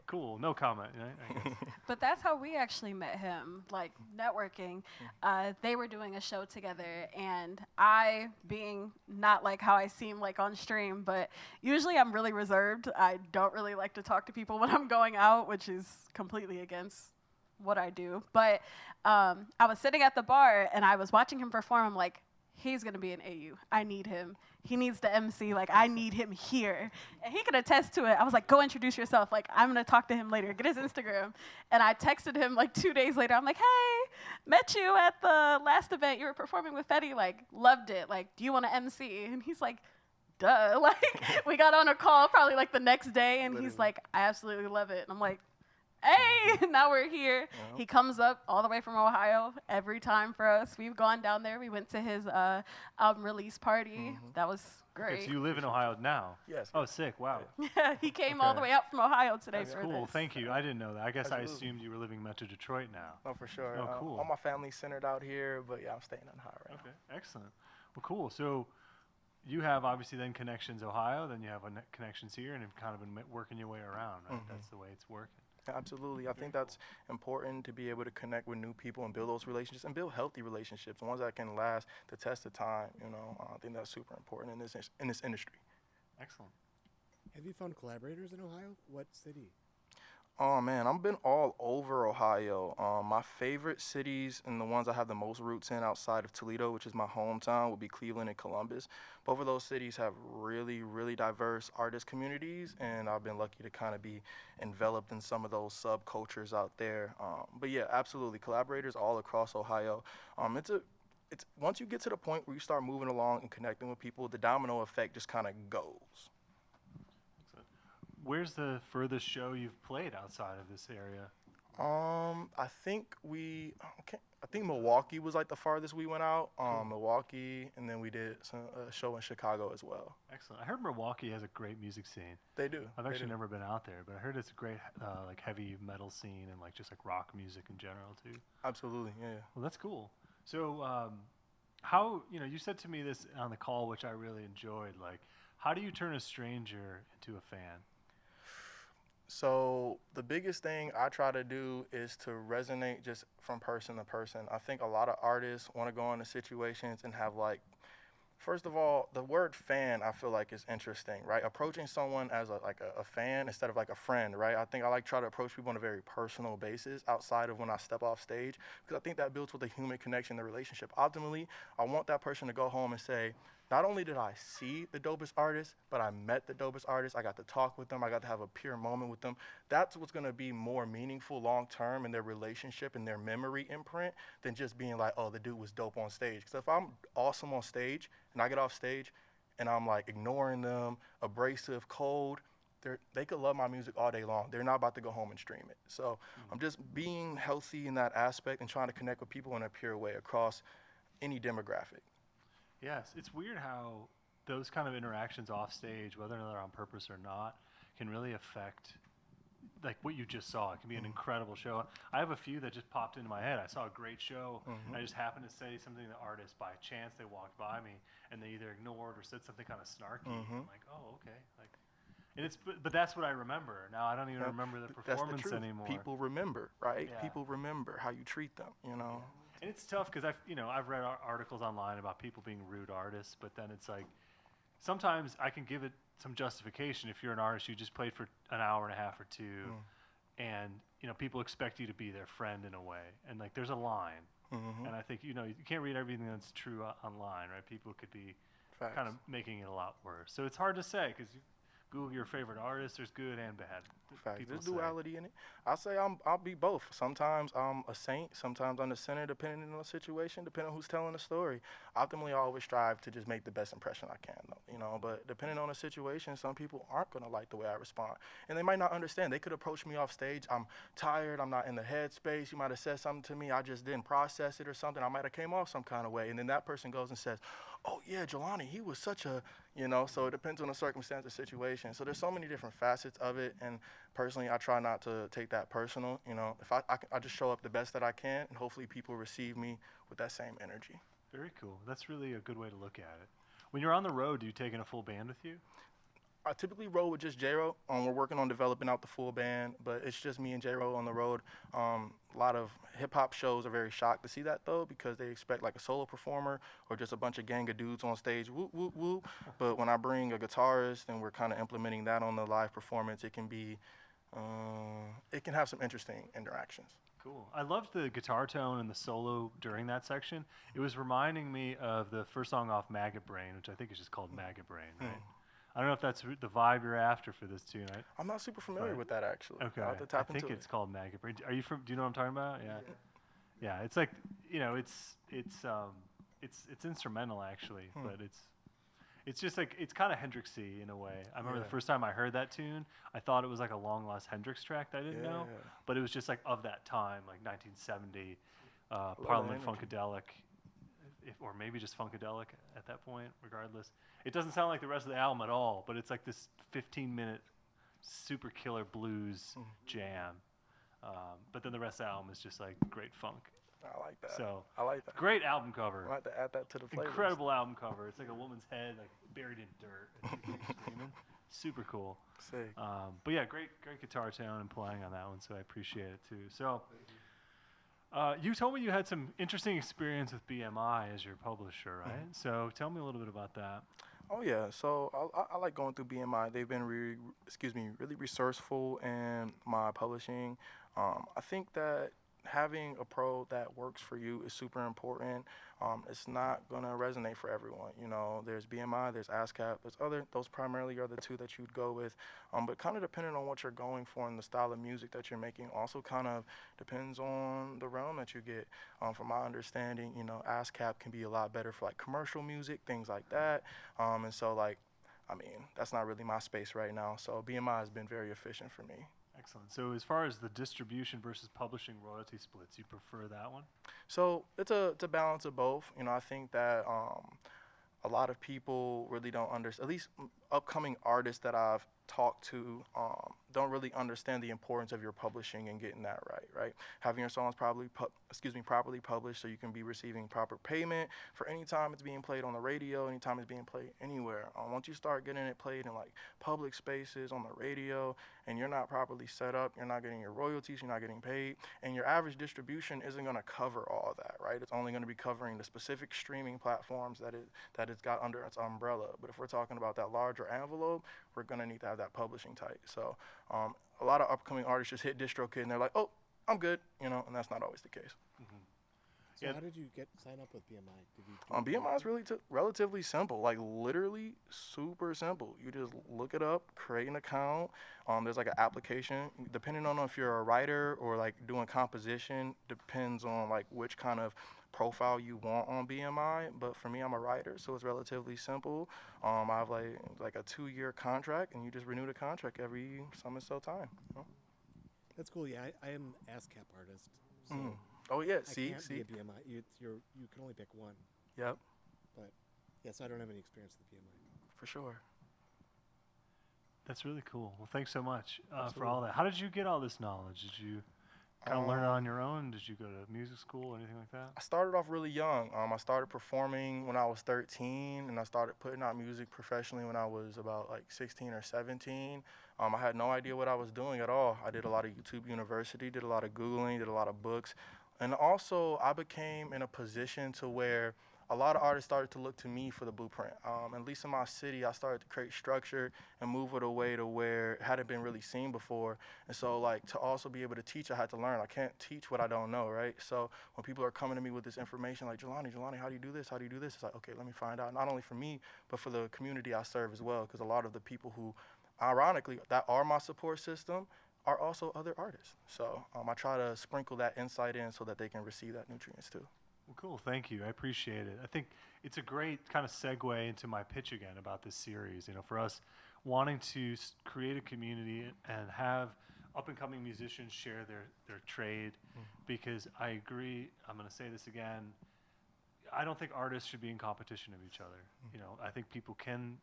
Speaker 1: Cool. No comment, right? I guess.
Speaker 2: But that's how we actually met him, like networking. They were doing a show together, and I, being not like how I seem like on stream, but usually I'm really reserved. I don't really like to talk to people when I'm going out, which is completely against what I do. But I was sitting at the bar, and I was watching him perform. I'm like, he's going to be an AU. I need him. He needs the MC. Like, I need him here. And he can attest to it. I was like, go introduce yourself. Like, I'm going to talk to him later. Get his Instagram. And I texted him, 2 days later. I'm like, hey, met you at the last event. You were performing with Fetty. Loved it. Do you want to MC? And he's like, duh. We got on a call probably, the next day. And he's like, I absolutely love it. And I'm like, hey, now we're here. Yeah. He comes up all the way from Ohio every time for us. We've gone down there. We went to his album release party. That was great.
Speaker 1: Okay, so you live in Ohio now?
Speaker 12: Yes.
Speaker 1: Oh, sick. Wow.
Speaker 2: Yeah, he came all the way out from Ohio today.
Speaker 1: That's
Speaker 2: for
Speaker 1: cool.
Speaker 2: this.
Speaker 1: Thank you. I didn't know that. I guess
Speaker 12: Absolutely.
Speaker 1: I assumed you were living Metro Detroit now.
Speaker 12: Oh, for sure.
Speaker 1: Oh, cool.
Speaker 12: All my family's centered out here, but yeah, I'm staying in Ohio right now.
Speaker 1: Okay, excellent. Well, cool. So you have obviously then connections Ohio, then you have connections here, and you've kind of been working your way around, right? That's the way it's working.
Speaker 12: Absolutely. I think that's important to be able to connect with new people and build those relationships and build healthy relationships, ones that can last the test of time. I think that's super important in this industry.
Speaker 1: Excellent.
Speaker 4: Have you found collaborators in Ohio? What city?
Speaker 12: Oh, man, I've been all over Ohio. My favorite cities and the ones I have the most roots in outside of Toledo, which is my hometown, would be Cleveland and Columbus. Both of those cities have really, really diverse artist communities, and I've been lucky to kind of be enveloped in some of those subcultures out there. But yeah, absolutely, collaborators all across Ohio. it's once you get to the point where you start moving along and connecting with people, the domino effect just kind of goes.
Speaker 1: Where's the furthest show you've played outside of this area?
Speaker 12: I think I think Milwaukee was like the farthest we went out.
Speaker 1: Cool.
Speaker 12: Milwaukee, and then we did a show in Chicago as well.
Speaker 1: Excellent. I heard Milwaukee has a great music scene.
Speaker 12: They do.
Speaker 1: I've
Speaker 12: They
Speaker 1: actually
Speaker 12: do.
Speaker 1: never been out there, but I heard it's a great like heavy metal scene and like just like rock music in general too.
Speaker 12: Absolutely, yeah.
Speaker 1: Well, that's cool. So, how you said to me this on the call, which I really enjoyed. Like, how do you turn a stranger into a fan?
Speaker 12: So the biggest thing I try to do is to resonate just from person to person. I think a lot of artists want to go into situations and have like, first of all, the word fan I feel like is interesting, right? Approaching someone as a fan instead of like a friend, right? I think I like try to approach people on a very personal basis outside of when I step off stage, because I think that builds with a human connection, the relationship. Ultimately, I want that person to go home and say, not only did I see the dopest artist, but I met the dopest artist. I got to talk with them. I got to have a pure moment with them. That's what's going to be more meaningful long term in their relationship and their memory imprint than just being like, oh, the dude was dope on stage. Because if I'm awesome on stage and I get off stage and I'm like ignoring them, abrasive, cold, they could love my music all day long. They're not about to go home and stream it. So I'm just being healthy in that aspect and trying to connect with people in a pure way across any demographic.
Speaker 1: Yes, it's weird how those kind of interactions off stage, whether or not they're on purpose or not, can really affect like what you just saw. It can be an incredible show. I have a few that just popped into my head. I saw a great show, and I just happened to say something to the artist by chance. They walked by me, and they either ignored or said something kind of snarky. I'm like, oh, okay. Like, and it's but that's what I remember. Now I don't even remember the performance
Speaker 12: That's the truth.
Speaker 1: anymore.
Speaker 12: People remember, right?
Speaker 1: Yeah.
Speaker 12: People remember how you treat them, you know.
Speaker 1: And it's tough because I've read articles online about people being rude artists, but then it's like sometimes I can give it some justification. If you're an artist, you just played for an hour and a half or two, and people expect you to be their friend in a way, and like there's a line, and I think you can't read everything that's true online, right? People could be kind of making it a lot worse. So it's hard to say because Google your favorite artist. There's good and bad.
Speaker 12: There's duality in it. I say I'll be both. Sometimes I'm a saint. Sometimes I'm the center, depending on the situation, depending on who's telling the story. Ultimately, I always strive to just make the best impression I can, though. But depending on the situation, some people aren't gonna like the way I respond, and they might not understand. They could approach me off stage. I'm tired. I'm not in the headspace. You might have said something to me. I just didn't process it or something. I might have came off some kind of way, and then that person goes and says, "Oh yeah, Jelani, he was such a," So it depends on the circumstance, the situation. So there's so many different facets of it, and personally, I try not to take that personal. If I just show up the best that I can, and hopefully people receive me with that same energy.
Speaker 1: Very cool. That's really a good way to look at it. When you're on the road, do you take in a full band with you?
Speaker 12: I typically roll with just J-Ro. We're working on developing out the full band, but it's just me and J-Ro on the road. A lot of hip-hop shows are very shocked to see that, though, because they expect like a solo performer or just a bunch of gang of dudes on stage, whoop, whoop, whoop. But when I bring a guitarist and we're kind of implementing that on the live performance, it can be, it can have some interesting interactions.
Speaker 1: Cool. I loved the guitar tone and the solo during that section. It was reminding me of the first song off Maggot Brain, which I think is just called Maggot Brain, right? I don't know if that's the vibe you're after for this tune.
Speaker 12: I'm not super familiar with that, actually.
Speaker 1: Okay.
Speaker 12: I'll have to tap
Speaker 1: I think
Speaker 12: into
Speaker 1: it's called Maggot Brain. Are you from? Do you know what I'm talking about? Yeah. Yeah. It's like it's instrumental actually, but it's just like it's kind of Hendrixy in a way. I remember the first time I heard that tune, I thought it was like a long lost Hendrix track that I didn't know, but it was just like of that time, like 1970, Parliament Funkadelic. Or maybe just Funkadelic at that point, regardless. It doesn't sound like the rest of the album at all, but it's like this 15-minute super killer blues jam. But then the rest of the album is just like great funk.
Speaker 12: I like that.
Speaker 1: So
Speaker 12: I like that.
Speaker 1: Great album cover.
Speaker 12: I'll have to add that to the playlist.
Speaker 1: Incredible album cover. It's like a woman's head like buried in dirt and she's screaming. Super cool.
Speaker 12: Sick.
Speaker 1: But yeah, great guitar tone and playing on that one, so I appreciate it too. So you told me you had some interesting experience with BMI as your publisher, right? So tell me a little bit about that.
Speaker 12: Oh yeah, so I like going through BMI. They've been really resourceful in my publishing. I think that having a pro that works for you is super important. It's not gonna resonate for everyone. You know, there's BMI, there's ASCAP, those primarily are the two that you'd go with. But kind of depending on what you're going for and the style of music that you're making also kind of depends on the realm that you get. From my understanding, you know, ASCAP can be a lot better for like commercial music, things like that. And so like, I mean, that's not really my space right now. So BMI has been very efficient for me.
Speaker 1: Excellent. So as far as the distribution versus publishing royalty splits, you prefer that one?
Speaker 12: So it's a balance of both. You know, I think that a lot of people really don't understand, at least upcoming artists that I've talked to don't really understand the importance of your publishing and getting that right? Having your songs properly published so you can be receiving proper payment for any time it's being played on the radio, anytime it's being played anywhere. Once you start getting it played in like public spaces, on the radio, and you're not properly set up, you're not getting your royalties, you're not getting paid, and your average distribution isn't going to cover all that, right? It's only going to be covering the specific streaming platforms that it's got under its umbrella. But if we're talking about that larger envelope, we're going to need to have that publishing tight. So a lot of upcoming artists just hit DistroKid and they're like, oh, I'm good, you know, and that's not always the case.
Speaker 4: Mm-hmm. So how did you sign up with BMI?
Speaker 12: BMI is really relatively simple, like literally super simple. You just look it up, create an account. There's like an application, depending on if you're a writer or like doing composition, depends on like which kind of profile you want on BMI. But for me, I'm a writer, so it's relatively simple. I have like a 2-year contract, and you just renew the contract every some and so time. You know?
Speaker 4: That's cool. Yeah, I am an ASCAP artist. So
Speaker 12: Oh yeah,
Speaker 4: I can't be a BMI. You can only pick one.
Speaker 12: Yep.
Speaker 4: But yeah, so I don't have any experience with BMI.
Speaker 12: For sure.
Speaker 1: That's really cool. Well, thanks so much for all that. How did you get all this knowledge? Did you kind of learn it on your own? Did you go to music school or anything like that?
Speaker 12: I started off really young. I started performing when I was 13, and I started putting out music professionally when I was about like 16 or 17. I had no idea what I was doing at all. I did a lot of YouTube University, did a lot of Googling, did a lot of books. And also, I became in a position to where a lot of artists started to look to me for the blueprint. At least in my city, I started to create structure and move it away to where it hadn't been really seen before. And so, like, to also be able to teach, I had to learn. I can't teach what I don't know, right? So when people are coming to me with this information, like, Jelani, how do you do this? How do you do this? It's like, okay, let me find out. Not only for me, but for the community I serve as well, because a lot of the people who, ironically, that are my support system are also other artists. So I try to sprinkle that insight in so that they can receive that nutrients too.
Speaker 1: Well, cool. Thank you. I appreciate it. I think it's a great kind of segue into my pitch again about this series. You know, for us wanting to create a community and have up-and-coming musicians share their trade, because I agree, I'm going to say this again, I don't think artists should be in competition of each other. You know, I think people can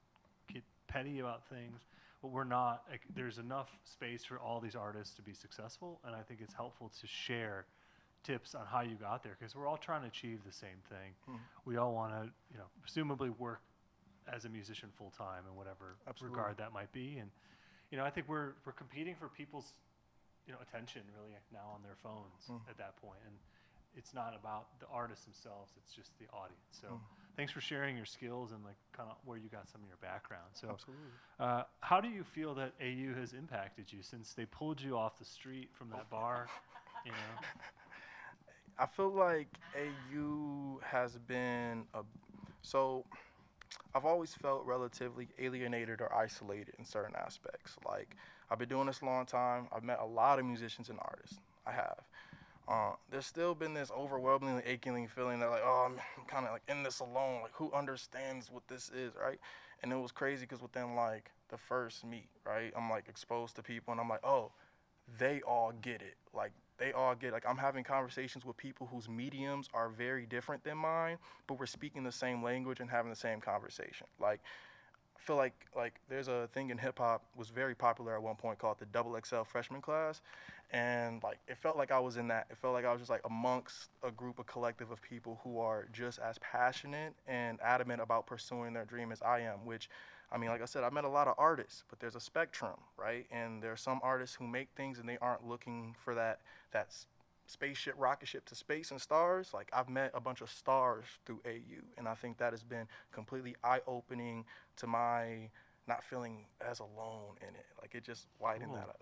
Speaker 1: get petty about things, but we're not. Like, there's enough space for all these artists to be successful, and I think it's helpful to share tips on how you got there, because we're all trying to achieve the same thing. We all want to, you know, presumably work as a musician full time in whatever regard that might be. And you know, I think we're competing for people's, you know, attention really now on their phones at that point, and it's not about the artists themselves, it's just the audience. So thanks for sharing your skills and like kind of where you got some of your background. So how do you feel that AU has impacted you since they pulled you off the street from that bar? You know,
Speaker 12: I feel like AU has been so I've always felt relatively alienated or isolated in certain aspects. Like, I've been doing this a long time. I've met a lot of musicians and artists. I have. There's still been this overwhelmingly aching feeling that, like, oh, I'm kind of like in this alone. Like, who understands what this is, right? And it was crazy because within like the first meet, right, I'm like exposed to people and I'm like, oh, they all get it. Like, they all get, like, I'm having conversations with people whose mediums are very different than mine, but we're speaking the same language and having the same conversation. Like, I feel like there's a thing in hip hop was very popular at one point called the XXL freshman class, and like it felt like I was in that. It felt like I was just like amongst a group, a collective of people who are just as passionate and adamant about pursuing their dream as I am, which, I mean, like I said, I met a lot of artists, but there's a spectrum, right? And there are some artists who make things and they aren't looking for that spaceship, rocket ship to space and stars. Like, I've met a bunch of stars through AU, and I think that has been completely eye-opening to my not feeling as alone in it. Like, it just widened that up.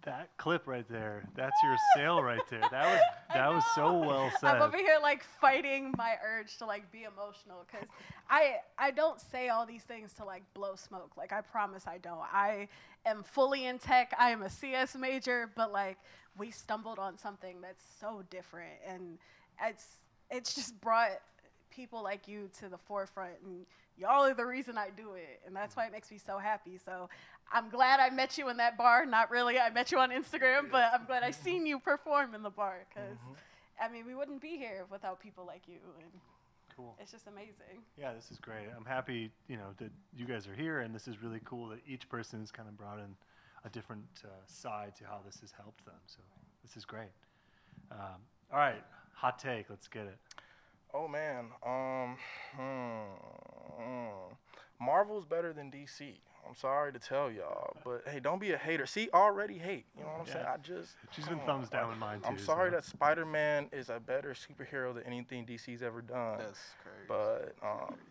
Speaker 1: That clip right there, that's your sale right there. That was so well said.
Speaker 2: I'm over here like fighting my urge to like be emotional because I don't say all these things to like blow smoke. Like I promise I don't. I am fully in tech. I am a CS major, but like we stumbled on something that's so different, and it's just brought people like you to the forefront, and y'all are the reason I do it, and that's why it makes me so happy. So I'm glad I met you in that bar. Not really, I met you on Instagram, but I'm glad I seen you perform in the bar, because I mean, we wouldn't be here without people like you, and
Speaker 1: cool.
Speaker 2: It's just amazing.
Speaker 1: Yeah, this is great. I'm happy, that you guys are here, and this is really cool that each person has kind of brought in a different side to how this has helped them. So this is great. All right, hot take. Let's get it.
Speaker 12: Oh man, Marvel's better than DC. I'm sorry to tell y'all, but hey, don't be a hater. See, already hate. You know what I'm saying?
Speaker 1: She's been thumbs down in mine too.
Speaker 12: I'm sorry that Spider-Man is a better superhero than anything DC's ever done.
Speaker 3: That's crazy.
Speaker 12: But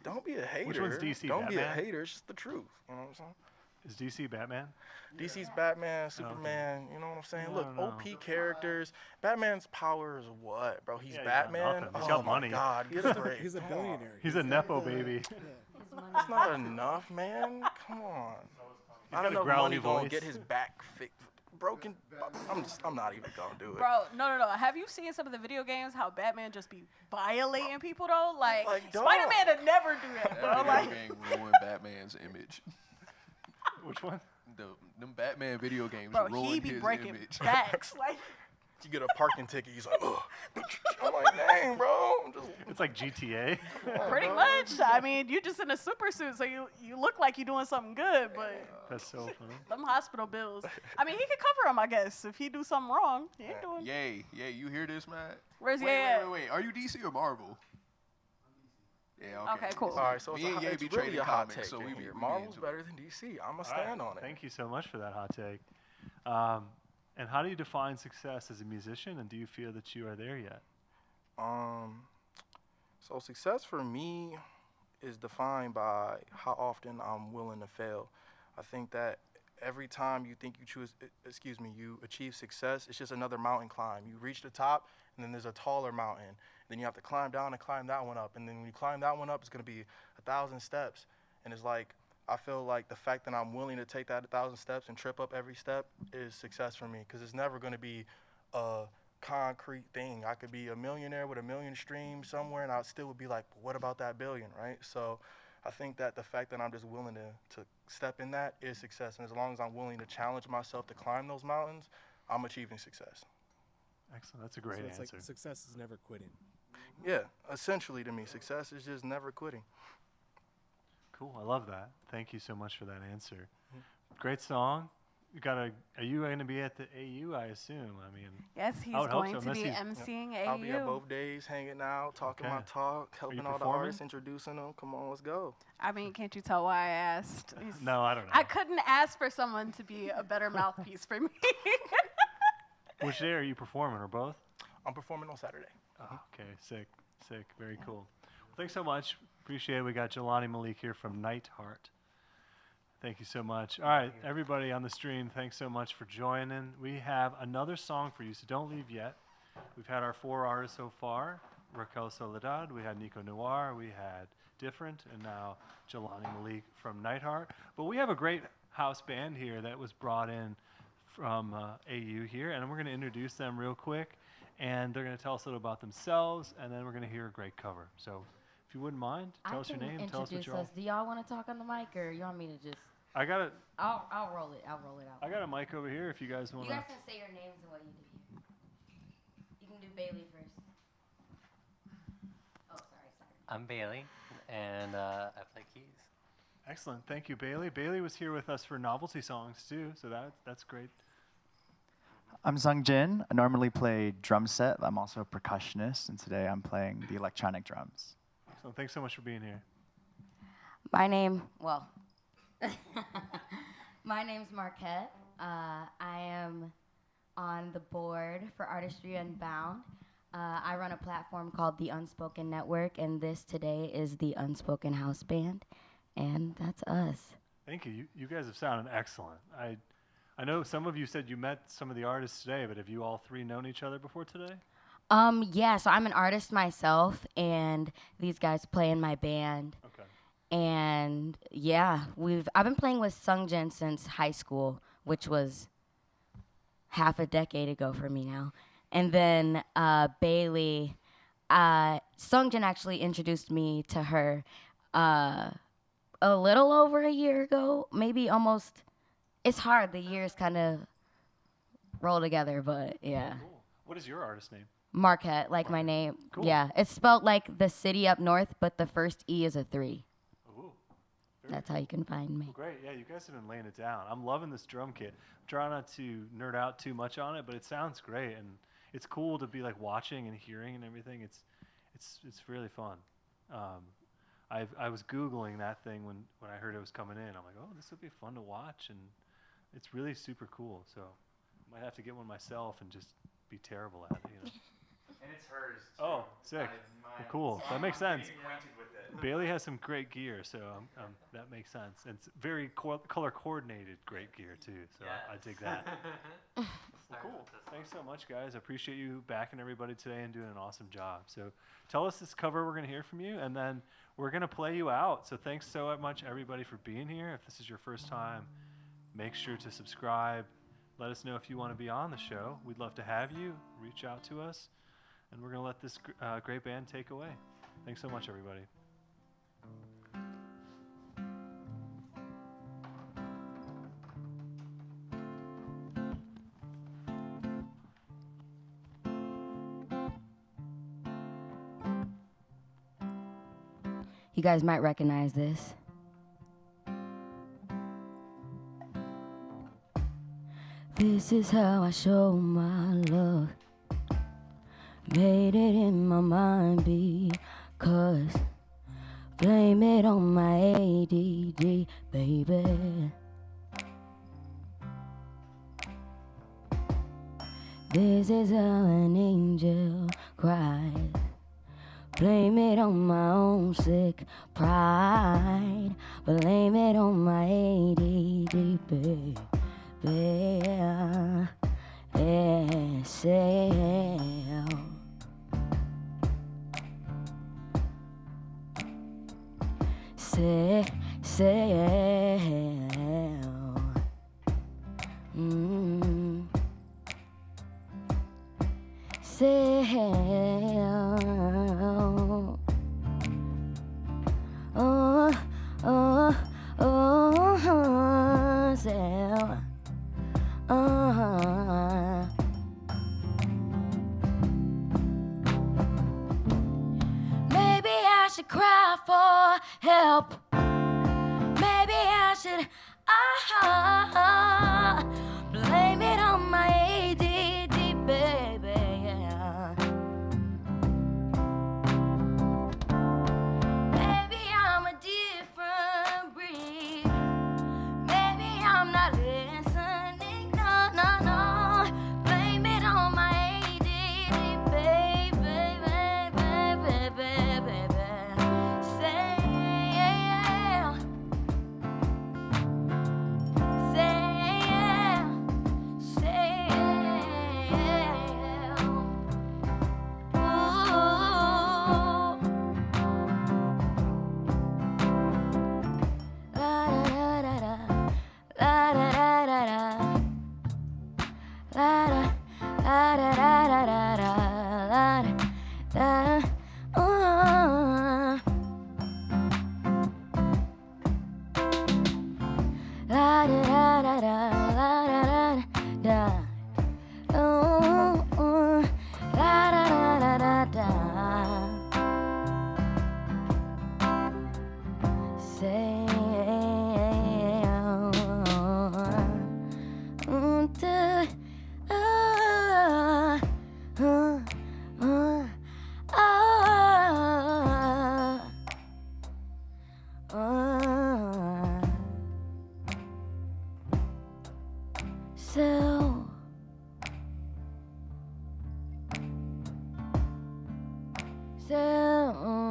Speaker 12: don't be a hater.
Speaker 1: Which one's DC?
Speaker 12: Don't be a
Speaker 1: Batman?
Speaker 12: hater. It's just the truth. You know what I'm saying?
Speaker 1: Is DC Batman?
Speaker 12: DC's Batman, Superman, you know what I'm saying?
Speaker 1: I
Speaker 12: Look,
Speaker 1: don't know.
Speaker 12: OP characters. Batman's power is what, bro? He's
Speaker 1: Yeah, he's got
Speaker 12: Batman?
Speaker 1: nothing. He's
Speaker 12: Oh
Speaker 1: got
Speaker 12: my
Speaker 1: money.
Speaker 12: God, get a break.
Speaker 4: He's a
Speaker 12: Come on.
Speaker 4: billionaire.
Speaker 1: He's a nepo baby.
Speaker 12: That's not enough, man. Come on. I
Speaker 1: got
Speaker 12: don't
Speaker 1: a
Speaker 12: know if
Speaker 1: growly
Speaker 12: money gonna
Speaker 1: voice.
Speaker 12: get his back broken. I'm not even gonna do it.
Speaker 2: Bro, no. Have you seen some of the video games how Batman just be violating people though? Like
Speaker 12: dog.
Speaker 2: Spider-Man would never do that, bro.
Speaker 3: That
Speaker 2: Like
Speaker 3: video game ruined Batman's image.
Speaker 1: Which one?
Speaker 3: Them Batman video games
Speaker 2: bro,
Speaker 3: ruined
Speaker 2: he be
Speaker 3: his
Speaker 2: breaking
Speaker 3: image.
Speaker 2: backs. Like
Speaker 12: You get a parking ticket, he's like, ugh. I'm like, dang, bro.
Speaker 1: It's like GTA.
Speaker 2: pretty much. I mean, you just in a super suit, so you look like you're doing something good, but
Speaker 1: That's so funny.
Speaker 2: them hospital bills. I mean, he could cover them, I guess. If he do something wrong, he ain't doing.
Speaker 3: Yay, you hear this, man?
Speaker 2: Where's
Speaker 3: wait,
Speaker 2: Ye at?
Speaker 3: Wait. Are you DC or Marvel? Yeah, okay.
Speaker 2: Okay, cool.
Speaker 12: All right, so
Speaker 3: Me and Ye
Speaker 12: it's
Speaker 3: be
Speaker 12: really
Speaker 3: trading
Speaker 12: a hot
Speaker 3: comics,
Speaker 12: take
Speaker 3: so
Speaker 12: in
Speaker 3: we be
Speaker 12: here.
Speaker 3: into
Speaker 12: Marvel's
Speaker 3: it.
Speaker 12: better than DC. I'm going to
Speaker 1: All right,
Speaker 12: stand on it.
Speaker 1: Thank you so much for that hot take. And how do you define success as a musician, and do you feel that you are there yet?
Speaker 12: So success for me is defined by how often I'm willing to fail. I think that every time you think you achieve success, it's just another mountain climb. You reach the top, and then there's a taller mountain. Then you have to climb down and climb that one up. And then when you climb that one up, it's going to be 1,000 steps. And it's like, I feel like the fact that I'm willing to take that 1,000 steps and trip up every step is success for me, because it's never going to be a concrete thing. I could be a millionaire with 1 million streams somewhere, and I still would be like, but what about that billion, right? So I think that the fact that I'm just willing to step in that is success. And as long as I'm willing to challenge myself to climb those mountains, I'm achieving success.
Speaker 1: Excellent. That's a great
Speaker 4: So it's
Speaker 1: answer.
Speaker 4: like success is never quitting.
Speaker 12: Yeah, essentially to me, success is just never quitting.
Speaker 1: Cool. I love that. Thank you so much for that answer. Great song. Are you going to be at the AU, I assume? I mean,
Speaker 2: Yes, he's
Speaker 1: I would hope
Speaker 2: going
Speaker 1: so,
Speaker 2: to be
Speaker 1: unless
Speaker 2: emceeing
Speaker 12: I'll be at
Speaker 2: AU.
Speaker 12: both days, hanging out, talking
Speaker 1: Okay.
Speaker 12: my talk, helping all the
Speaker 1: performing?
Speaker 12: artists, introducing them. Come on, let's go.
Speaker 2: I mean, can't you tell why I asked?
Speaker 1: No, I don't know.
Speaker 2: I couldn't ask for someone to be a better mouthpiece for me.
Speaker 1: Which day are you performing, or both?
Speaker 12: I'm performing on Saturday.
Speaker 1: Oh, okay, sick. Very cool. Well, thanks so much. Appreciate it. We got Jelani Malik here from Nightheart. Thank you so much. All right, everybody on the stream, thanks so much for joining. We have another song for you, so don't leave yet. We've had our 4 artists so far. Raquel Soledad, we had Nico Noir, we had Different, and now Jelani Malik from Nightheart. But we have a great house band here that was brought in from AU here, and we're going to introduce them real quick. And they're going to tell us a little about themselves, and then we're going to hear a great cover. So if you wouldn't mind, tell us your name, tell us what you're all.
Speaker 10: Do y'all want to talk on the mic, or you want me to just?
Speaker 1: I got it.
Speaker 10: I'll roll it. I'll roll it out.
Speaker 1: I got a mic over here if you guys want
Speaker 10: You
Speaker 1: to.
Speaker 10: guys can say your names and what you do here. You can do Bailey first. Oh, sorry.
Speaker 13: I'm Bailey, and I play keys.
Speaker 1: Excellent. Thank you, Bailey. Bailey was here with us for novelty songs, too, so that's great.
Speaker 14: I'm Sung Jin. I normally play drum set. I'm also a percussionist, and today I'm playing the electronic drums.
Speaker 1: Excellent. Thanks so much for being here.
Speaker 10: My name's Marquette. I am on the board for Artistry Unbound. I run a platform called the Unspoken Network, and this today is the Unspoken House Band, and that's us.
Speaker 1: Thank you. You guys have sounded excellent. I know some of you said you met some of the artists today, but have you all three known each other before today?
Speaker 10: Yeah, so I'm an artist myself, and these guys play in my band.
Speaker 1: Okay.
Speaker 10: And yeah, I've been playing with Sungjin since high school, which was half a decade ago for me now. And then Bailey, Sungjin actually introduced me to her a little over a year ago, maybe almost. It's hard, the years kind of roll together, but yeah.
Speaker 1: Cool. What is your artist name?
Speaker 10: Marquette, like my name.
Speaker 1: Cool.
Speaker 10: Yeah, it's spelled like the city up north, but the first E is a 3.
Speaker 1: Ooh.
Speaker 10: That's how you can find me.
Speaker 1: Well, great. Yeah, you guys have been laying it down. I'm loving this drum kit. I'm trying not to nerd out too much on it, but it sounds great, and it's cool to be like watching and hearing and everything. It's really fun. I was Googling that thing when I heard it was coming in. I'm like, oh, this would be fun to watch, and it's really super cool. So I might have to get one myself and just be terrible at it, you know.
Speaker 14: And it's hers.
Speaker 1: Oh, sick. Well, cool. That makes sense. Bailey has some great gear, so that makes sense. And it's very color coordinated great gear too. So I dig that. Well, cool. Thanks so much, guys. I appreciate you backing everybody today and doing an awesome job. So tell us this cover we're going to hear from you, and then we're going to play you out. So thanks so much, everybody, for being here. If this is your first time, make sure to subscribe. Let us know if you want to be on the show. We'd love to have you. Reach out to us. And we're going to let this great band take away. Thanks so much, everybody.
Speaker 10: You guys might recognize this. This is how I show my love. Made it in my mind because blame it on my ADD, baby. This is how an angel cries. Blame it on my own sick pride. Blame it on my ADD, baby. Maybe I should cry for help. Maybe I should blame it on my ADD, baby. Maybe I'm a different breed. Maybe I'm not listening. No, no, no. Blame it on my ADD, baby, baby, baby, baby. Say yeah. Say yeah. Say yeah. Ooh. La da da da da. La da da da da. La da da da da da da. La da da. La da da da da. La da da da. La da da da da. Say so